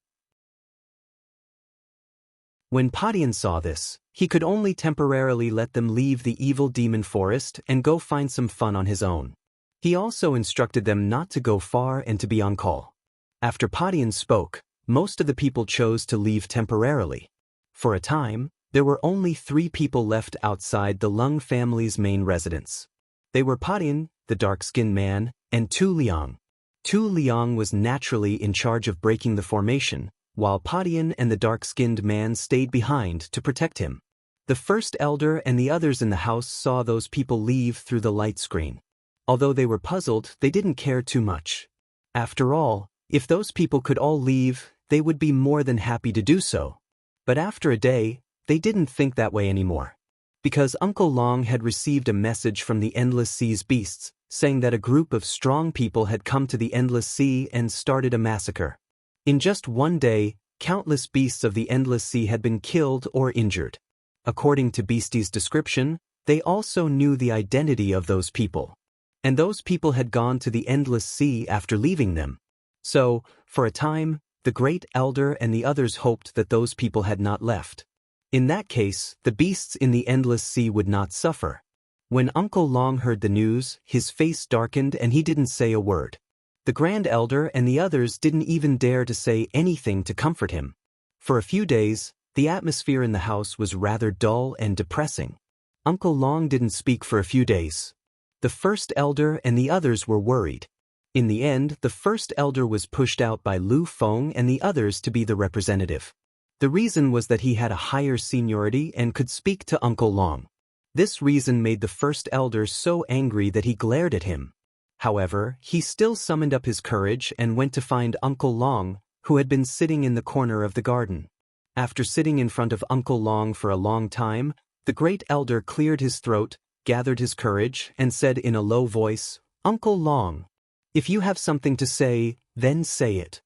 When Padian saw this, he could only temporarily let them leave the evil demon forest and go find some fun on his own. He also instructed them not to go far and to be on call. After Padian spoke, most of the people chose to leave temporarily. For a time, There were only 3 people left outside the Lung family's main residence. They were Patin, the dark-skinned man, and Tu Liang. Tu Liang was naturally in charge of breaking the formation, while Patin and the dark-skinned man stayed behind to protect him. The first elder and the others in the house saw those people leave through the light screen. Although they were puzzled, they didn't care too much. After all, if those people could all leave, they would be more than happy to do so. But after a day, they didn't think that way anymore. Because Uncle Long had received a message from the Endless Sea's beasts, saying that a group of strong people had come to the Endless Sea and started a massacre. In just one day, countless beasts of the Endless Sea had been killed or injured. According to Beastie's description, they also knew the identity of those people. And those people had gone to the Endless Sea after leaving them. So, for a time, the Great Elder and the others hoped that those people had not left. In that case, the beasts in the Endless Sea would not suffer. When Uncle Long heard the news, his face darkened and he didn't say a word. The Grand Elder and the others didn't even dare to say anything to comfort him. For a few days, the atmosphere in the house was rather dull and depressing. Uncle Long didn't speak for a few days. The First Elder and the others were worried. In the end, the First Elder was pushed out by Lu Feng and the others to be the representative. The reason was that he had a higher seniority and could speak to Uncle Long. This reason made the First Elder so angry that he glared at him. However, he still summoned up his courage and went to find Uncle Long, who had been sitting in the corner of the garden. After sitting in front of Uncle Long for a long time, the Great Elder cleared his throat, gathered his courage, and said in a low voice, "Uncle Long, if you have something to say, then say it."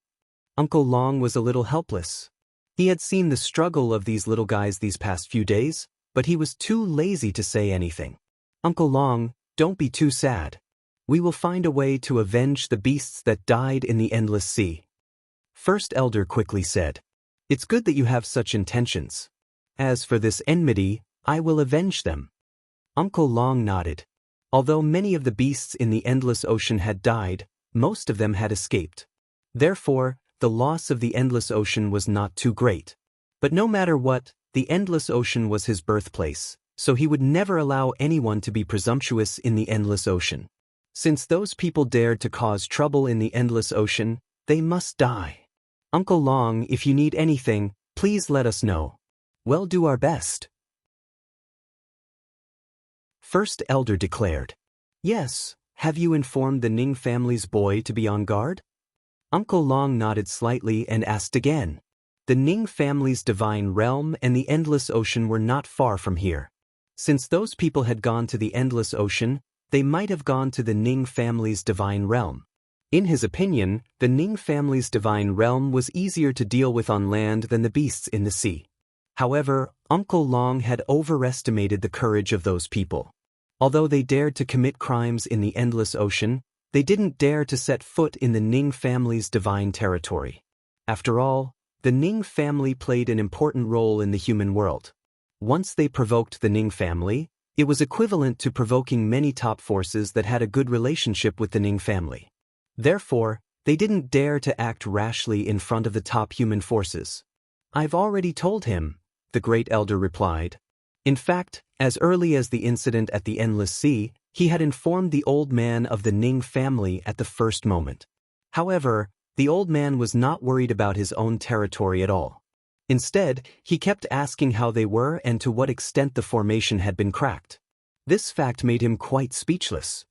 Uncle Long was a little helpless. He had seen the struggle of these little guys these past few days, but he was too lazy to say anything. "Uncle Long, don't be too sad. We will find a way to avenge the beasts that died in the Endless Sea." First Elder quickly said, "It's good that you have such intentions. As for this enmity, I will avenge them." Uncle Long nodded. Although many of the beasts in the Endless Ocean had died, most of them had escaped. Therefore, the loss of the Endless Ocean was not too great. But no matter what, the Endless Ocean was his birthplace, so he would never allow anyone to be presumptuous in the Endless Ocean. Since those people dared to cause trouble in the Endless Ocean, they must die. Uncle Long, if you need anything, please let us know. We'll do our best. First Elder declared, "Yes, have you informed the Ning family's boy to be on guard?" Uncle Long nodded slightly and asked again. The Ning family's divine realm and the Endless Ocean were not far from here. Since those people had gone to the Endless Ocean, they might have gone to the Ning family's divine realm. In his opinion, the Ning family's divine realm was easier to deal with on land than the beasts in the sea. However, Uncle Long had overestimated the courage of those people. Although they dared to commit crimes in the Endless Ocean, they didn't dare to set foot in the Ning family's divine territory. After all, the Ning family played an important role in the human world. Once they provoked the Ning family, it was equivalent to provoking many top forces that had a good relationship with the Ning family. Therefore, they didn't dare to act rashly in front of the top human forces. "I've already told him," the Great Elder replied. In fact, as early as the incident at the Endless Sea, he had informed the old man of the Ning family at the first moment. However, the old man was not worried about his own territory at all. Instead, he kept asking how they were and to what extent the formation had been cracked. This fact made him quite speechless.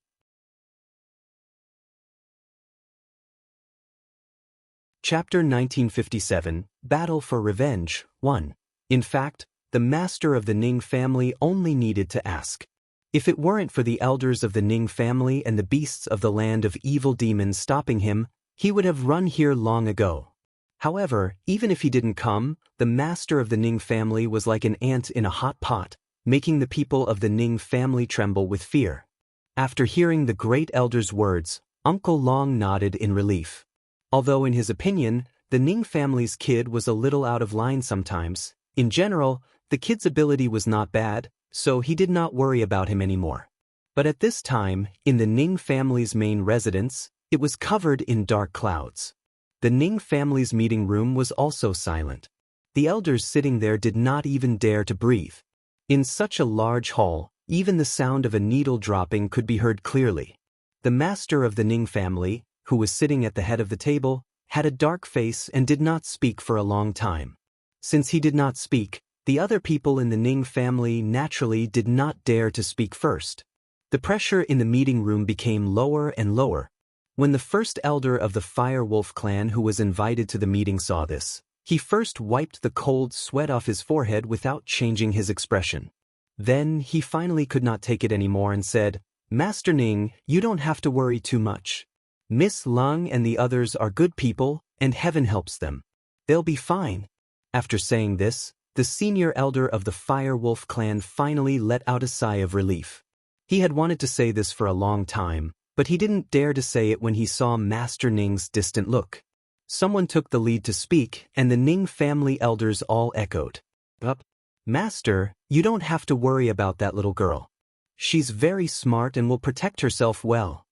Chapter 1957, Battle for Revenge, 1. In fact, the master of the Ning family only needed to ask. If it weren't for the elders of the Ning family and the beasts of the land of evil demons stopping him, he would have run here long ago. However, even if he didn't come, the master of the Ning family was like an ant in a hot pot, making the people of the Ning family tremble with fear. After hearing the Great Elder's words, Uncle Long nodded in relief. Although in his opinion, the Ning family's kid was a little out of line sometimes, in general, the kid's ability was not bad, so he did not worry about him anymore. But at this time, in the Ning family's main residence, it was covered in dark clouds. The Ning family's meeting room was also silent. The elders sitting there did not even dare to breathe. In such a large hall, even the sound of a needle dropping could be heard clearly. The master of the Ning family, who was sitting at the head of the table, had a dark face and did not speak for a long time. Since he did not speak, the other people in the Ning family naturally did not dare to speak first. The pressure in the meeting room became lower and lower. When the first elder of the Fire Wolf clan who was invited to the meeting saw this, he first wiped the cold sweat off his forehead without changing his expression. Then he finally could not take it anymore and said, "Master Ning, you don't have to worry too much. Miss Lung and the others are good people, and heaven helps them. They'll be fine." After saying this, the senior elder of the Fire Wolf clan finally let out a sigh of relief. He had wanted to say this for a long time, but he didn't dare to say it when he saw Master Ning's distant look. Someone took the lead to speak, and the Ning family elders all echoed, "Up, Master, you don't have to worry about that little girl. She's very smart and will protect herself well."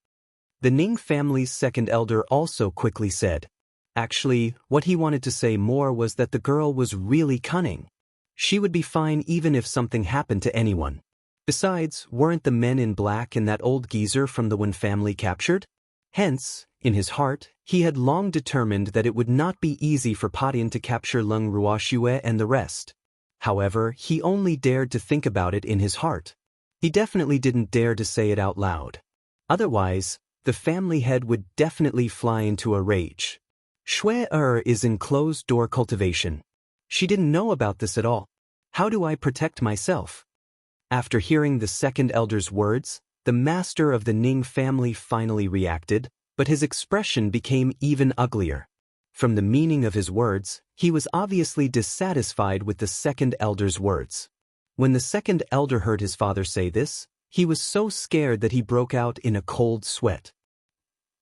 The Ning family's second elder also quickly said. Actually, what he wanted to say more was that the girl was really cunning. She would be fine even if something happened to anyone. Besides, weren't the men in black and that old geezer from the Wen family captured? Hence, in his heart, he had long determined that it would not be easy for Padian to capture Lung Ruoxue and the rest. However, he only dared to think about it in his heart. He definitely didn't dare to say it out loud. Otherwise, the family head would definitely fly into a rage. Shui is in closed-door cultivation. She didn't know about this at all. How do I protect myself? After hearing the second elder's words, the master of the Ning family finally reacted, but his expression became even uglier. From the meaning of his words, he was obviously dissatisfied with the second elder's words. When the second elder heard his father say this, he was so scared that he broke out in a cold sweat.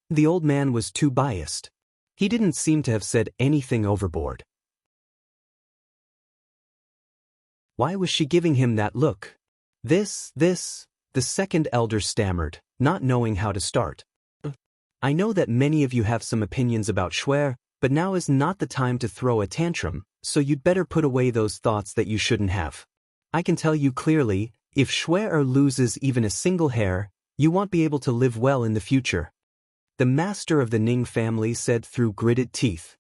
The old man was too biased. He didn't seem to have said anything overboard. Why was she giving him that look? This, the second elder stammered, not knowing how to start. I know that many of you have some opinions about Shui, but now is not the time to throw a tantrum, so you'd better put away those thoughts that you shouldn't have. I can tell you clearly, if Shui loses even a single hair, you won't be able to live well in the future. The master of the Ning family said through gritted teeth.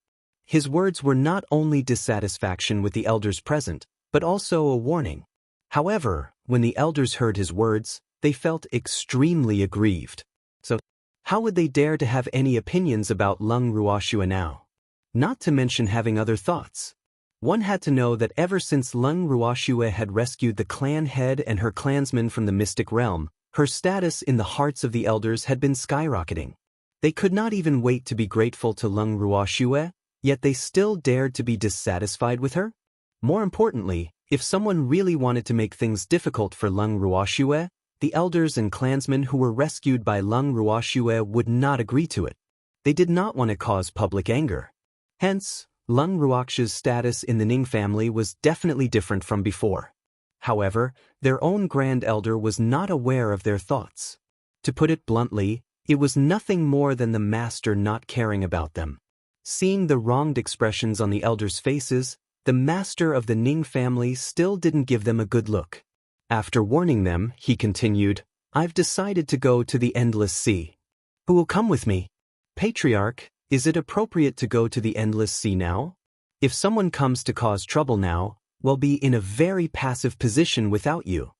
His words were not only dissatisfaction with the elders present, but also a warning. However, when the elders heard his words, they felt extremely aggrieved. So, how would they dare to have any opinions about Lung Ruoxue now? Not to mention having other thoughts. One had to know that ever since Lung Ruoxue had rescued the clan head and her clansmen from the mystic realm, her status in the hearts of the elders had been skyrocketing. They could not even wait to be grateful to Lung Ruoxue, yet they still dared to be dissatisfied with her? More importantly, if someone really wanted to make things difficult for Lung Ruoxue, the elders and clansmen who were rescued by Lung Ruoxue would not agree to it. They did not want to cause public anger. Hence, Lung Ruoxue's status in the Ning family was definitely different from before. However, their own grand elder was not aware of their thoughts. To put it bluntly, it was nothing more than the master not caring about them. Seeing the wronged expressions on the elders' faces, the master of the Ning family still didn't give them a good look. After warning them, he continued, "I've decided to go to the Endless Sea. Who will come with me? Patriarch, is it appropriate to go to the Endless Sea now? If someone comes to cause trouble now, we'll be in a very passive position without you."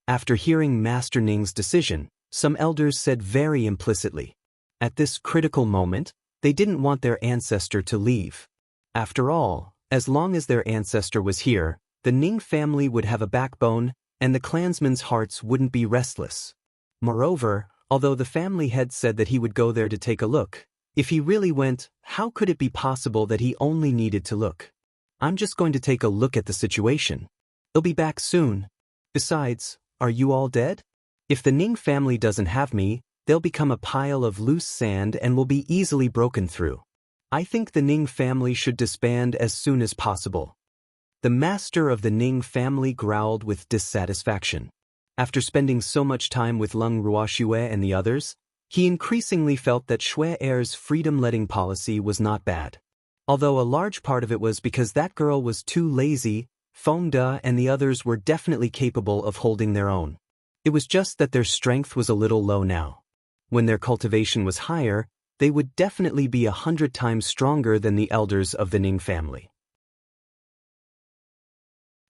After hearing Master Ning's decision, some elders said very implicitly. At this critical moment, they didn't want their ancestor to leave. After all, as long as their ancestor was here, the Ning family would have a backbone, and the clansmen's hearts wouldn't be restless. Moreover, although the family head said that he would go there to take a look, if he really went, how could it be possible that he only needed to look? "I'm just going to take a look at the situation. He'll be back soon. Besides, are you all dead? If the Ning family doesn't have me, they'll become a pile of loose sand and will be easily broken through. I think the Ning family should disband as soon as possible." The master of the Ning family growled with dissatisfaction. After spending so much time with Lung Ruoxue and the others, he increasingly felt that Shui Er's freedom-letting policy was not bad. Although a large part of it was because that girl was too lazy, Feng De and the others were definitely capable of holding their own. It was just that their strength was a little low now. When their cultivation was higher, they would definitely be 100 times stronger than the elders of the Ning family.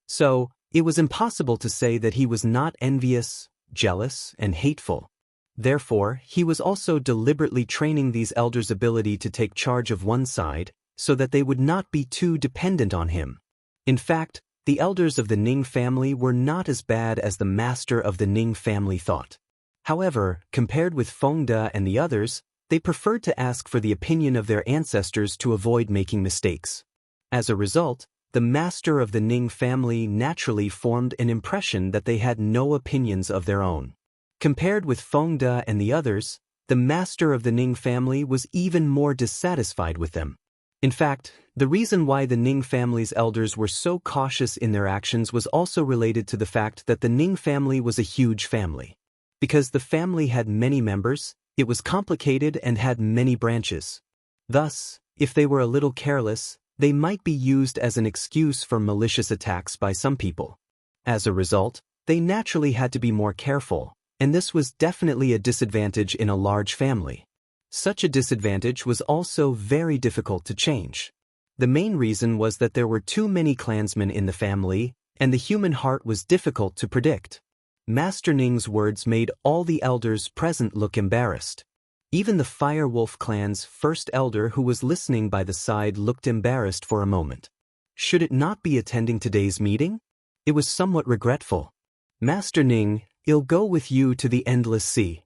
So, it was impossible to say that he was not envious, jealous, and hateful. Therefore, he was also deliberately training these elders' ability to take charge of one side, so that they would not be too dependent on him. In fact, the elders of the Ning family were not as bad as the master of the Ning family thought. However, compared with Feng De and the others, they preferred to ask for the opinion of their ancestors to avoid making mistakes. As a result, the master of the Ning family naturally formed an impression that they had no opinions of their own. Compared with Feng De and the others, the master of the Ning family was even more dissatisfied with them. In fact, the reason why the Ning family's elders were so cautious in their actions was also related to the fact that the Ning family was a huge family. Because the family had many members, it was complicated and had many branches. Thus, if they were a little careless, they might be used as an excuse for malicious attacks by some people. As a result, they naturally had to be more careful, and this was definitely a disadvantage in a large family. Such a disadvantage was also very difficult to change. The main reason was that there were too many clansmen in the family, and the human heart was difficult to predict. Master Ning's words made all the elders present look embarrassed. Even the Fire Wolf clan's first elder who was listening by the side looked embarrassed for a moment. Should it not be attending today's meeting? It was somewhat regretful. Master Ning, I'll go with you to the endless sea.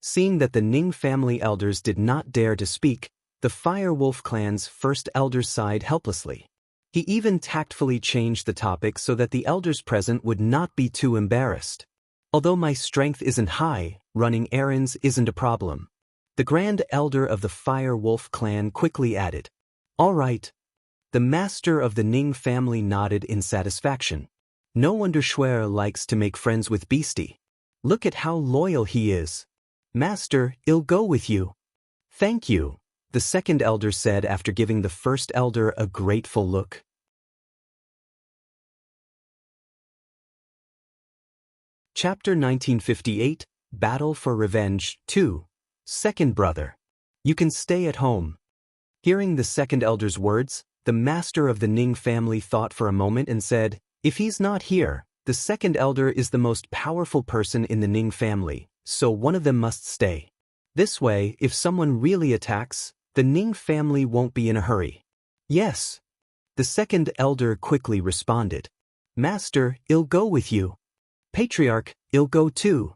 Seeing that the Ning family elders did not dare to speak, the Fire Wolf clan's first elder sighed helplessly. He even tactfully changed the topic so that the elders present would not be too embarrassed. Although my strength isn't high, running errands isn't a problem. The Grand Elder of the Fire Wolf clan quickly added. All right. The master of the Ning family nodded in satisfaction. No wonder Shuer likes to make friends with Beastie. Look at how loyal he is. Master, I'll go with you. Thank you, the second elder said after giving the first elder a grateful look. Chapter 1958, Battle for Revenge 2. Second Brother. You can stay at home. Hearing the second elder's words, the master of the Ning family thought for a moment and said, if he's not here, the second elder is the most powerful person in the Ning family, so one of them must stay. This way, if someone really attacks, the Ning family won't be in a hurry. Yes. The second elder quickly responded. Master, I'll go with you. Patriarch, I'll go too.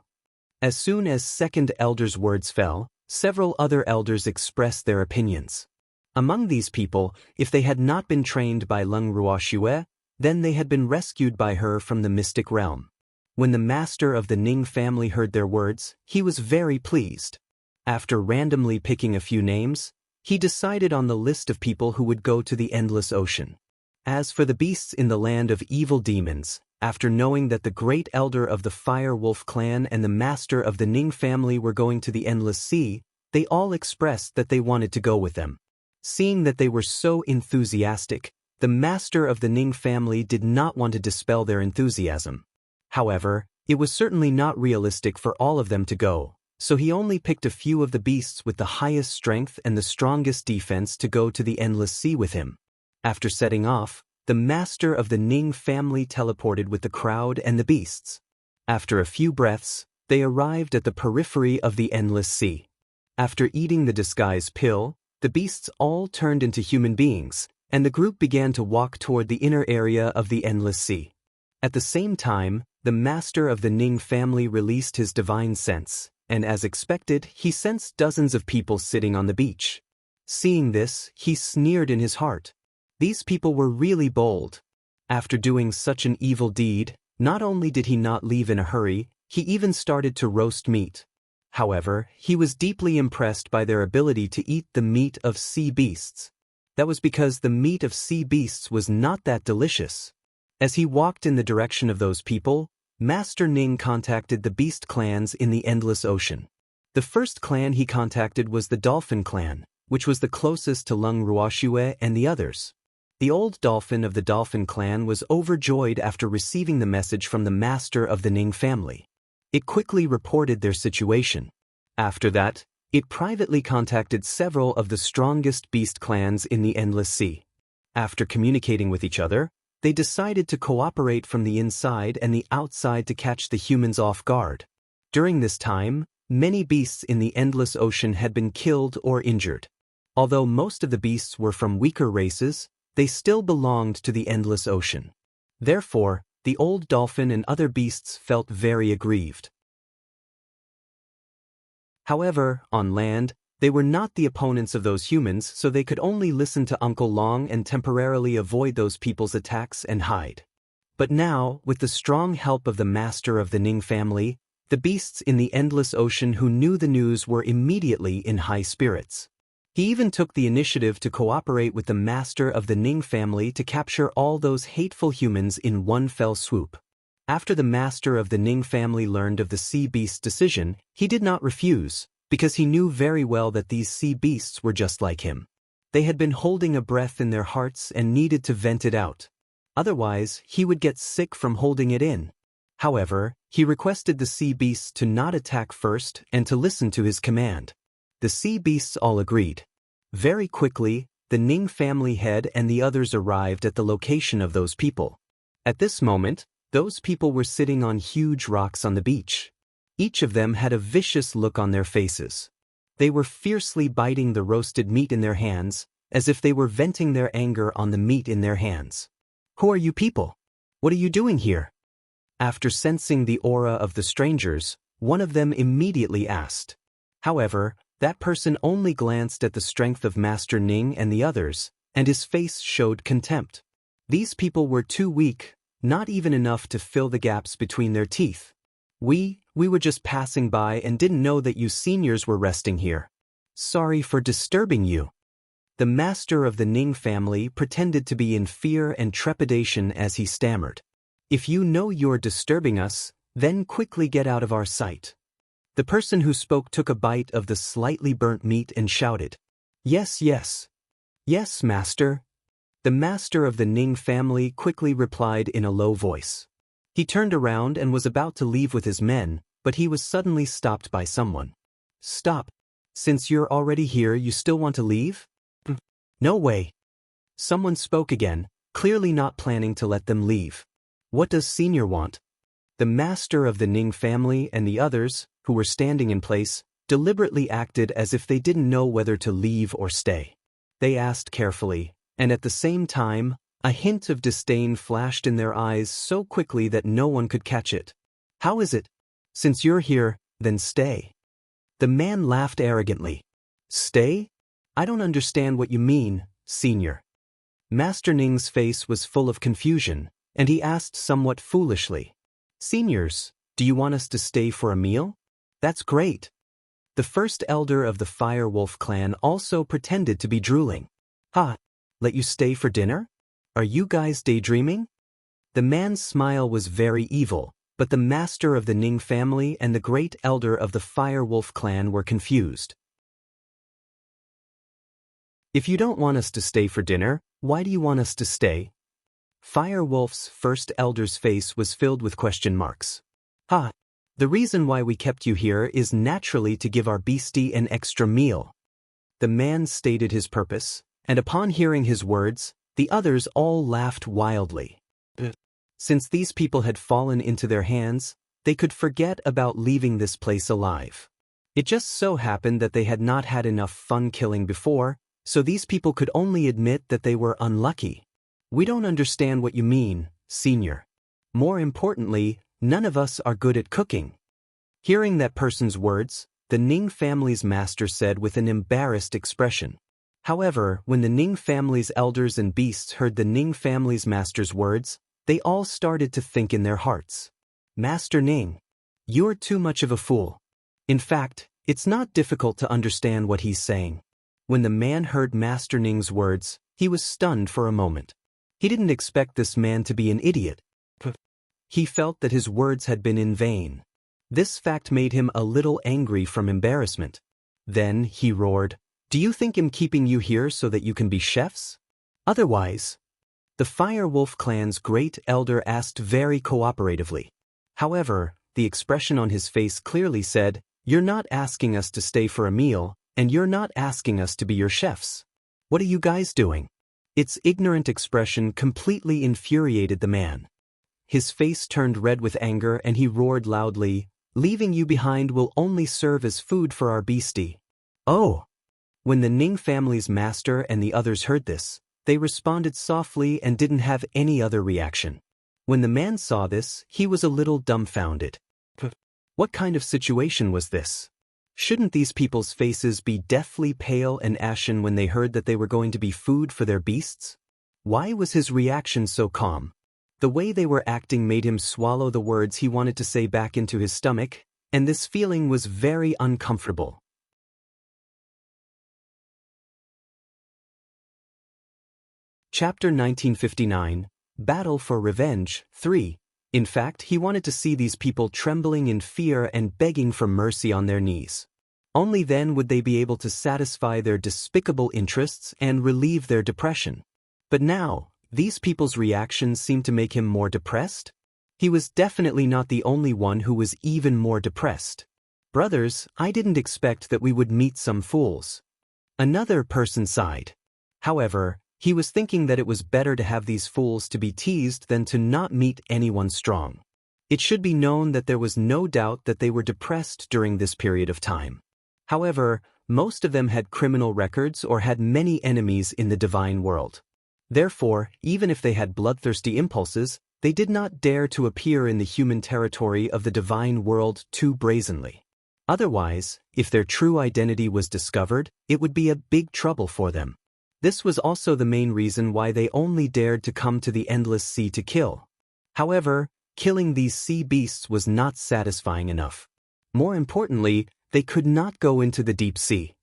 As soon as second elder's words fell, several other elders expressed their opinions. Among these people, if they had not been trained by Leng Ruoxue, then they had been rescued by her from the mystic realm. When the master of the Ning family heard their words, he was very pleased. After randomly picking a few names, he decided on the list of people who would go to the endless ocean. As for the beasts in the land of evil demons, after knowing that the great elder of the Fire Wolf clan and the master of the Ning family were going to the endless sea, they all expressed that they wanted to go with them. Seeing that they were so enthusiastic, the master of the Ning family did not want to dispel their enthusiasm. However, it was certainly not realistic for all of them to go, so he only picked a few of the beasts with the highest strength and the strongest defense to go to the endless sea with him. After setting off, the master of the Ning family teleported with the crowd and the beasts. After a few breaths, they arrived at the periphery of the endless sea. After eating the disguise pill, the beasts all turned into human beings, and the group began to walk toward the inner area of the endless sea. At the same time, the master of the Ning family released his divine sense, and as expected, he sensed dozens of people sitting on the beach. Seeing this, he sneered in his heart. These people were really bold. After doing such an evil deed, not only did he not leave in a hurry, he even started to roast meat. However, he was deeply impressed by their ability to eat the meat of sea beasts. That was because the meat of sea beasts was not that delicious. As he walked in the direction of those people, Master Ning contacted the beast clans in the endless ocean. The first clan he contacted was the Dolphin clan, which was the closest to Lung Ruoxue and the others. The old dolphin of the dolphin clan was overjoyed after receiving the message from the master of the Ning family. It quickly reported their situation. After that, it privately contacted several of the strongest beast clans in the Endless Sea. After communicating with each other, they decided to cooperate from the inside and the outside to catch the humans off guard. During this time, many beasts in the Endless Ocean had been killed or injured. Although most of the beasts were from weaker races, they still belonged to the Endless Ocean. Therefore, the old dolphin and other beasts felt very aggrieved. However, on land, they were not the opponents of those humans, so they could only listen to Uncle Long and temporarily avoid those people's attacks and hide. But now, with the strong help of the master of the Ning family, the beasts in the Endless Ocean who knew the news were immediately in high spirits. He even took the initiative to cooperate with the master of the Ning family to capture all those hateful humans in one fell swoop. After the master of the Ning family learned of the sea beast's decision, he did not refuse, because he knew very well that these sea beasts were just like him. They had been holding a breath in their hearts and needed to vent it out. Otherwise, he would get sick from holding it in. However, he requested the sea beasts to not attack first and to listen to his command. The sea beasts all agreed. Very quickly, the Ning family head and the others arrived at the location of those people. At this moment, those people were sitting on huge rocks on the beach. Each of them had a vicious look on their faces. They were fiercely biting the roasted meat in their hands, as if they were venting their anger on the meat in their hands. "Who are you people? What are you doing here?" After sensing the aura of the strangers, one of them immediately asked. However, that person only glanced at the strength of Master Ning and the others, and his face showed contempt. These people were too weak, not even enough to fill the gaps between their teeth. We were just passing by and didn't know that you seniors were resting here. Sorry for disturbing you." The master of the Ning family pretended to be in fear and trepidation as he stammered. "If you know you're disturbing us, then quickly get out of our sight." The person who spoke took a bite of the slightly burnt meat and shouted, "Yes, yes. Yes, master." The master of the Ning family quickly replied in a low voice. He turned around and was about to leave with his men, but he was suddenly stopped by someone. "Stop. Since you're already here, you still want to leave?" "No way." Someone spoke again, clearly not planning to let them leave. "What does Senior want?" The master of the Ning family and the others, who were standing in place, deliberately acted as if they didn't know whether to leave or stay. They asked carefully, and at the same time, a hint of disdain flashed in their eyes so quickly that no one could catch it. "How is it? Since you're here, then stay." The man laughed arrogantly. "Stay? I don't understand what you mean, Senior." Master Ning's face was full of confusion, and he asked somewhat foolishly, "Seniors, do you want us to stay for a meal? That's great." The first elder of the Fire Wolf clan also pretended to be drooling. "Ha! Let you stay for dinner? Are you guys daydreaming?" The man's smile was very evil, but the master of the Ning family and the great elder of the Fire Wolf clan were confused. "If you don't want us to stay for dinner, why do you want us to stay?" Fire Wolf's first elder's face was filled with question marks. "Ha! The reason why we kept you here is naturally to give our beastie an extra meal." The man stated his purpose, and upon hearing his words, the others all laughed wildly. Since these people had fallen into their hands, they could forget about leaving this place alive. It just so happened that they had not had enough fun killing before, so these people could only admit that they were unlucky. "We don't understand what you mean, Senior. More importantly, none of us are good at cooking." Hearing that person's words, the Ning family's master said with an embarrassed expression. However, when the Ning family's elders and beasts heard the Ning family's master's words, they all started to think in their hearts, "Master Ning, you're too much of a fool. In fact, it's not difficult to understand what he's saying." When the man heard Master Ning's words, he was stunned for a moment. He didn't expect this man to be an idiot. He felt that his words had been in vain. This fact made him a little angry from embarrassment. Then he roared, Do you think I'm keeping you here so that you can be chefs? Otherwise, the Fire Wolf clan's great elder asked very cooperatively. However, the expression on his face clearly said, "You're not asking us to stay for a meal, and you're not asking us to be your chefs. What are you guys doing?" Its ignorant expression completely infuriated the man. His face turned red with anger and he roared loudly, "Leaving you behind will only serve as food for our beastie." Oh! When the Ning family's master and the others heard this, they responded softly and didn't have any other reaction. When the man saw this, he was a little dumbfounded. What kind of situation was this? Shouldn't these people's faces be deathly pale and ashen when they heard that they were going to be food for their beasts? Why was his reaction so calm? The way they were acting made him swallow the words he wanted to say back into his stomach, and this feeling was very uncomfortable. Chapter 1959, Battle for Revenge, 3. In fact, he wanted to see these people trembling in fear and begging for mercy on their knees. Only then would they be able to satisfy their despicable interests and relieve their depression. But now, these people's reactions seemed to make him more depressed? He was definitely not the only one who was even more depressed. "Brothers, I didn't expect that we would meet some fools." Another person sighed. However, he was thinking that it was better to have these fools to be teased than to not meet anyone strong. It should be known that there was no doubt that they were depressed during this period of time. However, most of them had criminal records or had many enemies in the divine world. Therefore, even if they had bloodthirsty impulses, they did not dare to appear in the human territory of the divine world too brazenly. Otherwise, if their true identity was discovered, it would be a big trouble for them. This was also the main reason why they only dared to come to the endless sea to kill. However, killing these sea beasts was not satisfying enough. More importantly, they could not go into the deep sea.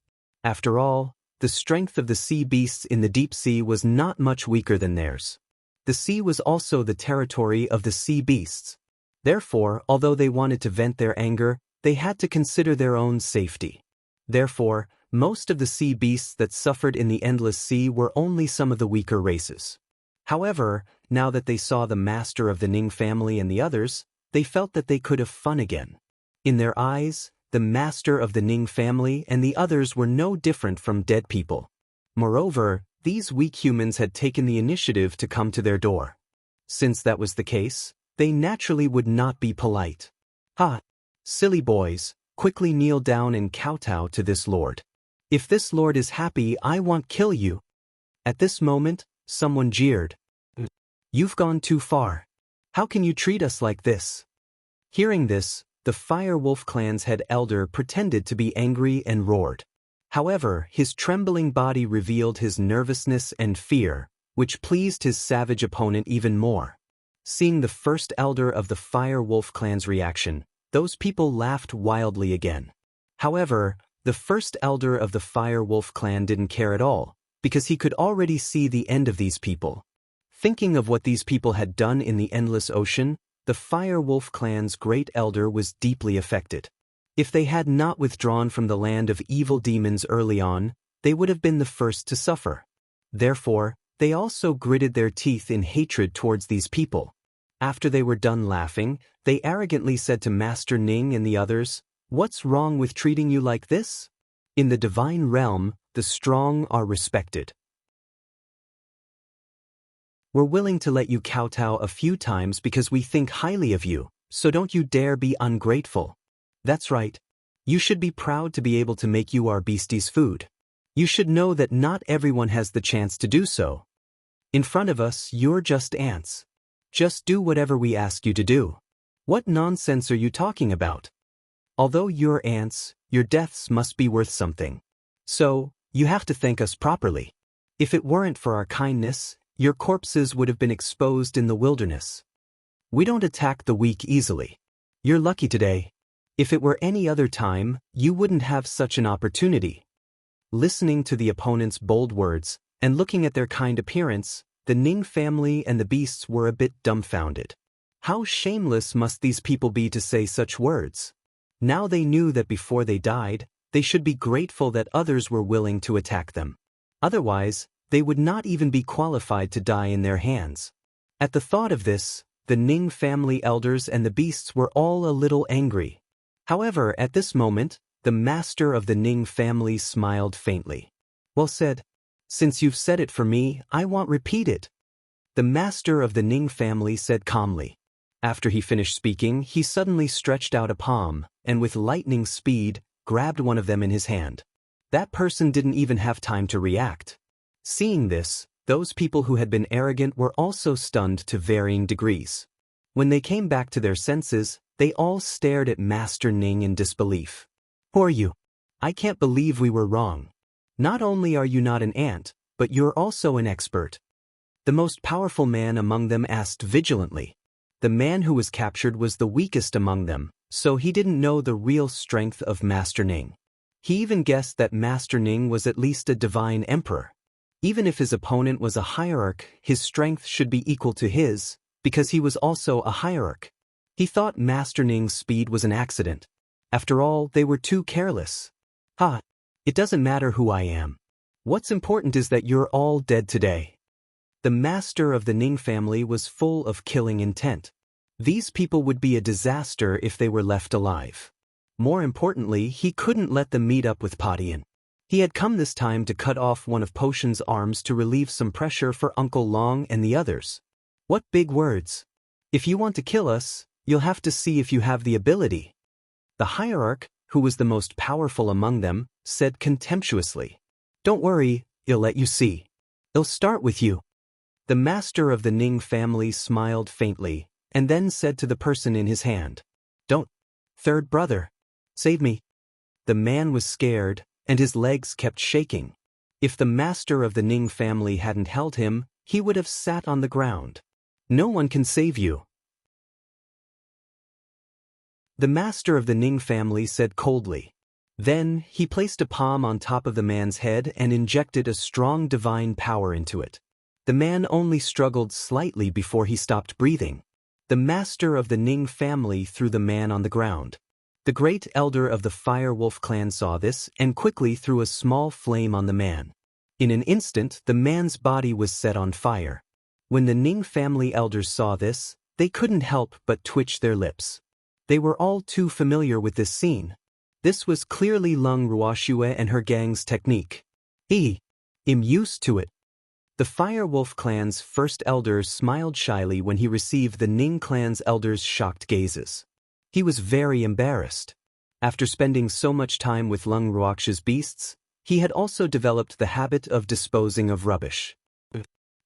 After all, the strength of the sea beasts in the deep sea was not much weaker than theirs. The sea was also the territory of the sea beasts. Therefore, although they wanted to vent their anger, they had to consider their own safety. Therefore, most of the sea beasts that suffered in the endless sea were only some of the weaker races. However, now that they saw the master of the Ning family and the others, they felt that they could have fun again. In their eyes, the master of the Ning family and the others were no different from dead people. Moreover, these weak humans had taken the initiative to come to their door. Since that was the case, they naturally would not be polite. "Ha! Silly boys, quickly kneel down and kowtow to this lord. If this lord is happy, I won't kill you." At this moment, someone jeered. "You've gone too far. How can you treat us like this?" Hearing this, the Fire Wolf clan's head elder pretended to be angry and roared. However, his trembling body revealed his nervousness and fear, which pleased his savage opponent even more. Seeing the first elder of the Fire Wolf clan's reaction, those people laughed wildly again. However, the first elder of the Fire Wolf clan didn't care at all, because he could already see the end of these people. Thinking of what these people had done in the endless ocean, the Fire Wolf clan's great elder was deeply affected. If they had not withdrawn from the land of evil demons early on, they would have been the first to suffer. Therefore, they also gritted their teeth in hatred towards these people. After they were done laughing, they arrogantly said to Master Ning and the others, "What's wrong with treating you like this? In the divine realm, the strong are respected. We're willing to let you kowtow a few times because we think highly of you, so don't you dare be ungrateful. That's right. You should be proud to be able to make you our beastie's food. You should know that not everyone has the chance to do so. In front of us, you're just ants. Just do whatever we ask you to do. What nonsense are you talking about? Although you're ants, your deaths must be worth something. So, you have to thank us properly. If it weren't for our kindness, your corpses would have been exposed in the wilderness. We don't attack the weak easily. You're lucky today. If it were any other time, you wouldn't have such an opportunity." Listening to the opponent's bold words, and looking at their kind appearance, the Ning family and the beasts were a bit dumbfounded. How shameless must these people be to say such words? Now they knew that before they died, They should be grateful that others were willing to attack them. Otherwise, they would not even be qualified to die in their hands. At the thought of this, the Ning family elders and the beasts were all a little angry. However, at this moment, the master of the Ning family smiled faintly. Well said. Since you've said it for me, I won't repeat it. The master of the Ning family said calmly. After he finished speaking, he suddenly stretched out a palm, and with lightning speed, grabbed one of them in his hand. That person didn't even have time to react. Seeing this, those people who had been arrogant were also stunned to varying degrees. When they came back to their senses, they all stared at Master Ning in disbelief. Who are you? I can't believe we were wrong. Not only are you not an ant, but you're also an expert. The most powerful man among them asked vigilantly. The man who was captured was the weakest among them, so he didn't know the real strength of Master Ning. He even guessed that Master Ning was at least a divine emperor. Even if his opponent was a hierarch, his strength should be equal to his, because he was also a hierarch. He thought Master Ning's speed was an accident. After all, they were too careless. Ha! It doesn't matter who I am. What's important is that you're all dead today. The master of the Ning family was full of killing intent. These people would be a disaster if they were left alive. More importantly, he couldn't let them meet up with Padian. He had come this time to cut off one of Potion's arms to relieve some pressure for Uncle Long and the others. What big words! If you want to kill us, you'll have to see if you have the ability. The hierarch, who was the most powerful among them, said contemptuously. Don't worry, I'll let you see. It'll start with you. The master of the Ning family smiled faintly, and then said to the person in his hand, Don't. Third brother. Save me. The man was scared, and his legs kept shaking. If the master of the Ning family hadn't held him, he would have sat on the ground. No one can save you. The master of the Ning family said coldly. Then, he placed a palm on top of the man's head and injected a strong divine power into it. The man only struggled slightly before he stopped breathing. The master of the Ning family threw the man on the ground. The great elder of the Fire Wolf clan saw this and quickly threw a small flame on the man. In an instant, the man's body was set on fire. When the Ning family elders saw this, they couldn't help but twitch their lips. They were all too familiar with this scene. This was clearly Lung Ruoxue and her gang's technique. I'm used to it. The Fire Wolf clan's first elder smiled shyly when he received the Ning clan's elders' shocked gazes. He was very embarrassed. After spending so much time with Lung Ruoxue's beasts, he had also developed the habit of disposing of rubbish.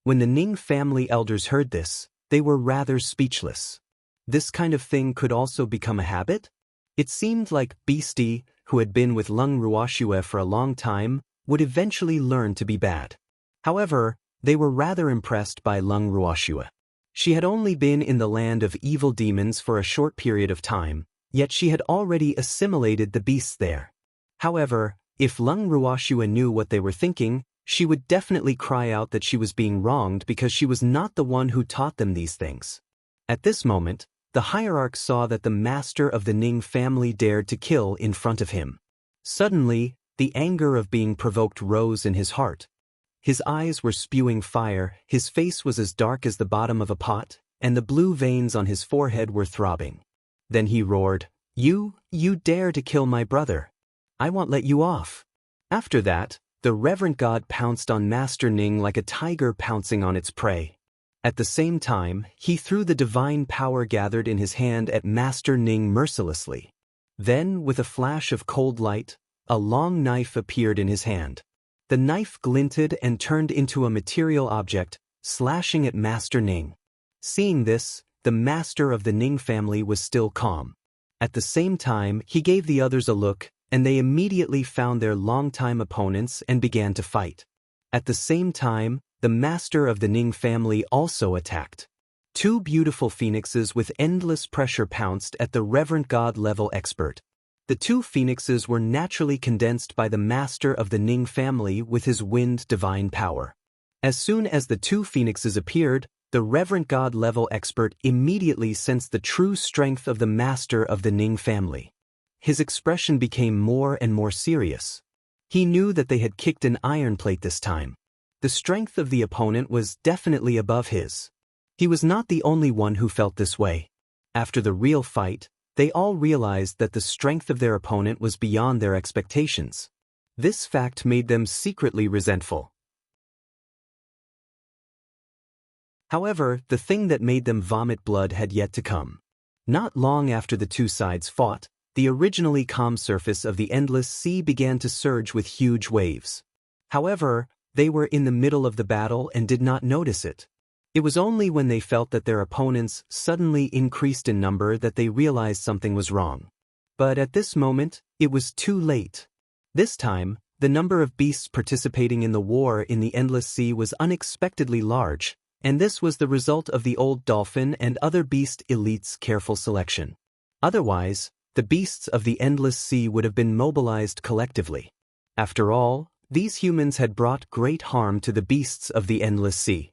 When the Ning family elders heard this, they were rather speechless. This kind of thing could also become a habit? It seemed like Beastie, who had been with Lung Ruoxue for a long time, would eventually learn to be bad. However, they were rather impressed by Lung Ruoxue. She had only been in the land of evil demons for a short period of time, yet she had already assimilated the beasts there. However, if Lung Ruoxue knew what they were thinking, she would definitely cry out that she was being wronged because she was not the one who taught them these things. At this moment, the hierarch saw that the master of the Ning family dared to kill in front of him. Suddenly, the anger of being provoked rose in his heart. His eyes were spewing fire, his face was as dark as the bottom of a pot, and the blue veins on his forehead were throbbing. Then he roared, You dare to kill my brother. I won't let you off. After that, the reverend god pounced on Master Ning like a tiger pouncing on its prey. At the same time, he threw the divine power gathered in his hand at Master Ning mercilessly. Then, with a flash of cold light, a long knife appeared in his hand. The knife glinted and turned into a material object, slashing at Master Ning. Seeing this, the master of the Ning family was still calm. At the same time, he gave the others a look, and they immediately found their longtime opponents and began to fight. At the same time, the master of the Ning family also attacked. Two beautiful phoenixes with endless pressure pounced at the reverend god-level expert. The two phoenixes were naturally condensed by the master of the Ning family with his wind divine power. As soon as the two phoenixes appeared, the reverend god-level expert immediately sensed the true strength of the master of the Ning family. his expression became more and more serious. He knew that they had kicked an iron plate this time. The strength of the opponent was definitely above his. He was not the only one who felt this way. After the real fight, they all realized that the strength of their opponent was beyond their expectations. This fact made them secretly resentful. However, the thing that made them vomit blood had yet to come. Not long after the two sides fought, the originally calm surface of the endless sea began to surge with huge waves. However, they were in the middle of the battle and did not notice it. It was only when they felt that their opponents suddenly increased in number that they realized something was wrong. But at this moment, it was too late. This time, the number of beasts participating in the war in the endless sea was unexpectedly large, and this was the result of the old dolphin and other beast elites' careful selection. Otherwise, the beasts of the endless sea would have been mobilized collectively. After all, these humans had brought great harm to the beasts of the endless sea.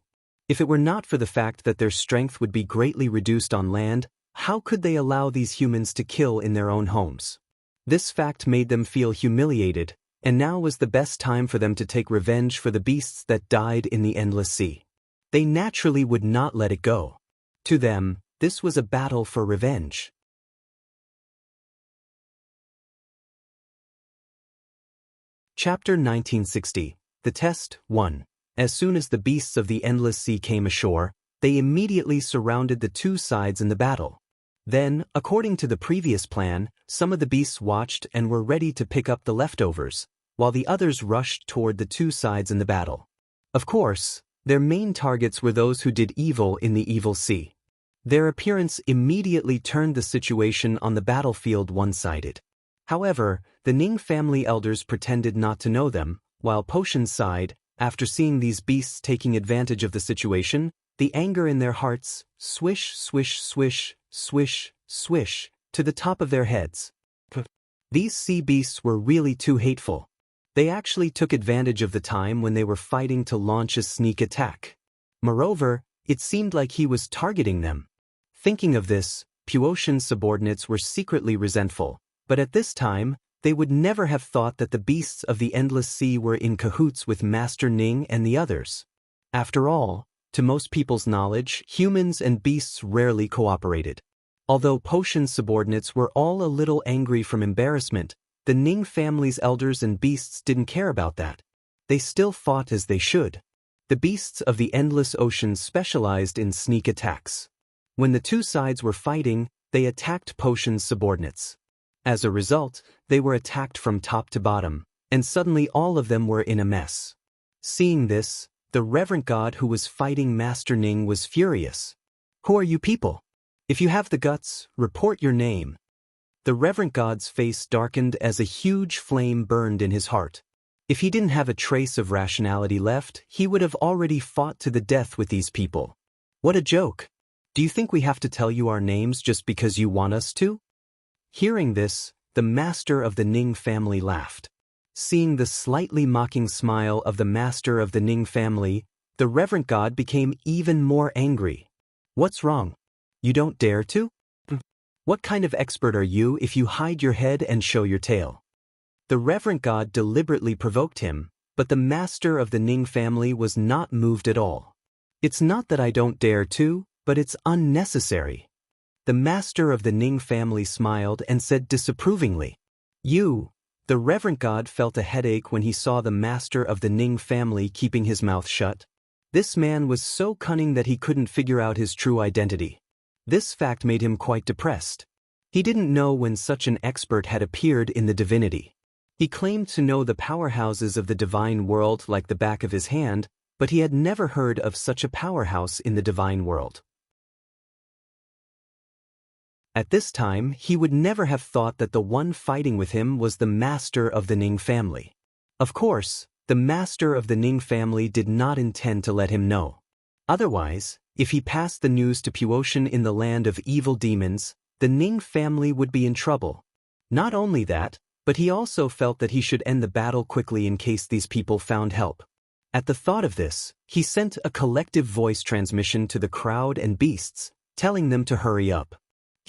If it were not for the fact that their strength would be greatly reduced on land, how could they allow these humans to kill in their own homes? This fact made them feel humiliated, and now was the best time for them to take revenge for the beasts that died in the endless sea. They naturally would not let it go. To them, this was a battle for revenge. Chapter 1960. The Test 1. As soon as the beasts of the endless sea came ashore, they immediately surrounded the two sides in the battle. Then, according to the previous plan, some of the beasts watched and were ready to pick up the leftovers, while the others rushed toward the two sides in the battle. Of course, their main targets were those who did evil in the evil sea. Their appearance immediately turned the situation on the battlefield one-sided. However, the Ning family elders pretended not to know them, while Potion's side, after seeing these beasts taking advantage of the situation, the anger in their hearts, swish, swish, swish, swish, swish, to the top of their heads. These sea beasts were really too hateful. They actually took advantage of the time when they were fighting to launch a sneak attack. Moreover, it seemed like he was targeting them. Thinking of this, Puotian's subordinates were secretly resentful, but at this time, they would never have thought that the beasts of the endless sea were in cahoots with Master Ning and the others. After all, to most people's knowledge, humans and beasts rarely cooperated. Although Potion's subordinates were all a little angry from embarrassment, the Ning family's elders and beasts didn't care about that. They still fought as they should. The beasts of the endless ocean specialized in sneak attacks. When the two sides were fighting, they attacked Potion's subordinates. As a result, they were attacked from top to bottom, and suddenly all of them were in a mess. Seeing this, the reverend god who was fighting Master Ning was furious. "Who are you people? If you have the guts, report your name." The reverend god's face darkened as a huge flame burned in his heart. If he didn't have a trace of rationality left, he would have already fought to the death with these people. What a joke! Do you think we have to tell you our names just because you want us to? Hearing this, the master of the Ning family laughed. Seeing the slightly mocking smile of the master of the Ning family, the reverend god became even more angry. "What's wrong? You don't dare to? What kind of expert are you if you hide your head and show your tail?" The reverend god deliberately provoked him, but the master of the Ning family was not moved at all. "It's not that I don't dare to, but it's unnecessary." The master of the Ning family smiled and said disapprovingly, "You." The reverend god felt a headache when he saw the master of the Ning family keeping his mouth shut. This man was so cunning that he couldn't figure out his true identity. This fact made him quite depressed. He didn't know when such an expert had appeared in the divinity. He claimed to know the powerhouses of the divine world like the back of his hand, but he had never heard of such a powerhouse in the divine world. At this time, he would never have thought that the one fighting with him was the master of the Ning family. Of course, the master of the Ning family did not intend to let him know. Otherwise, if he passed the news to Puotian in the land of evil demons, the Ning family would be in trouble. Not only that, but he also felt that he should end the battle quickly in case these people found help. At the thought of this, he sent a collective voice transmission to the crowd and beasts, telling them to hurry up.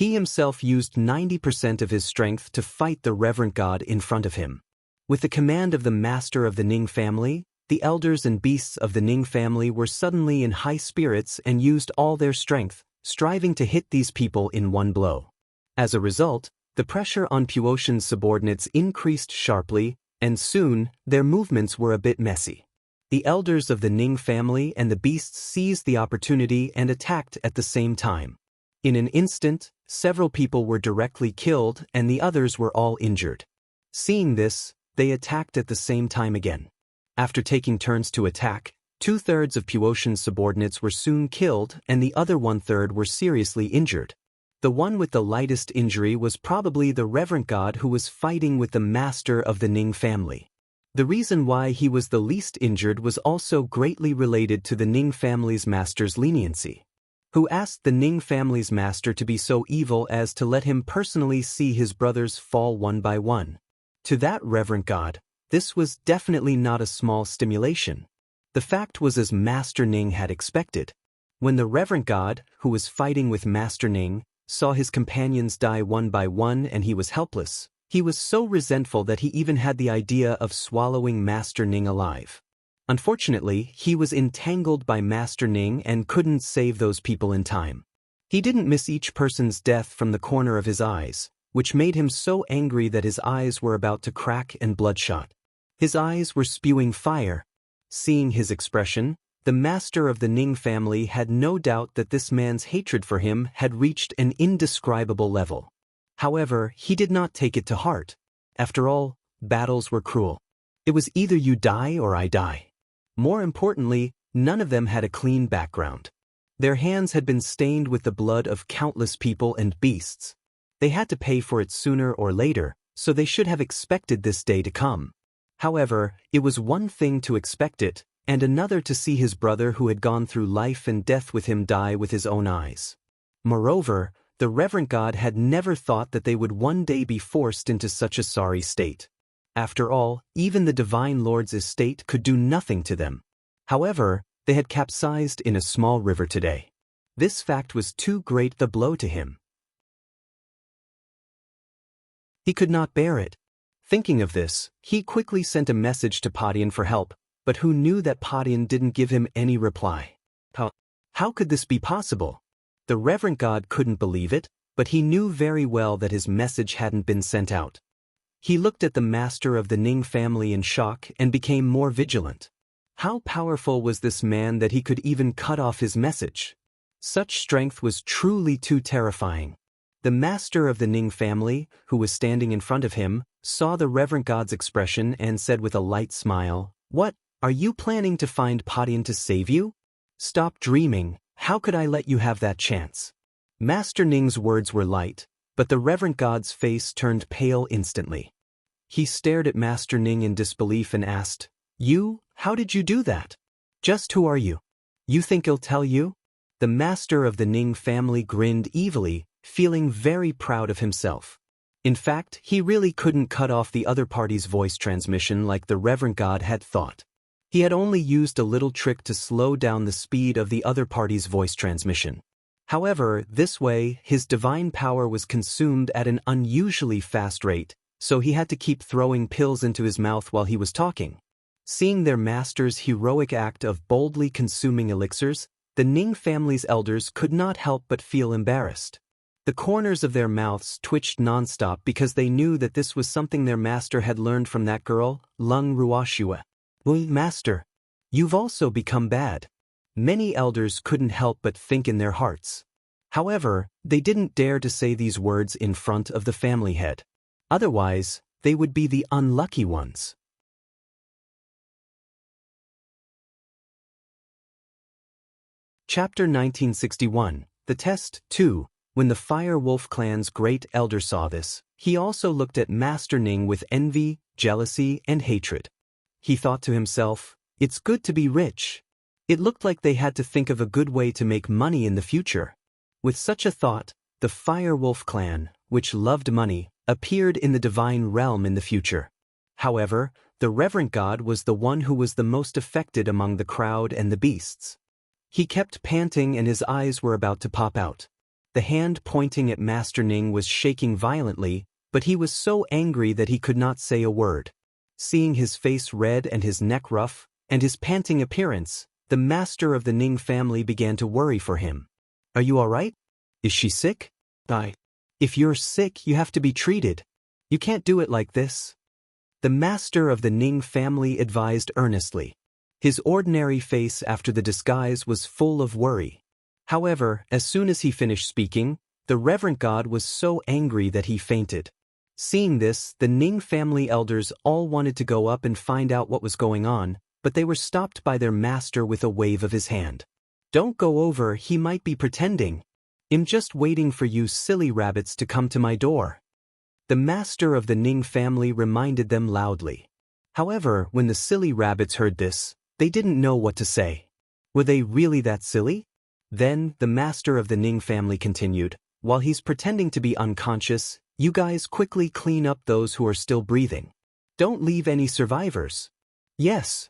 He himself used 90% of his strength to fight the reverent god in front of him. With the command of the master of the Ning family, the elders and beasts of the Ning family were suddenly in high spirits and used all their strength, striving to hit these people in one blow. As a result, the pressure on Puotian's subordinates increased sharply, and soon, their movements were a bit messy. The elders of the Ning family and the beasts seized the opportunity and attacked at the same time. In an instant, several people were directly killed and the others were all injured. Seeing this, they attacked at the same time again. After taking turns to attack, 2/3 of Puotian's subordinates were soon killed and the other 1/3 were seriously injured. The one with the lightest injury was probably the reverent god who was fighting with the master of the Ning family. The reason why he was the least injured was also greatly related to the Ning family's master's leniency, who asked the Ning family's master to be so evil as to let him personally see his brothers fall one by one. To that reverent god, this was definitely not a small stimulation. The fact was as Master Ning had expected. When the reverent god, who was fighting with Master Ning, saw his companions die one by one and he was helpless, he was so resentful that he even had the idea of swallowing Master Ning alive. Unfortunately, he was entangled by Master Ning and couldn't save those people in time. He didn't miss each person's death from the corner of his eyes, which made him so angry that his eyes were about to crack and bloodshot. His eyes were spewing fire. Seeing his expression, the master of the Ning family had no doubt that this man's hatred for him had reached an indescribable level. However, he did not take it to heart. After all, battles were cruel. It was either you die or I die. More importantly, none of them had a clean background. Their hands had been stained with the blood of countless people and beasts. They had to pay for it sooner or later, so they should have expected this day to come. However, it was one thing to expect it, and another to see his brother who had gone through life and death with him die with his own eyes. Moreover, the reverent god had never thought that they would one day be forced into such a sorry state. After all, even the Divine Lord's estate could do nothing to them. However, they had capsized in a small river today. This fact was too great the blow to him. He could not bear it. Thinking of this, he quickly sent a message to Padian for help, but who knew that Padian didn't give him any reply? How could this be possible? The reverent god couldn't believe it, but he knew very well that his message hadn't been sent out. He looked at the master of the Ning family in shock and became more vigilant. How powerful was this man that he could even cut off his message? Such strength was truly too terrifying. The master of the Ning family, who was standing in front of him, saw the reverent god's expression and said with a light smile, "What, are you planning to find Padian to save you? Stop dreaming, how could I let you have that chance?" Master Ning's words were light, but the reverent god's face turned pale instantly. He stared at Master Ning in disbelief and asked, "You, how did you do that? Just who are you? You think he'll tell you?" The master of the Ning family grinned evilly, feeling very proud of himself. In fact, he really couldn't cut off the other party's voice transmission like the reverent god had thought. He had only used a little trick to slow down the speed of the other party's voice transmission. However, this way, his divine power was consumed at an unusually fast rate, so he had to keep throwing pills into his mouth while he was talking. Seeing their master's heroic act of boldly consuming elixirs, the Ning family's elders could not help but feel embarrassed. The corners of their mouths twitched nonstop because they knew that this was something their master had learned from that girl, Lung Ruoxue. "Master, you've also become bad." Many elders couldn't help but think in their hearts. However, they didn't dare to say these words in front of the family head. Otherwise, they would be the unlucky ones. Chapter 1961, The Test 2. When the Fire Wolf clan's great elder saw this, he also looked at Master Ning with envy, jealousy, and hatred. He thought to himself, "It's good to be rich." It looked like they had to think of a good way to make money in the future. With such a thought, the Fire Wolf clan, which loved money, appeared in the divine realm in the future. However, the reverent god was the one who was the most affected among the crowd and the beasts. He kept panting and his eyes were about to pop out. The hand pointing at Master Ning was shaking violently, but he was so angry that he could not say a word. Seeing his face red and his neck rough, and his panting appearance, the master of the Ning family began to worry for him. Are you all right? Is she sick? If you're sick, you have to be treated. You can't do it like this. The master of the Ning family advised earnestly. His ordinary face after the disguise was full of worry. However, as soon as he finished speaking, the reverend god was so angry that he fainted. Seeing this, the Ning family elders all wanted to go up and find out what was going on, but they were stopped by their master with a wave of his hand. Don't go over, he might be pretending. I'm just waiting for you silly rabbits to come to my door. The master of the Ning family reminded them loudly. However, when the silly rabbits heard this, they didn't know what to say. Were they really that silly? Then, the master of the Ning family continued, while he's pretending to be unconscious, you guys quickly clean up those who are still breathing. Don't leave any survivors. Yes.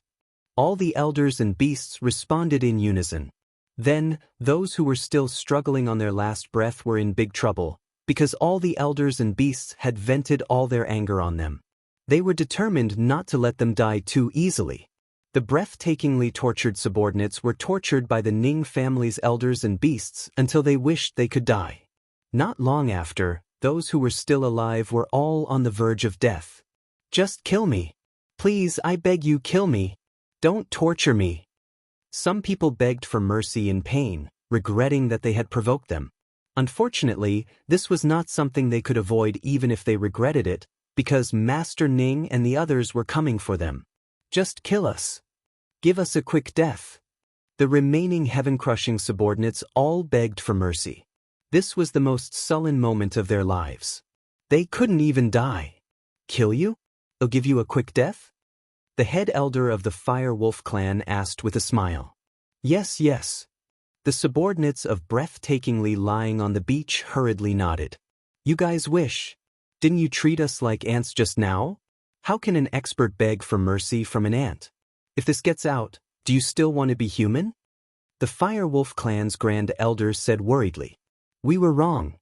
All the elders and beasts responded in unison. Then, those who were still struggling on their last breath were in big trouble, because all the elders and beasts had vented all their anger on them. They were determined not to let them die too easily. The breathtakingly tortured subordinates were tortured by the Ning family's elders and beasts until they wished they could die. Not long after, those who were still alive were all on the verge of death. Just kill me. Please, I beg you, kill me. Don't torture me. Some people begged for mercy in pain, regretting that they had provoked them. Unfortunately, this was not something they could avoid even if they regretted it, because Master Ning and the others were coming for them. Just kill us. Give us a quick death. The remaining heaven-crushing subordinates all begged for mercy. This was the most sullen moment of their lives. They couldn't even die. Kill you? I'll give you a quick death? The head elder of the Fire Wolf clan asked with a smile. Yes, yes. The subordinates of breathtakingly lying on the beach hurriedly nodded. You guys wish. Didn't you treat us like ants just now? How can an expert beg for mercy from an ant? If this gets out, do you still want to be human? The Fire Wolf clan's grand elder said worriedly. We were wrong.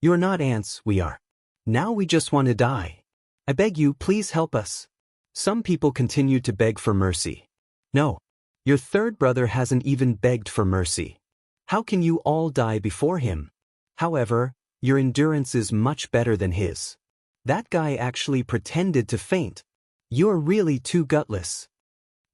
You're not ants, we are. Now we just want to die. I beg you, please help us. Some people continued to beg for mercy. No. Your third brother hasn't even begged for mercy. How can you all die before him? However, your endurance is much better than his. That guy actually pretended to faint. You're really too gutless.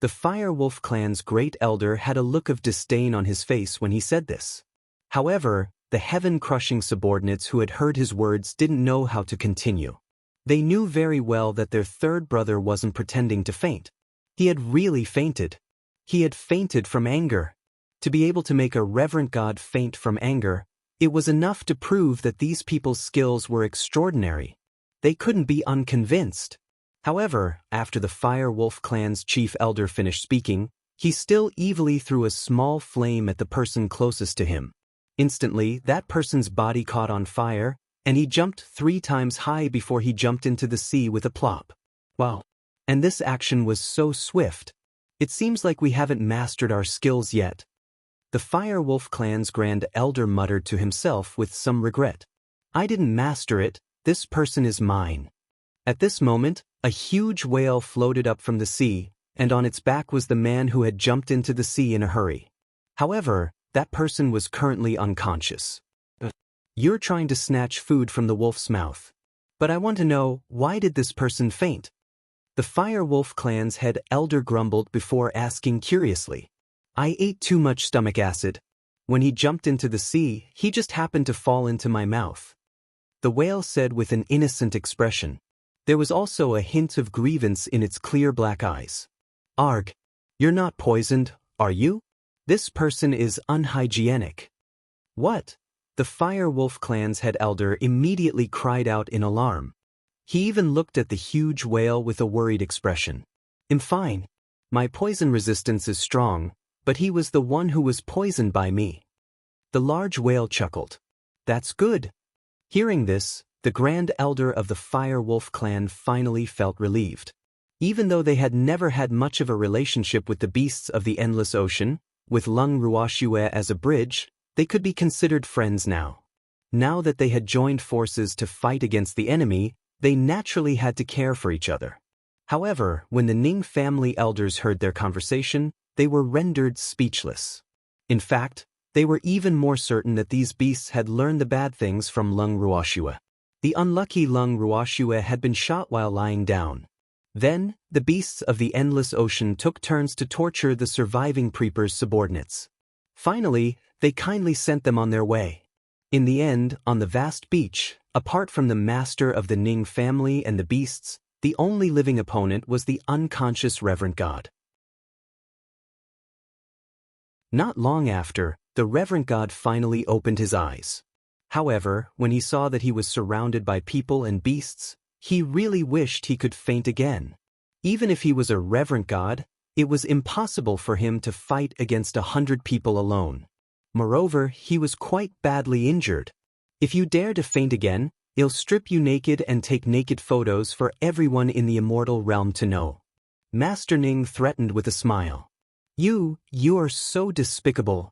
The Fire Wolf clan's great elder had a look of disdain on his face when he said this. However, the heaven-crushing subordinates who had heard his words didn't know how to continue. They knew very well that their third brother wasn't pretending to faint. He had really fainted. He had fainted from anger. To be able to make a reverent god faint from anger, it was enough to prove that these people's skills were extraordinary. They couldn't be unconvinced. However, after the Fire Wolf clan's chief elder finished speaking, he still evilly threw a small flame at the person closest to him. Instantly, that person's body caught on fire, and he jumped 3 times high before he jumped into the sea with a plop. Wow. And this action was so swift. It seems like we haven't mastered our skills yet. The Fire Wolf clan's grand elder muttered to himself with some regret. I didn't master it, this person is mine. At this moment, a huge whale floated up from the sea, and on its back was the man who had jumped into the sea in a hurry. However, that person was currently unconscious. You're trying to snatch food from the wolf's mouth. But I want to know, why did this person faint? The Fire Wolf clan's head elder grumbled before asking curiously. I ate too much stomach acid. When he jumped into the sea, he just happened to fall into my mouth. The whale said with an innocent expression. There was also a hint of grievance in its clear black eyes. Arg, you're not poisoned, are you? This person is unhygienic. What? The Fire Wolf clan's head elder immediately cried out in alarm. He even looked at the huge whale with a worried expression. I'm fine. My poison resistance is strong, but he was the one who was poisoned by me. The large whale chuckled. That's good. Hearing this, the grand elder of the Fire Wolf clan finally felt relieved. Even though they had never had much of a relationship with the beasts of the endless ocean, With Lung Ruoxue as a bridge, they could be considered friends now. Now that they had joined forces to fight against the enemy, they naturally had to care for each other. However, when the Ning family elders heard their conversation, they were rendered speechless. In fact, they were even more certain that these beasts had learned the bad things from Lung Ruoxue. The unlucky Lung Ruoxue had been shot while lying down. Then, the beasts of the endless ocean took turns to torture the surviving Preeper's subordinates. Finally, they kindly sent them on their way. In the end, on the vast beach, apart from the master of the Ning family and the beasts, the only living opponent was the unconscious Reverend God. Not long after, the Reverend God finally opened his eyes. However, when he saw that he was surrounded by people and beasts, he really wished he could faint again. Even if he was a Reverend God, it was impossible for him to fight against 100 people alone. Moreover, he was quite badly injured. If you dare to faint again, he'll strip you naked and take naked photos for everyone in the immortal realm to know. Master Ning threatened with a smile. You are so despicable.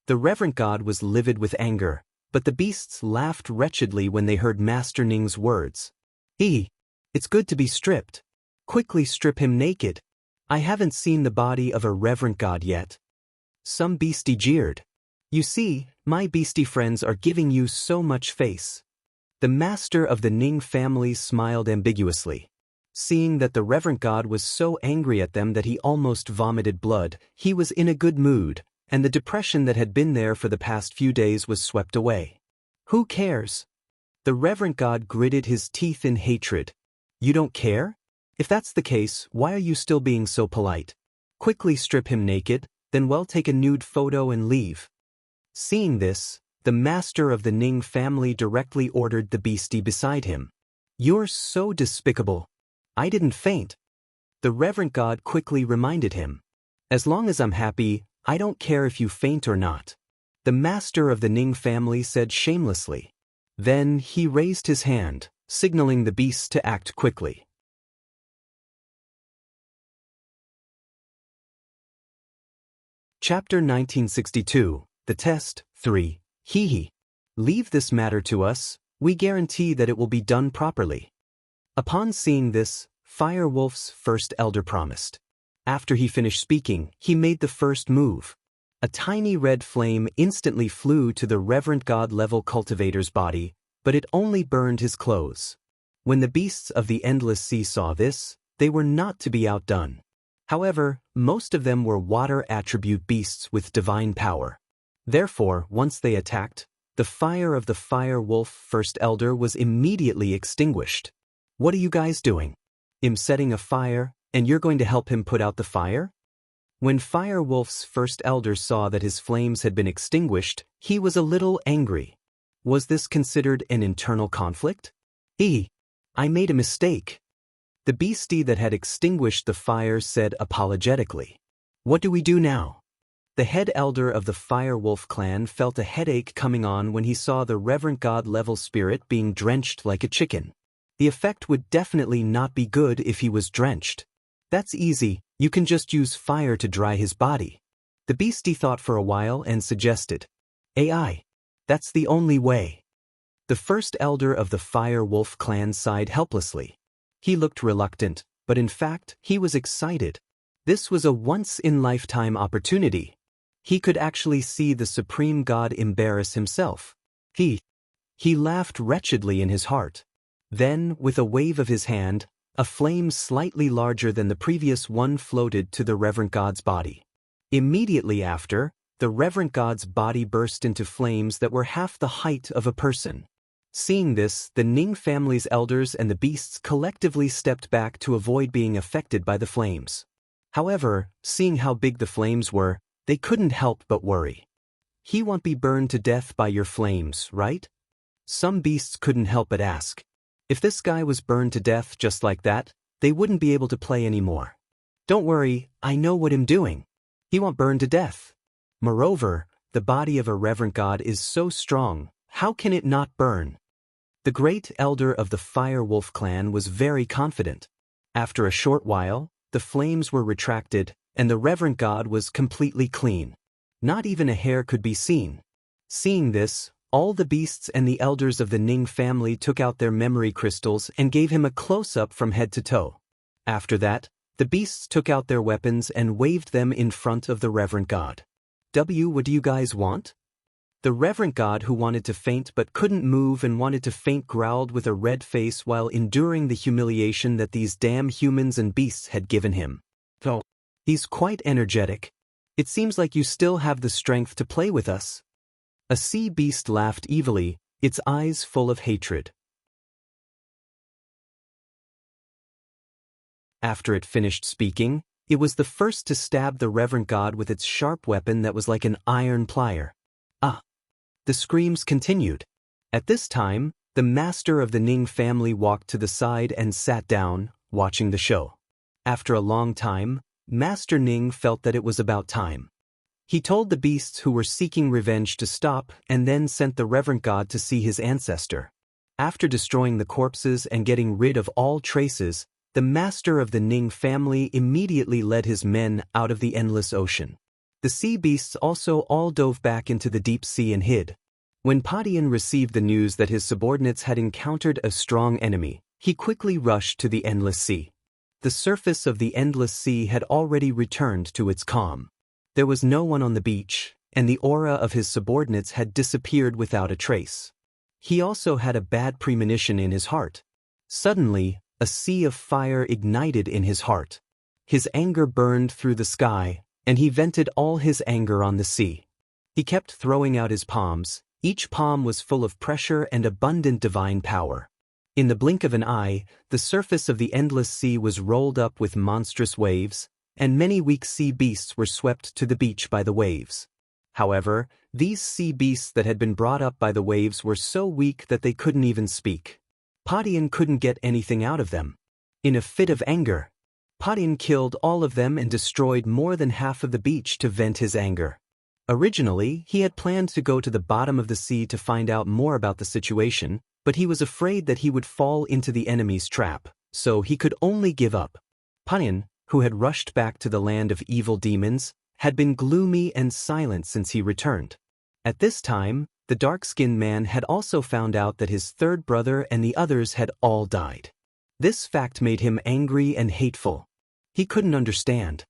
The Reverend God was livid with anger, but the beasts laughed wretchedly when they heard Master Ning's words. It's good to be stripped. Quickly strip him naked. I haven't seen the body of a Reverend God yet. Some beastie jeered. You see, my beastie friends are giving you so much face. The master of the Ning family smiled ambiguously. Seeing that the Reverend God was so angry at them that he almost vomited blood, he was in a good mood, and the depression that had been there for the past few days was swept away. Who cares? The Reverend God gritted his teeth in hatred. You don't care? If that's the case, why are you still being so polite? Quickly strip him naked, then take a nude photo and leave. Seeing this, the master of the Ning family directly ordered the beastie beside him. You're so despicable. I didn't faint. The Reverend God quickly reminded him. As long as I'm happy, I don't care if you faint or not. The master of the Ning family said shamelessly. Then he raised his hand, signaling the beasts to act quickly. Chapter 1962, The Test, 3. Leave this matter to us, we guarantee that it will be done properly. Upon seeing this, Fire Wolf's first elder promised. After he finished speaking, he made the first move. A tiny red flame instantly flew to the Reverend God-level cultivator's body, but it only burned his clothes. When the beasts of the endless sea saw this, they were not to be outdone. However, most of them were water attribute beasts with divine power. Therefore, once they attacked, the fire of the Fire Wolf First Elder was immediately extinguished. What are you guys doing? I'm setting a fire, and you're going to help him put out the fire? When Fire Wolf's First Elder saw that his flames had been extinguished, he was a little angry. Was this considered an internal conflict? I made a mistake. The beastie that had extinguished the fire said apologetically. What do we do now? The head elder of the Fire Wolf clan felt a headache coming on when he saw the Reverend God-level spirit being drenched like a chicken. The effect would definitely not be good if he was drenched. That's easy, you can just use fire to dry his body. The beastie thought for a while and suggested. AI. That's the only way. The first elder of the Fire Wolf clan sighed helplessly. He looked reluctant, but in fact, he was excited. This was a once-in-lifetime opportunity. He could actually see the Supreme God embarrass himself. He laughed wretchedly in his heart. Then, with a wave of his hand, a flame slightly larger than the previous one floated to the Reverend God's body. Immediately after, the Reverend God's body burst into flames that were half the height of a person. Seeing this, the Ning family's elders and the beasts collectively stepped back to avoid being affected by the flames. However, seeing how big the flames were, they couldn't help but worry. He won't be burned to death by your flames, right? Some beasts couldn't help but ask. If this guy was burned to death just like that, they wouldn't be able to play anymore. Don't worry, I know what I'm doing. He won't burn to death. Moreover, the body of a Reverend God is so strong, how can it not burn? The great elder of the Fire Wolf clan was very confident. After a short while, the flames were retracted, and the Reverend God was completely clean. Not even a hair could be seen. Seeing this, all the beasts and the elders of the Ning family took out their memory crystals and gave him a close-up from head to toe. After that, the beasts took out their weapons and waved them in front of the Reverend God. What do you guys want? The Reverend God, who wanted to faint but couldn't move and wanted to faint, growled with a red face while enduring the humiliation that these damn humans and beasts had given him. Oh, he's quite energetic. It seems like you still have the strength to play with us. A sea beast laughed evilly, its eyes full of hatred. After it finished speaking, it was the first to stab the Reverend God with its sharp weapon that was like an iron plier. Ah! The screams continued. At this time, the master of the Ning family walked to the side and sat down, watching the show. After a long time, Master Ning felt that it was about time. He told the beasts who were seeking revenge to stop and then sent the Reverend God to see his ancestor. After destroying the corpses and getting rid of all traces, the master of the Ning family immediately led his men out of the endless ocean. The sea beasts also all dove back into the deep sea and hid. When Padian received the news that his subordinates had encountered a strong enemy, he quickly rushed to the endless sea. The surface of the endless sea had already returned to its calm. There was no one on the beach, and the aura of his subordinates had disappeared without a trace. He also had a bad premonition in his heart. Suddenly, a sea of fire ignited in his heart. His anger burned through the sky, and he vented all his anger on the sea. He kept throwing out his palms. Each palm was full of pressure and abundant divine power. In the blink of an eye, the surface of the endless sea was rolled up with monstrous waves, and many weak sea beasts were swept to the beach by the waves. However, these sea beasts that had been brought up by the waves were so weak that they couldn't even speak. Padian couldn't get anything out of them. In a fit of anger, Padian killed all of them and destroyed more than half of the beach to vent his anger. Originally, he had planned to go to the bottom of the sea to find out more about the situation, but he was afraid that he would fall into the enemy's trap, so he could only give up. Padian, who had rushed back to the land of evil demons, had been gloomy and silent since he returned. At this time, the dark-skinned man had also found out that his third brother and the others had all died. This fact made him angry and hateful. He couldn't understand.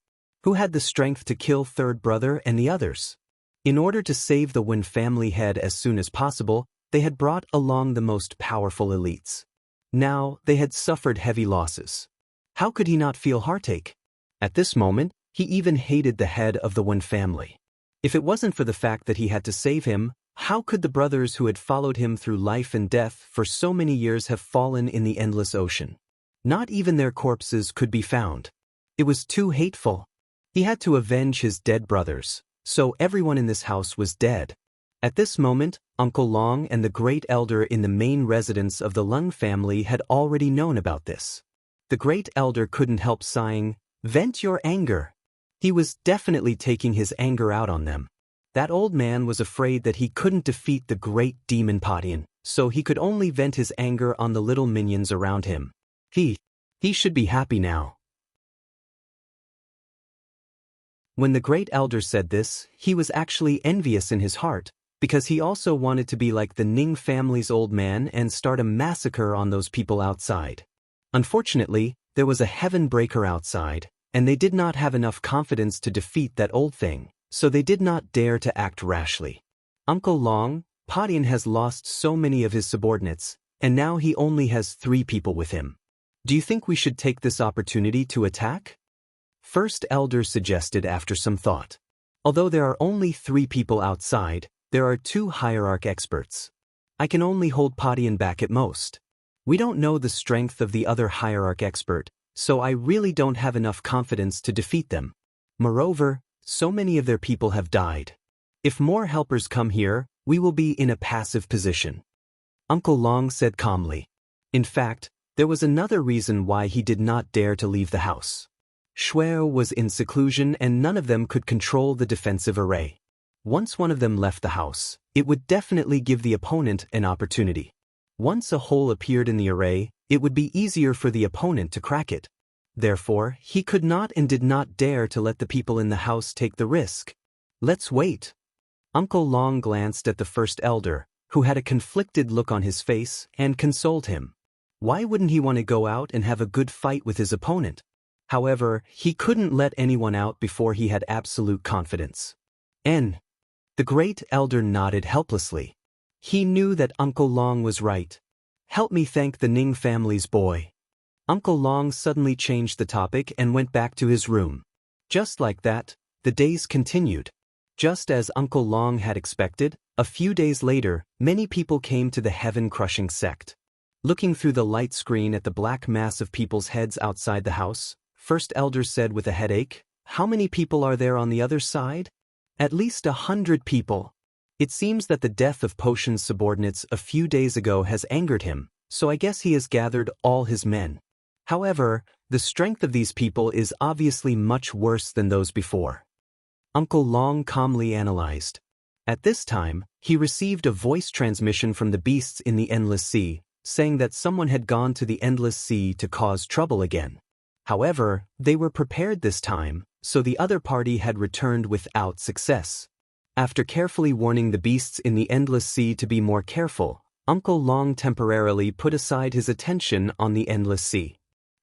Who had the strength to kill third brother and the others? In order to save the Wen family head as soon as possible, they had brought along the most powerful elites. Now, they had suffered heavy losses. How could he not feel heartache? At this moment, he even hated the head of the Wen family. If it wasn't for the fact that he had to save him, how could the brothers who had followed him through life and death for so many years have fallen in the endless ocean? Not even their corpses could be found. It was too hateful. He had to avenge his dead brothers, so everyone in this house was dead. At this moment, Uncle Long and the great elder in the main residence of the Lung family had already known about this. The great elder couldn't help sighing, "Vent your anger." He was definitely taking his anger out on them. That old man was afraid that he couldn't defeat the great demon Padian, so he could only vent his anger on the little minions around him. He should be happy now. When the great elder said this, he was actually envious in his heart, because he also wanted to be like the Ning family's old man and start a massacre on those people outside. Unfortunately, there was a heaven breaker outside, and they did not have enough confidence to defeat that old thing, so they did not dare to act rashly. Uncle Long, Padian has lost so many of his subordinates, and now he only has 3 people with him. Do you think we should take this opportunity to attack? First elder suggested after some thought. Although there are only 3 people outside, there are 2 hierarch experts. I can only hold Padian back at most. We don't know the strength of the other hierarch expert, so I really don't have enough confidence to defeat them. Moreover, so many of their people have died. If more helpers come here, we will be in a passive position. Uncle Long said calmly. In fact, there was another reason why he did not dare to leave the house. Shuo was in seclusion and none of them could control the defensive array. Once one of them left the house, it would definitely give the opponent an opportunity. Once a hole appeared in the array, it would be easier for the opponent to crack it. Therefore, he could not and did not dare to let the people in the house take the risk. Let's wait. Uncle Long glanced at the first elder, who had a conflicted look on his face, and consoled him. Why wouldn't he want to go out and have a good fight with his opponent? However, he couldn't let anyone out before he had absolute confidence. The great elder nodded helplessly. He knew that Uncle Long was right. Help me thank the Ning family's boy. Uncle Long suddenly changed the topic and went back to his room. Just like that, the days continued. Just as Uncle Long had expected, a few days later, many people came to the heaven-crushing sect. Looking through the light screen at the black mass of people's heads outside the house, First Elder said with a headache, "How many people are there on the other side?" "At least 100 people. It seems that the death of Potion's subordinates a few days ago has angered him, so I guess he has gathered all his men. However, the strength of these people is obviously much worse than those before." Uncle Long calmly analyzed. At this time, he received a voice transmission from the beasts in the Endless Sea, saying that someone had gone to the Endless Sea to cause trouble again. However, they were prepared this time, so the other party had returned without success. After carefully warning the beasts in the Endless Sea to be more careful, Uncle Long temporarily put aside his attention on the Endless Sea.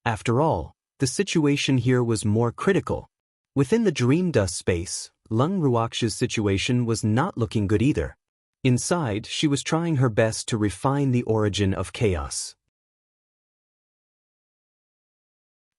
After all, the situation here was more critical. Within the dream dust space, Lung Ruox's situation was not looking good either. Inside, she was trying her best to refine the origin of chaos.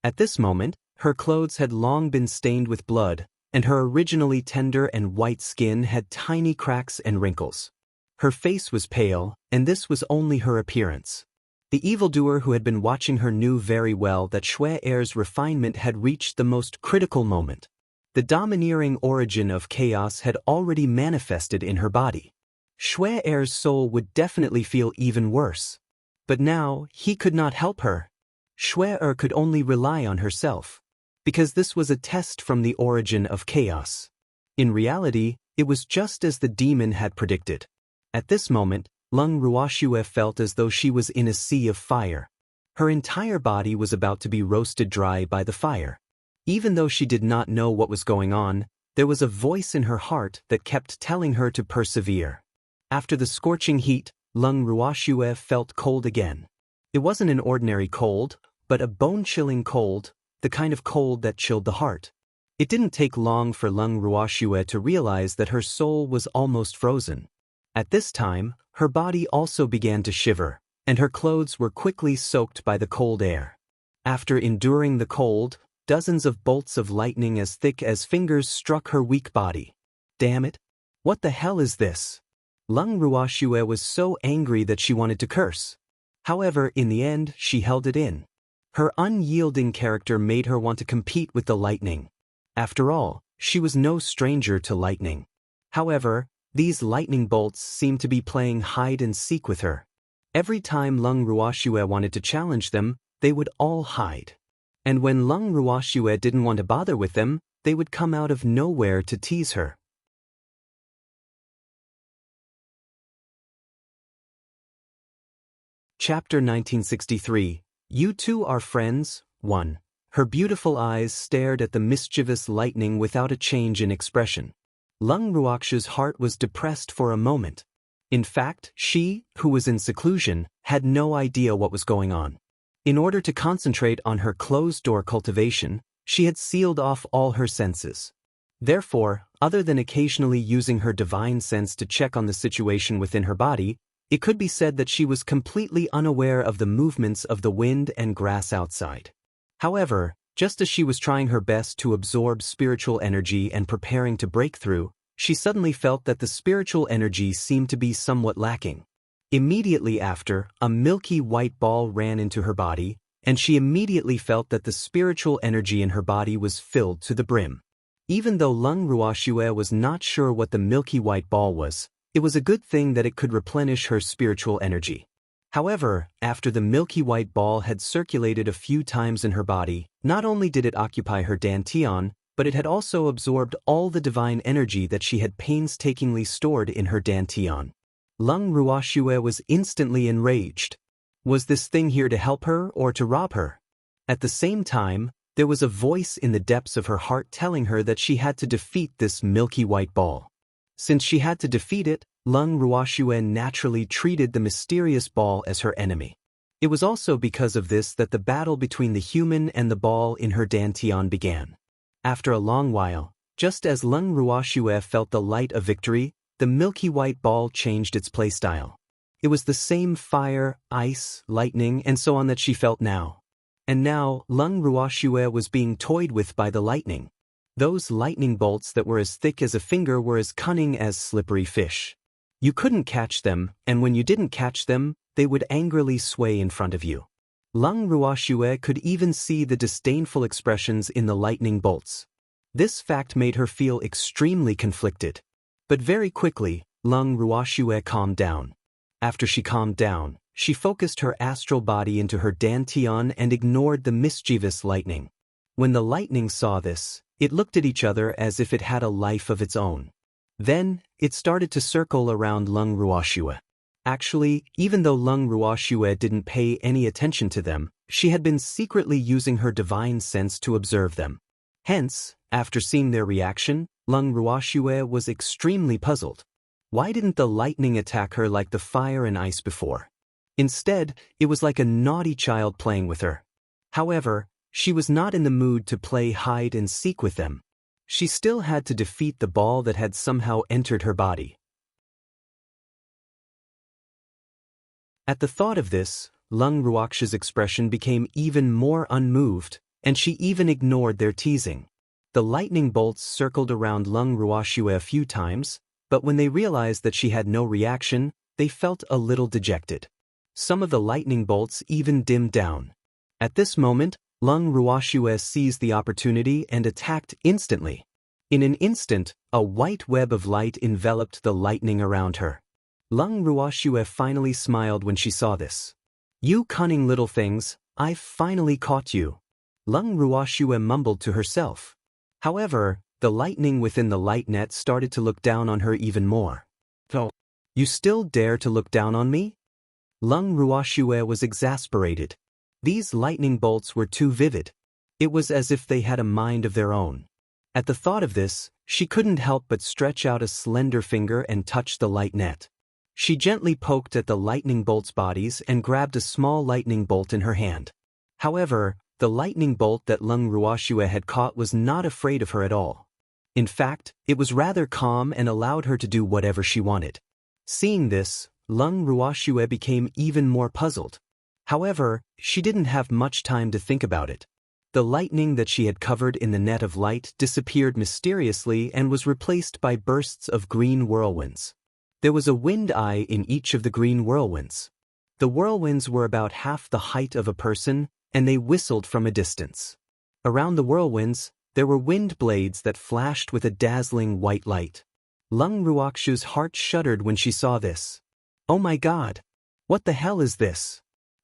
At this moment, her clothes had long been stained with blood, and her originally tender and white skin had tiny cracks and wrinkles. Her face was pale, and this was only her appearance. The evildoer who had been watching her knew very well that Shui Er's refinement had reached the most critical moment. The domineering origin of chaos had already manifested in her body. Shui Er's soul would definitely feel even worse. But now, he could not help her. Shui Er could only rely on herself. Because this was a test from the origin of chaos. In reality, it was just as the demon had predicted. At this moment, Lung Ruoxue felt as though she was in a sea of fire. Her entire body was about to be roasted dry by the fire. Even though she did not know what was going on, there was a voice in her heart that kept telling her to persevere. After the scorching heat, Lung Ruoxue felt cold again. It wasn't an ordinary cold, but a bone-chilling cold, the kind of cold that chilled the heart. It didn't take long for Lung Ruoxue to realize that her soul was almost frozen. At this time, her body also began to shiver, and her clothes were quickly soaked by the cold air. After enduring the cold, dozens of bolts of lightning as thick as fingers struck her weak body. Damn it! What the hell is this? Lung Ruoxue was so angry that she wanted to curse. However, in the end, she held it in. Her unyielding character made her want to compete with the lightning. After all, she was no stranger to lightning. However, these lightning bolts seemed to be playing hide and seek with her. Every time Lung Ruoxue wanted to challenge them, they would all hide. And when Lung Ruoxue didn't want to bother with them, they would come out of nowhere to tease her. Chapter 1963. You two are friends? 1. Her beautiful eyes stared at the mischievous lightning without a change in expression. Lung Ruox's heart was depressed for a moment. In fact, she, who was in seclusion, had no idea what was going on. In order to concentrate on her closed-door cultivation, she had sealed off all her senses. Therefore, other than occasionally using her divine sense to check on the situation within her body, it could be said that she was completely unaware of the movements of the wind and grass outside. However, just as she was trying her best to absorb spiritual energy and preparing to break through, she suddenly felt that the spiritual energy seemed to be somewhat lacking. Immediately after, a milky white ball ran into her body, and she immediately felt that the spiritual energy in her body was filled to the brim. Even though Lung Ruoxue was not sure what the milky white ball was, it was a good thing that it could replenish her spiritual energy. However, after the milky white ball had circulated a few times in her body, not only did it occupy her dantian, but it had also absorbed all the divine energy that she had painstakingly stored in her dantian. Lung Ruoxue was instantly enraged. Was this thing here to help her or to rob her? At the same time, There was a voice in the depths of her heart telling her that she had to defeat this milky white ball. Since she had to defeat it, Lung Ruoxue naturally treated the mysterious ball as her enemy. It was also because of this that the battle between the human and the ball in her dantian began. After a long while, just as Lung Ruoxue felt the light of victory, the milky white ball changed its playstyle. It was the same fire, ice, lightning, and so on that she felt now. And now, Lung Ruoxue was being toyed with by the lightning. Those lightning bolts that were as thick as a finger were as cunning as slippery fish. You couldn't catch them, and when you didn't catch them, they would angrily sway in front of you. Lung Ruoxue could even see the disdainful expressions in the lightning bolts. This fact made her feel extremely conflicted. But very quickly, Lung Ruoxue calmed down. After she calmed down, she focused her astral body into her dantian and ignored the mischievous lightning. When the lightning saw this, it looked at each other as if it had a life of its own. Then, it started to circle around Lung Ruoxue. Actually, even though Lung Ruoxue didn't pay any attention to them, she had been secretly using her divine sense to observe them. Hence, after seeing their reaction, Lung Ruoxue was extremely puzzled. Why didn't the lightning attack her like the fire and ice before? Instead, it was like a naughty child playing with her. However, she was not in the mood to play hide and seek with them. She still had to defeat the ball that had somehow entered her body. At the thought of this, Lung Ruoxue's expression became even more unmoved, and she even ignored their teasing. The lightning bolts circled around Lung Ruoxue a few times, but when they realized that she had no reaction, they felt a little dejected. Some of the lightning bolts even dimmed down. At this moment, Lung Ruoxue seized the opportunity and attacked instantly. In an instant, a white web of light enveloped the lightning around her. Lung Ruoxue finally smiled when she saw this. "You cunning little things, I've finally caught you," Lung Ruoxue mumbled to herself. However, the lightning within the light net started to look down on her even more. "So, you still dare to look down on me?" Lung Ruoxue was exasperated. These lightning bolts were too vivid. It was as if they had a mind of their own. At the thought of this, she couldn't help but stretch out a slender finger and touch the light net. She gently poked at the lightning bolts' bodies and grabbed a small lightning bolt in her hand. However, the lightning bolt that Lung Ruoxue had caught was not afraid of her at all. In fact, it was rather calm and allowed her to do whatever she wanted. Seeing this, Lung Ruoxue became even more puzzled. However, she didn't have much time to think about it. The lightning that she had covered in the net of light disappeared mysteriously and was replaced by bursts of green whirlwinds. There was a wind eye in each of the green whirlwinds. The whirlwinds were about half the height of a person, and they whistled from a distance. Around the whirlwinds, there were wind blades that flashed with a dazzling white light. Lung Ruoxue's heart shuddered when she saw this. Oh my God! What the hell is this?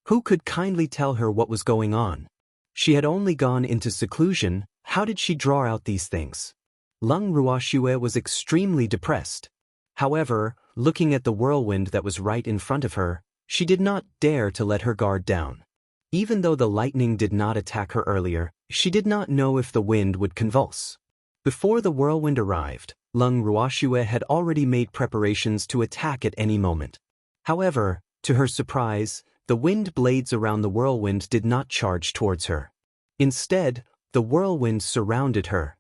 Who could kindly tell her what was going on? She had only gone into seclusion. How did she draw out these things? Lung Ruoxue was extremely depressed. However, looking at the whirlwind that was right in front of her, she did not dare to let her guard down. Even though the lightning did not attack her earlier, she did not know if the wind would convulse. Before the whirlwind arrived, Lung Ruoxue had already made preparations to attack at any moment. However, to her surprise, the wind blades around the whirlwind did not charge towards her. Instead, the whirlwind surrounded her.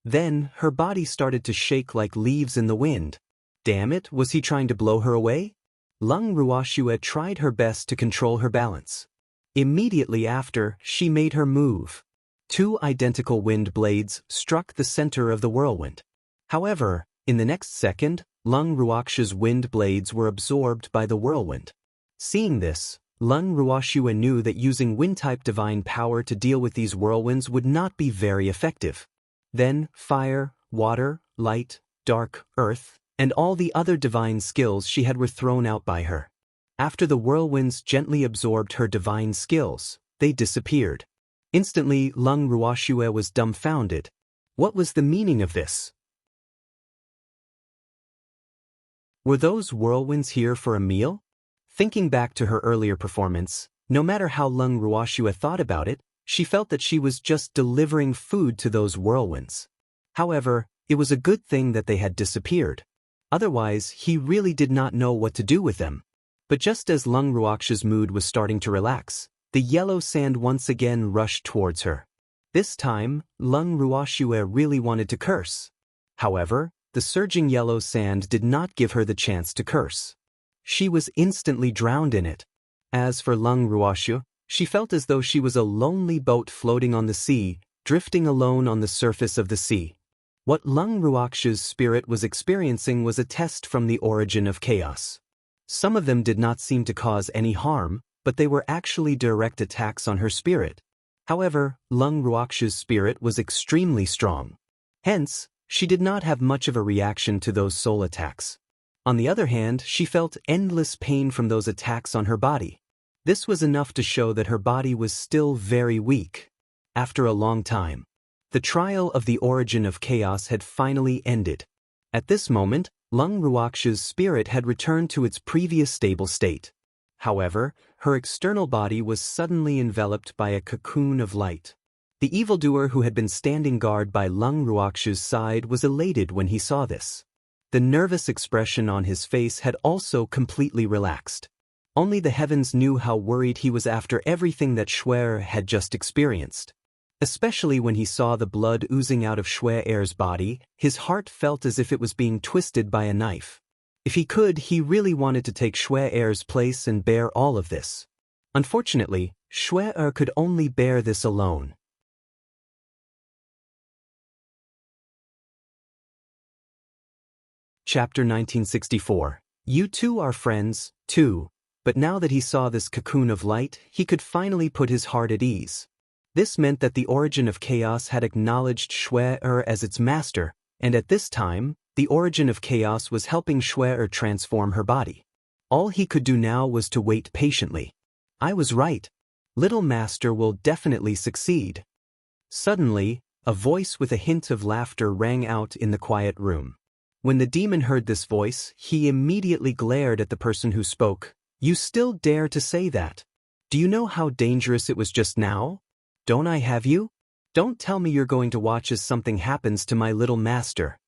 Then, her body started to shake like leaves in the wind. Damn it, was he trying to blow her away? Lung Ruoxue tried her best to control her balance. Immediately after, she made her move. Two identical wind blades struck the center of the whirlwind. However, in the next second, Lung Ruoxue's wind blades were absorbed by the whirlwind. Seeing this, Lung Ruoxue knew that using wind-type divine power to deal with these whirlwinds would not be very effective. Then, fire, water, light, dark, earth, and all the other divine skills she had were thrown out by her. After the whirlwinds gently absorbed her divine skills, they disappeared. Instantly, Lung Ruoxue was dumbfounded. What was the meaning of this? Were those whirlwinds here for a meal? Thinking back to her earlier performance, no matter how Lung Ruoxue thought about it, She felt that she was just delivering food to those whirlwinds. However, it was a good thing that they had disappeared. Otherwise, he really did not know what to do with them. But just as Lung Ruox's mood was starting to relax, the yellow sand once again rushed towards her. This time, Lung Ruoxue really wanted to curse. However, the surging yellow sand did not give her the chance to curse. She was instantly drowned in it. As for Lung Ruoxu, she felt as though she was a lonely boat floating on the sea, drifting alone on the surface of the sea. What Lung Ruoxu's spirit was experiencing was a test from the origin of chaos. Some of them did not seem to cause any harm, but they were actually direct attacks on her spirit. However, Lung Ruoxu's spirit was extremely strong. Hence, she did not have much of a reaction to those soul attacks. On the other hand, she felt endless pain from those attacks on her body. This was enough to show that her body was still very weak. After a long time, the trial of the origin of chaos had finally ended. At this moment, Lung Ruoxu's spirit had returned to its previous stable state. However, her external body was suddenly enveloped by a cocoon of light. The evildoer who had been standing guard by Lung Ruoxu's side was elated when he saw this. The nervous expression on his face had also completely relaxed. Only the heavens knew how worried he was after everything that Shuer had just experienced. Especially when he saw the blood oozing out of Shuer's body, his heart felt as if it was being twisted by a knife. If he could, he really wanted to take Shuer's place and bear all of this. Unfortunately, Shuer could only bear this alone. Chapter 1964. You two are friends, too. But now that he saw this cocoon of light, he could finally put his heart at ease. This meant that the origin of chaos had acknowledged Shuer as its master, and at this time, the origin of chaos was helping Shuer transform her body. All he could do now was to wait patiently. I was right. Little Master will definitely succeed. Suddenly, a voice with a hint of laughter rang out in the quiet room. When the demon heard this voice, he immediately glared at the person who spoke. You still dare to say that? Do you know how dangerous it was just now? Don't I have you? Don't tell me you're going to watch as something happens to my little master.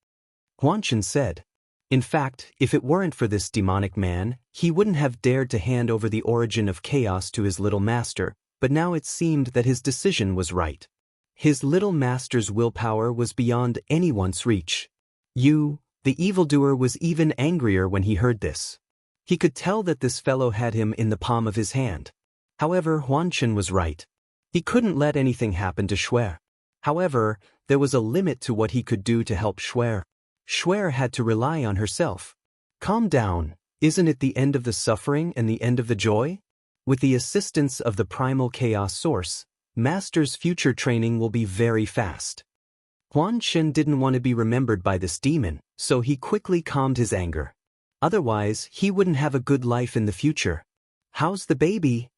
Huanchen said. In fact, if it weren't for this demonic man, he wouldn't have dared to hand over the origin of chaos to his little master, but now it seemed that his decision was right. His little master's willpower was beyond anyone's reach. The evildoer was even angrier when he heard this. He could tell that this fellow had him in the palm of his hand. However, Huanchen was right. He couldn't let anything happen to Shuer. However, there was a limit to what he could do to help Shuer. Shuer had to rely on herself. Calm down, isn't it the end of the suffering and the end of the joy? With the assistance of the primal chaos source, Master's future training will be very fast. Huanchen didn't want to be remembered by this demon, so he quickly calmed his anger. Otherwise, he wouldn't have a good life in the future. How's the baby?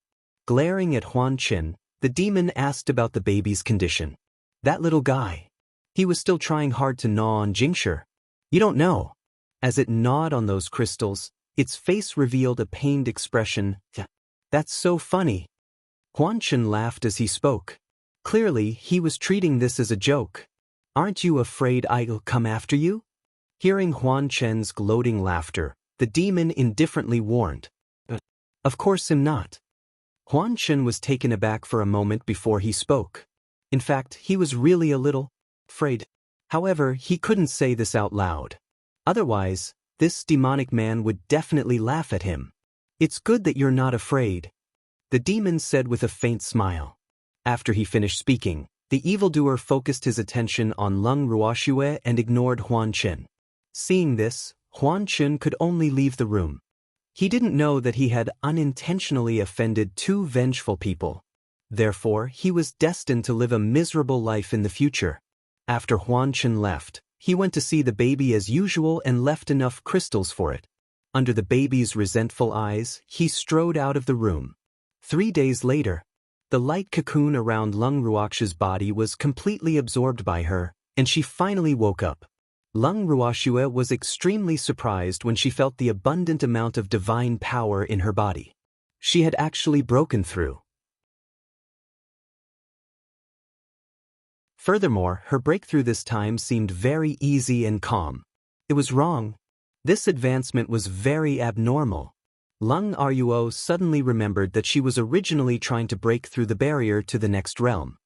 Glaring at Huanchen, the demon asked about the baby's condition. That little guy. He was still trying hard to gnaw on Jingshi. You don't know. As it gnawed on those crystals, its face revealed a pained expression. That's so funny. Huanchen laughed as he spoke. Clearly, he was treating this as a joke. Aren't you afraid I'll come after you? Hearing Huanchen's gloating laughter, the demon indifferently warned. Of course I'm not. Huanchen was taken aback for a moment before he spoke. In fact, he was really a little afraid. However, he couldn't say this out loud. Otherwise, this demonic man would definitely laugh at him. It's good that you're not afraid, the demon said with a faint smile. After he finished speaking, the evildoer focused his attention on Lung Ruoxue and ignored Huanchen. Seeing this, Huanchen could only leave the room. He didn't know that he had unintentionally offended two vengeful people. Therefore, he was destined to live a miserable life in the future. After Huanchen left, he went to see the baby as usual and left enough crystals for it. Under the baby's resentful eyes, he strode out of the room. 3 days later, the light cocoon around Lung Ruoxu's body was completely absorbed by her, and she finally woke up. Lung Ruoxue was extremely surprised when she felt the abundant amount of divine power in her body. She had actually broken through. Furthermore, her breakthrough this time seemed very easy and calm. It was wrong. This advancement was very abnormal. Lung Ruo suddenly remembered that she was originally trying to break through the barrier to the next realm.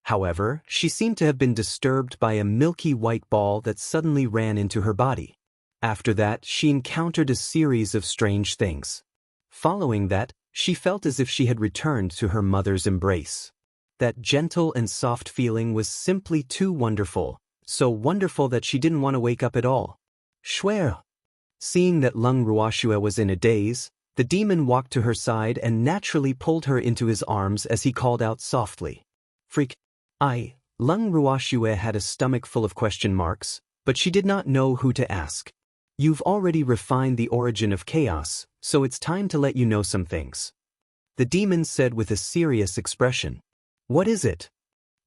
However, she seemed to have been disturbed by a milky white ball that suddenly ran into her body. After that, she encountered a series of strange things. Following that, she felt as if she had returned to her mother's embrace. That gentle and soft feeling was simply too wonderful, so wonderful that she didn't want to wake up at all. Shuer! Seeing that Lung Ruoxue was in a daze, the demon walked to her side and naturally pulled her into his arms as he called out softly. Freak! Lung Ruoxue had a stomach full of question marks, but she did not know who to ask. You've already refined the origin of chaos, so it's time to let you know some things. The demon said with a serious expression. What is it?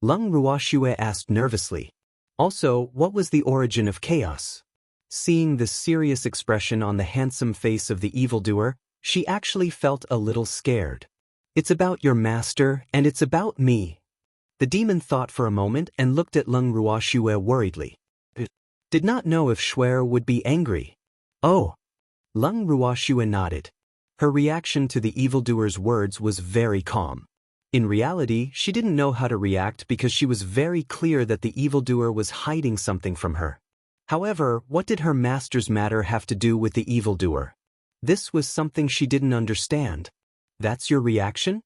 Lung Ruoxue asked nervously. Also, what was the origin of chaos? Seeing the serious expression on the handsome face of the evildoer, she actually felt a little scared. It's about your master, and it's about me. The demon thought for a moment and looked at Lung Ruoxue worriedly. Did not know if Shuer would be angry. Oh. Lung Ruoxue nodded. Her reaction to the evildoer's words was very calm. In reality, she didn't know how to react because she was very clear that the evildoer was hiding something from her. However, what did her master's matter have to do with the evildoer? This was something she didn't understand. That's your reaction?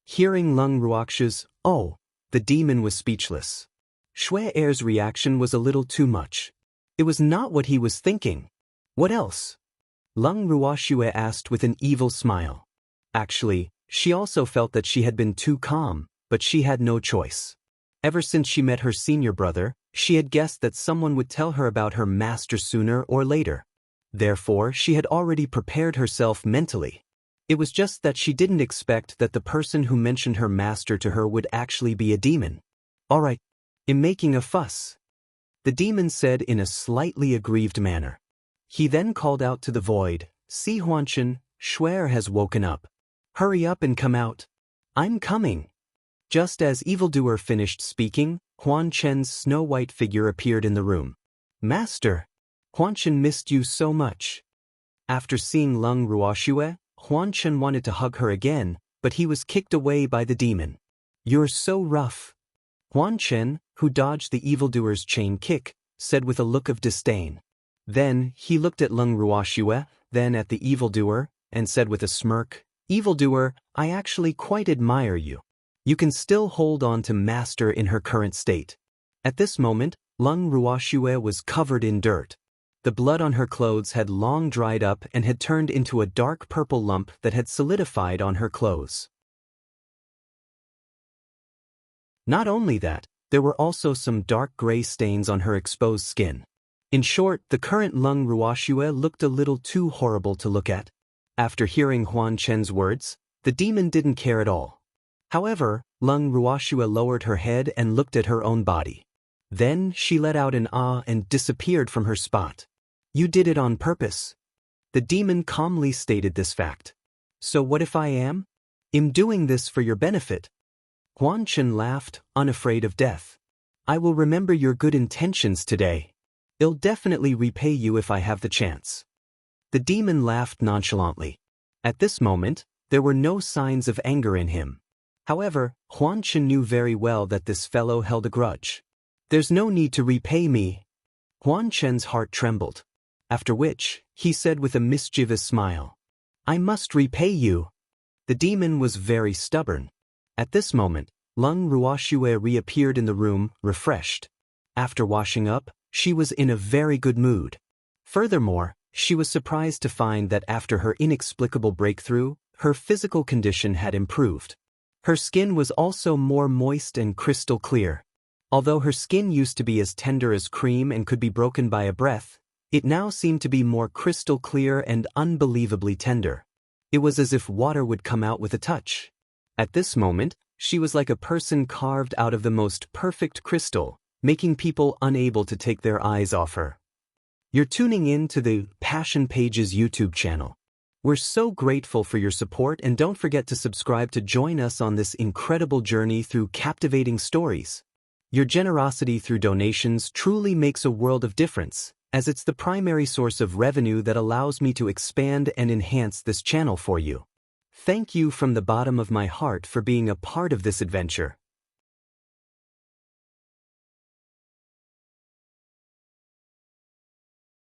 Hearing Lung Ruoxue's, oh, the demon was speechless. Shuer's reaction was a little too much. It was not what he was thinking. What else? Lung Ruoxue asked with an evil smile. Actually, she also felt that she had been too calm, but she had no choice. Ever since she met her senior brother, she had guessed that someone would tell her about her master sooner or later. Therefore, she had already prepared herself mentally. It was just that she didn't expect that the person who mentioned her master to her would actually be a demon. All right, I'm making a fuss, the demon said in a slightly aggrieved manner. He then called out to the void, See Huanchen, Shuer has woken up. Hurry up and come out. I'm coming. Just as evildoer finished speaking, Huan Chen's snow-white figure appeared in the room. Master! Huan Chen missed you so much. After seeing Lung Ruoxue, Huan Chen wanted to hug her again, but he was kicked away by the demon. You're so rough. Huan Chen, who dodged the evildoer's chain kick, said with a look of disdain. Then, he looked at Lung Ruoxue, then at the evildoer, and said with a smirk, Evildoer, I actually quite admire you. You can still hold on to Master in her current state. At this moment, Lung Ruoxue was covered in dirt. The blood on her clothes had long dried up and had turned into a dark purple lump that had solidified on her clothes. Not only that, there were also some dark gray stains on her exposed skin. In short, the current Lung Ruoxue looked a little too horrible to look at. After hearing Huan Chen's words, the demon didn't care at all. However, Lung Ruoxue lowered her head and looked at her own body. Then she let out an ah and disappeared from her spot. You did it on purpose. The demon calmly stated this fact. So what if I am? I'm doing this for your benefit. Huan Chen laughed, unafraid of death. I will remember your good intentions today. I'll definitely repay you if I have the chance. The demon laughed nonchalantly. At this moment, there were no signs of anger in him. However, Huan Chen knew very well that this fellow held a grudge. There's no need to repay me. Huan Chen's heart trembled. After which, he said with a mischievous smile, I must repay you. The demon was very stubborn. At this moment, Lung Ruoxue reappeared in the room, refreshed. After washing up, she was in a very good mood. Furthermore, she was surprised to find that after her inexplicable breakthrough, her physical condition had improved. Her skin was also more moist and crystal clear. Although her skin used to be as tender as cream and could be broken by a breath, it now seemed to be more crystal clear and unbelievably tender. It was as if water would come out with a touch. At this moment, she was like a person carved out of the most perfect crystal, making people unable to take their eyes off her. You're tuning in to the Passion Pages YouTube channel. We're so grateful for your support, and don't forget to subscribe to join us on this incredible journey through captivating stories. Your generosity through donations truly makes a world of difference, as it's the primary source of revenue that allows me to expand and enhance this channel for you. Thank you from the bottom of my heart for being a part of this adventure.